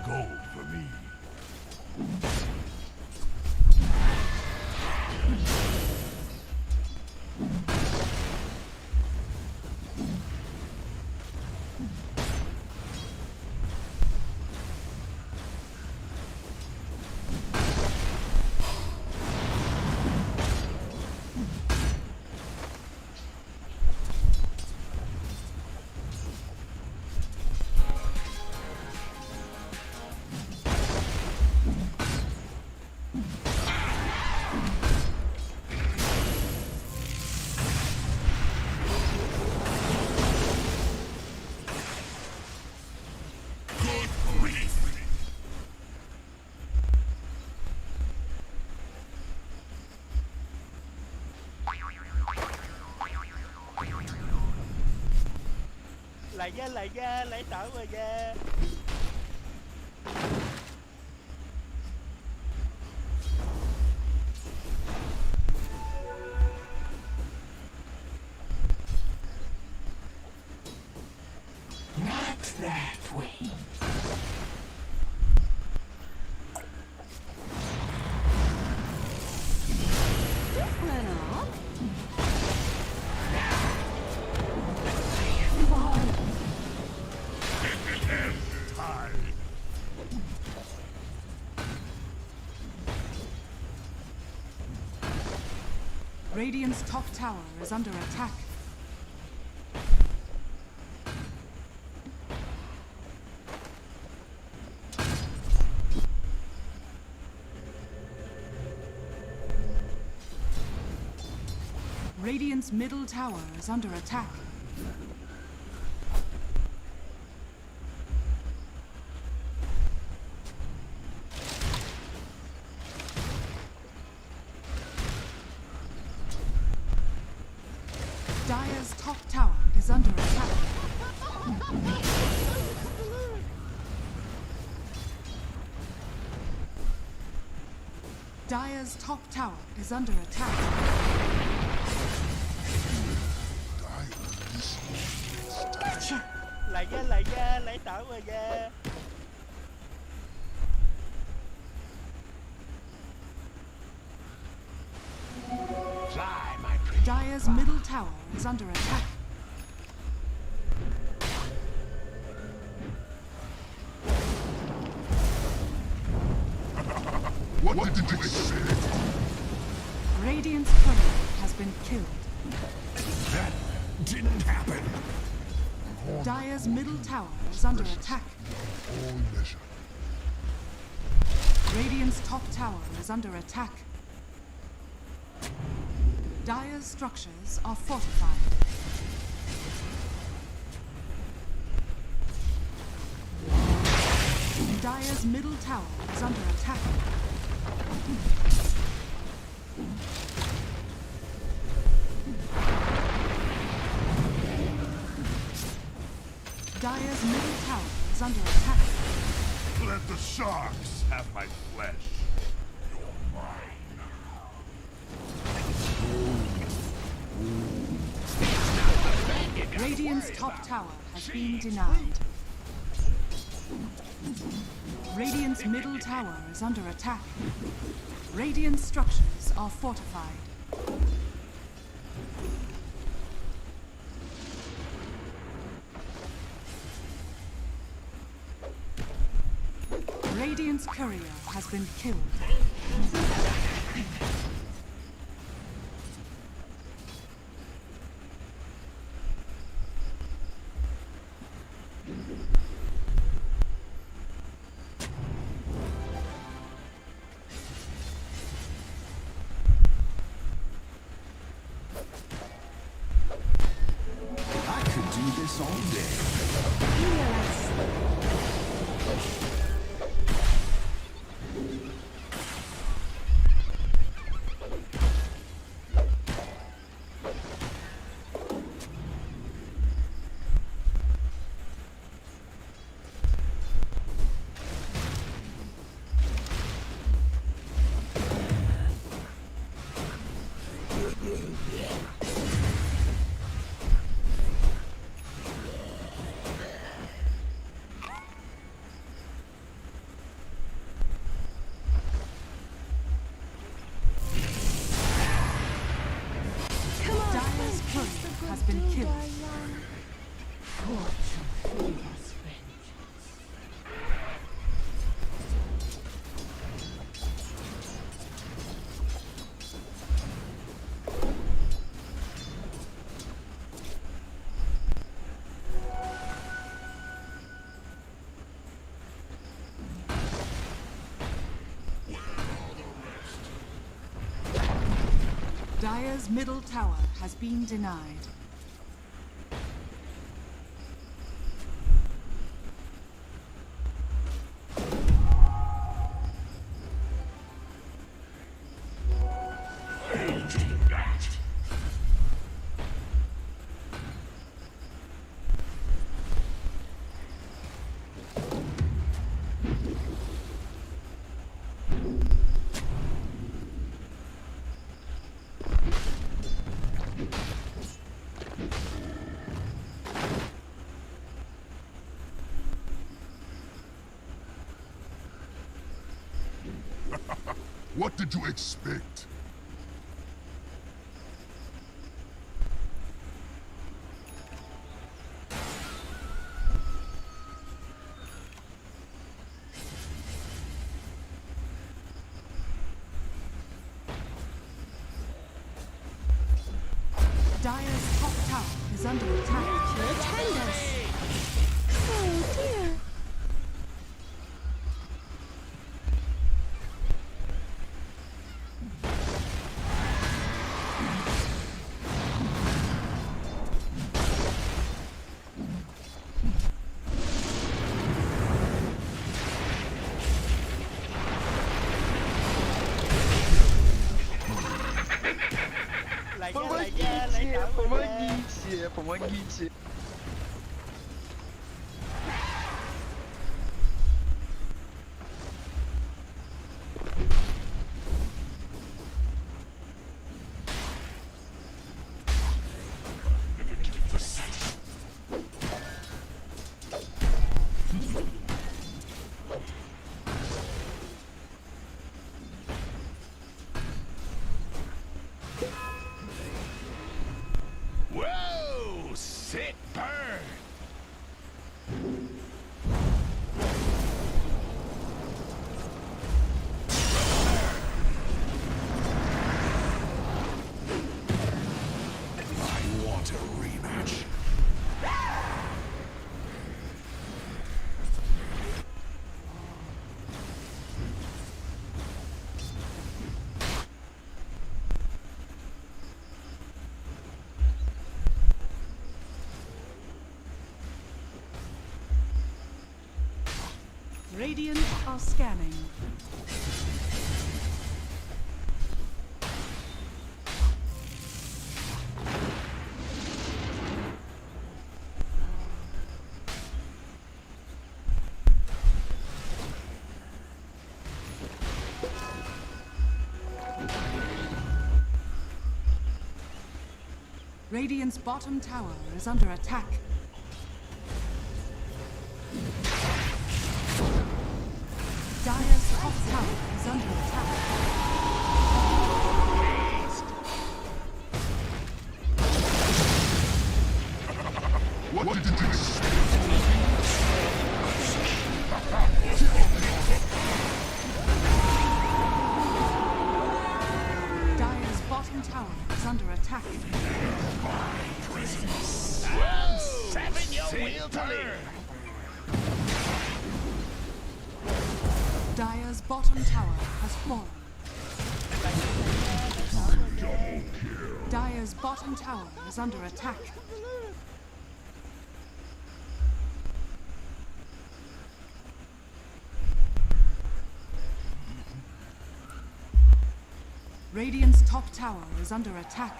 Gold for me. Not that way. Radiant's top tower is under attack. Radiant's middle tower is under attack. Dire's top tower is under attack. Dire's top tower is under attack. Dire's middle tower is under attack. What did you expect? Radiant's courier has been killed. That didn't happen. Dire's middle tower is under attack. All measure. Radiant's top tower is under attack. Dire's structures are fortified. Dire's middle tower is under attack. Dire's middle tower is under attack. Let the sharks have my flesh. Radiant's top tower has been denied. Radiant's middle tower is under attack. Radiant structures are fortified. Radiant's courier has been killed. I could do this all day. been killed. Dire's middle tower has been denied. What did you expect? Dire's top tower is under attack. Attend us. Oh dear. Помогите! Whoa! Sick burn! I want a rematch. Radiant are scanning. Radiant's bottom tower is under attack. Dire's top tower is under attack. What did you expect? Dire's bottom tower is under attack. Seven your wheel to live. Dire's bottom tower has fallen. Dire's bottom tower is under attack. Radiant's top tower is under attack.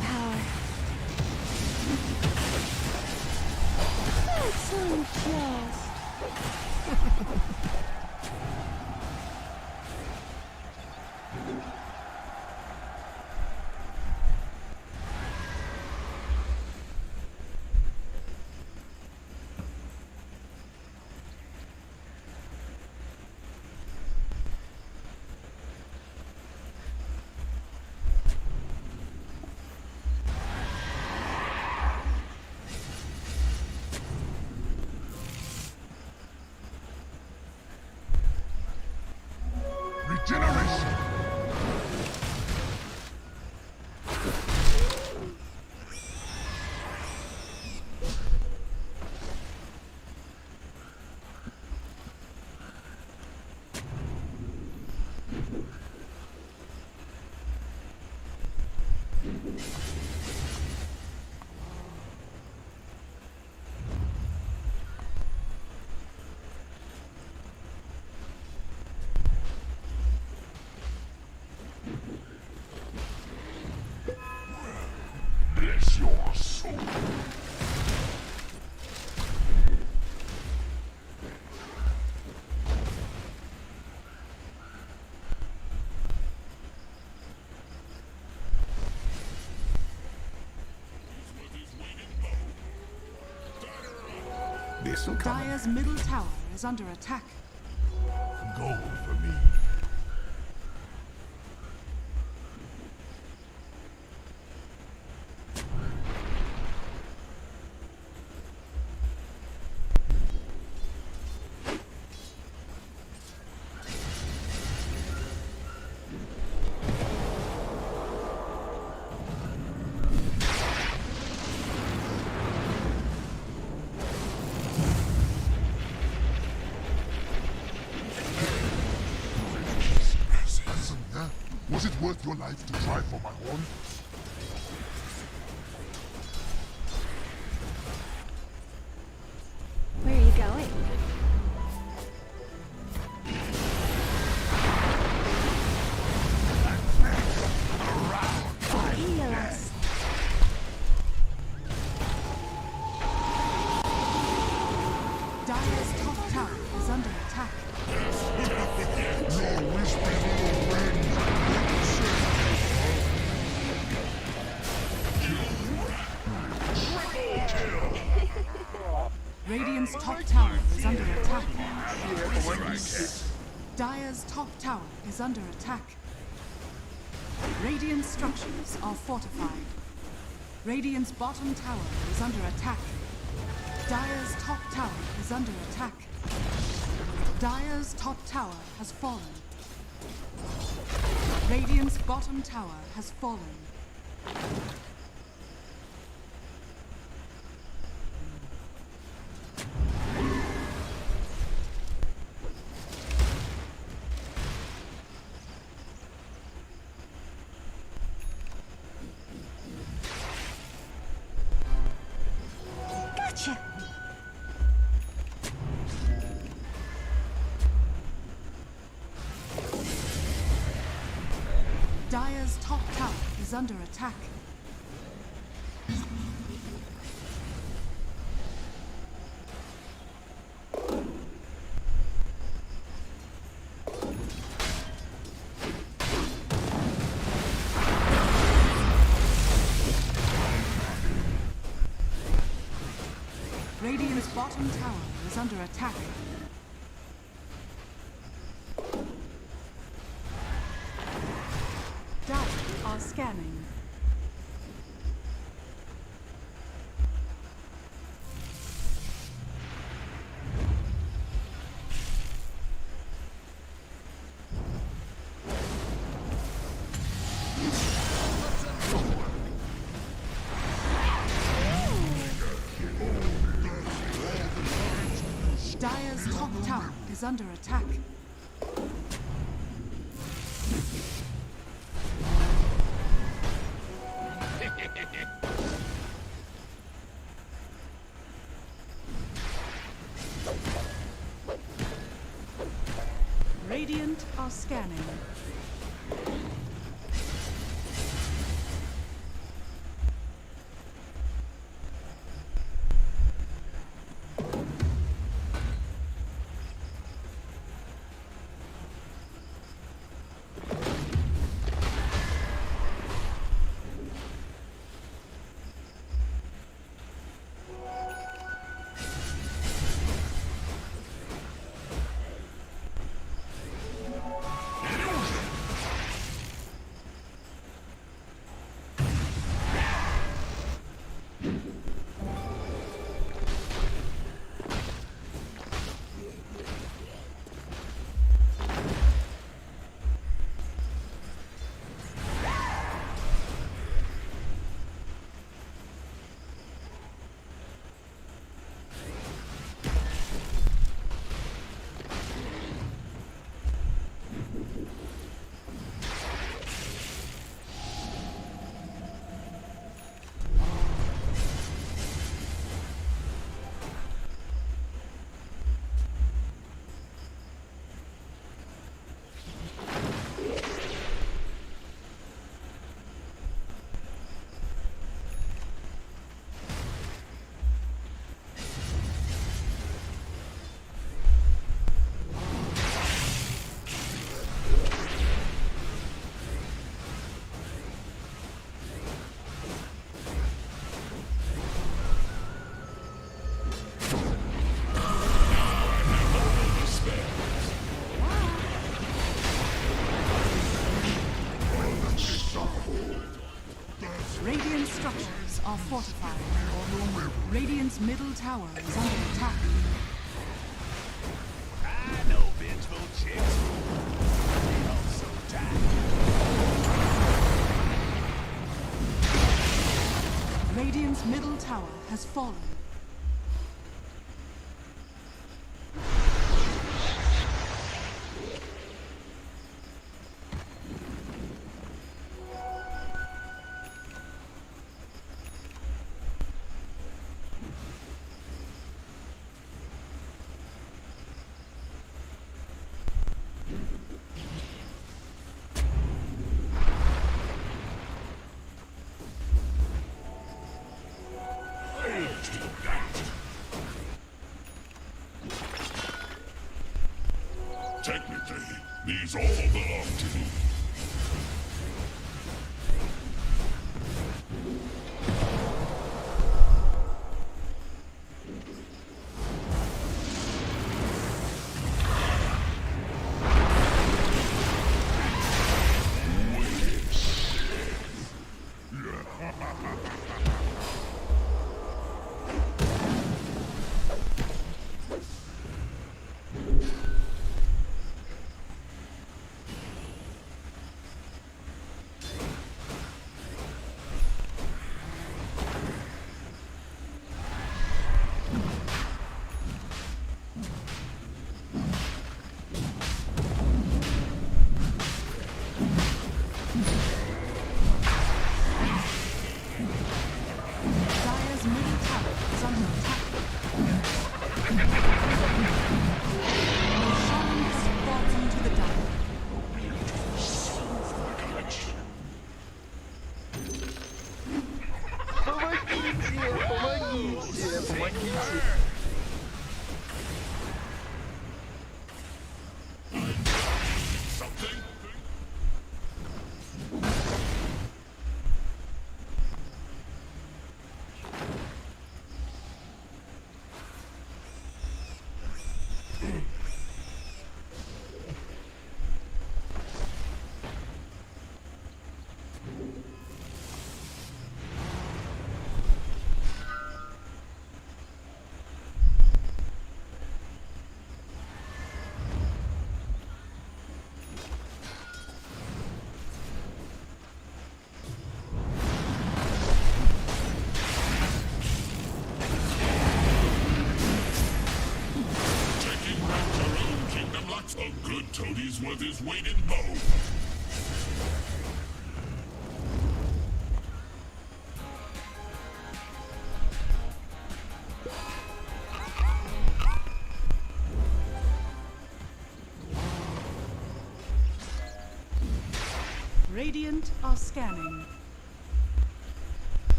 Power. That's unjust. This'll come. Dire's middle tower is under attack. Gold for me. Was it worth your life to try for my horn? Where are you going? Yes. Dire's top tower is under attack. Your wispy little wings. Radiant's top tower is under attack. Dire's top tower is under attack. Radiant structures are fortified. Radiant's bottom tower is under attack. Dire's top tower is under attack. Dire's top tower has fallen. Radiant's bottom tower has fallen. Gotcha. Dire's top tower is under attack. Radiant's bottom tower is under attack. Dire are scanning. Dire's top tower is under attack. Radiant are scanning. Radiant structures are fortified. Radiant's middle tower is under attack. I know vengeful chicks. They also die. Radiant's middle tower has fallen. Technically, these all belong to me. Dire's middle tower is under attack. Shaman has brought into the dire. Помогите! A good toadie's worth his weight in gold. Radiant are scanning.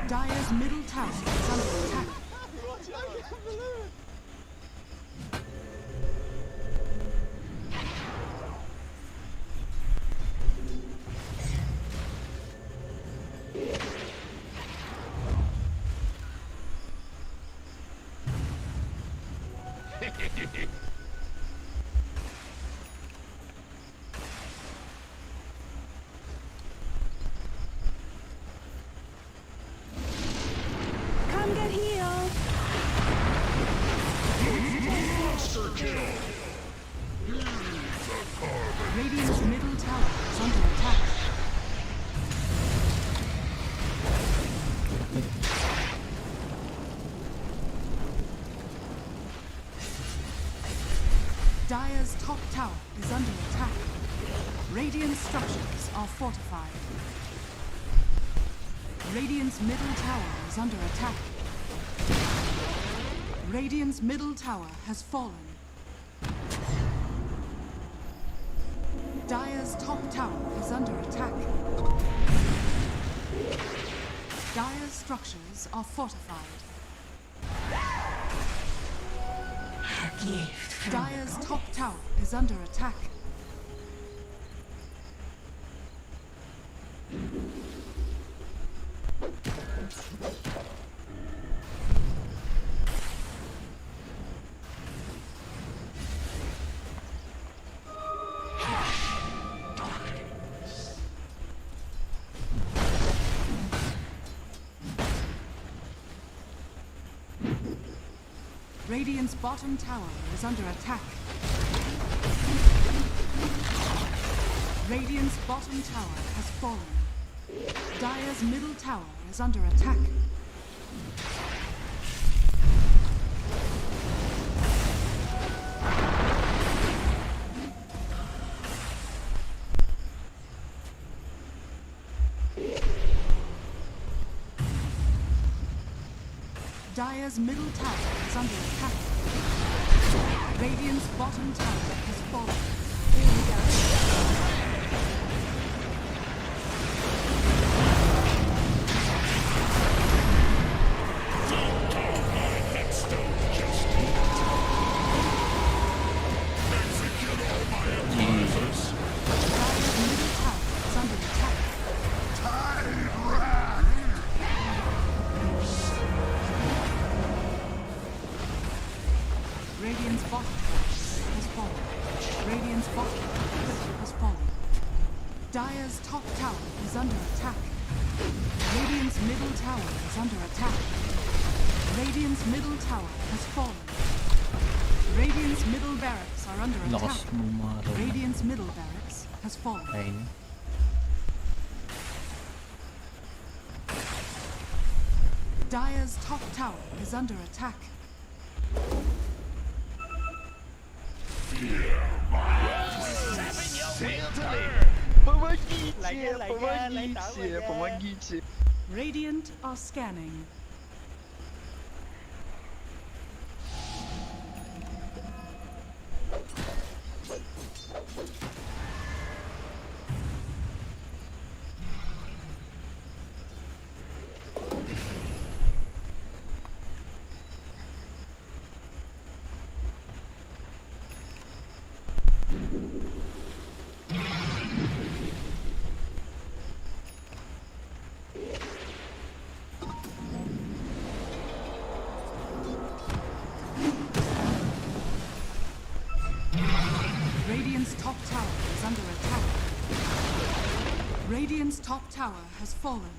Dire's middle tower is under attack. Come get healed. Monster kill. Radiant's middle tower is under attack. Dire's top tower is under attack. Radiant structures are fortified. Radiant's middle tower is under attack. Radiant's middle tower has fallen. Dire's top tower is under attack. Dire's structures are fortified. Dire's top tower is under attack. Radiant's bottom tower is under attack. Radiant's bottom tower has fallen. Dire's middle tower is under attack. Dire's middle tower is under attack. Radiant's bottom tower has fallen. Here we go. Radiant's bottom has fallen. Radiant's bottom has fallen. Dire's top tower is under attack. Radiant's middle tower is under attack. Radiant's middle tower has fallen. Radiant's middle barracks are under attack. Radiant's middle barracks has fallen. Dire's top tower is under attack. Radiant are scanning. Radiant's top tower is under attack. Radiant's top tower has fallen.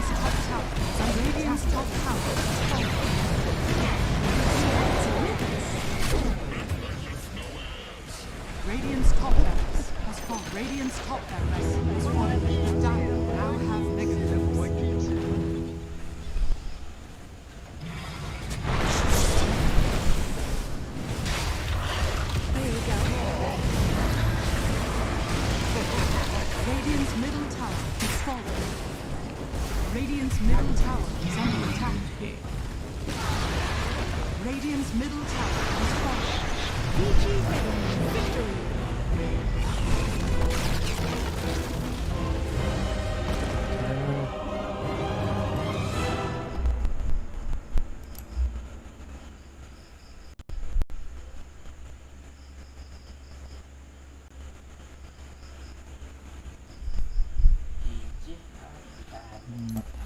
Radiant's top tower is under Radiant's top tower has fallen. Radiant's top barracks has fallen. Radiant's top barracks has fallen. Dire now have mega barracks. There we go. Radiant's middle tower has fallen. Radiant's middle tower is under attack. Radiant's middle tower has fallen. Victory!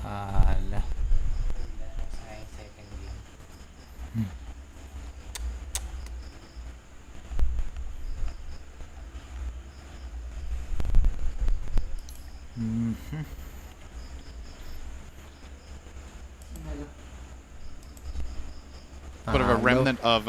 Alah. Bit of a remnant of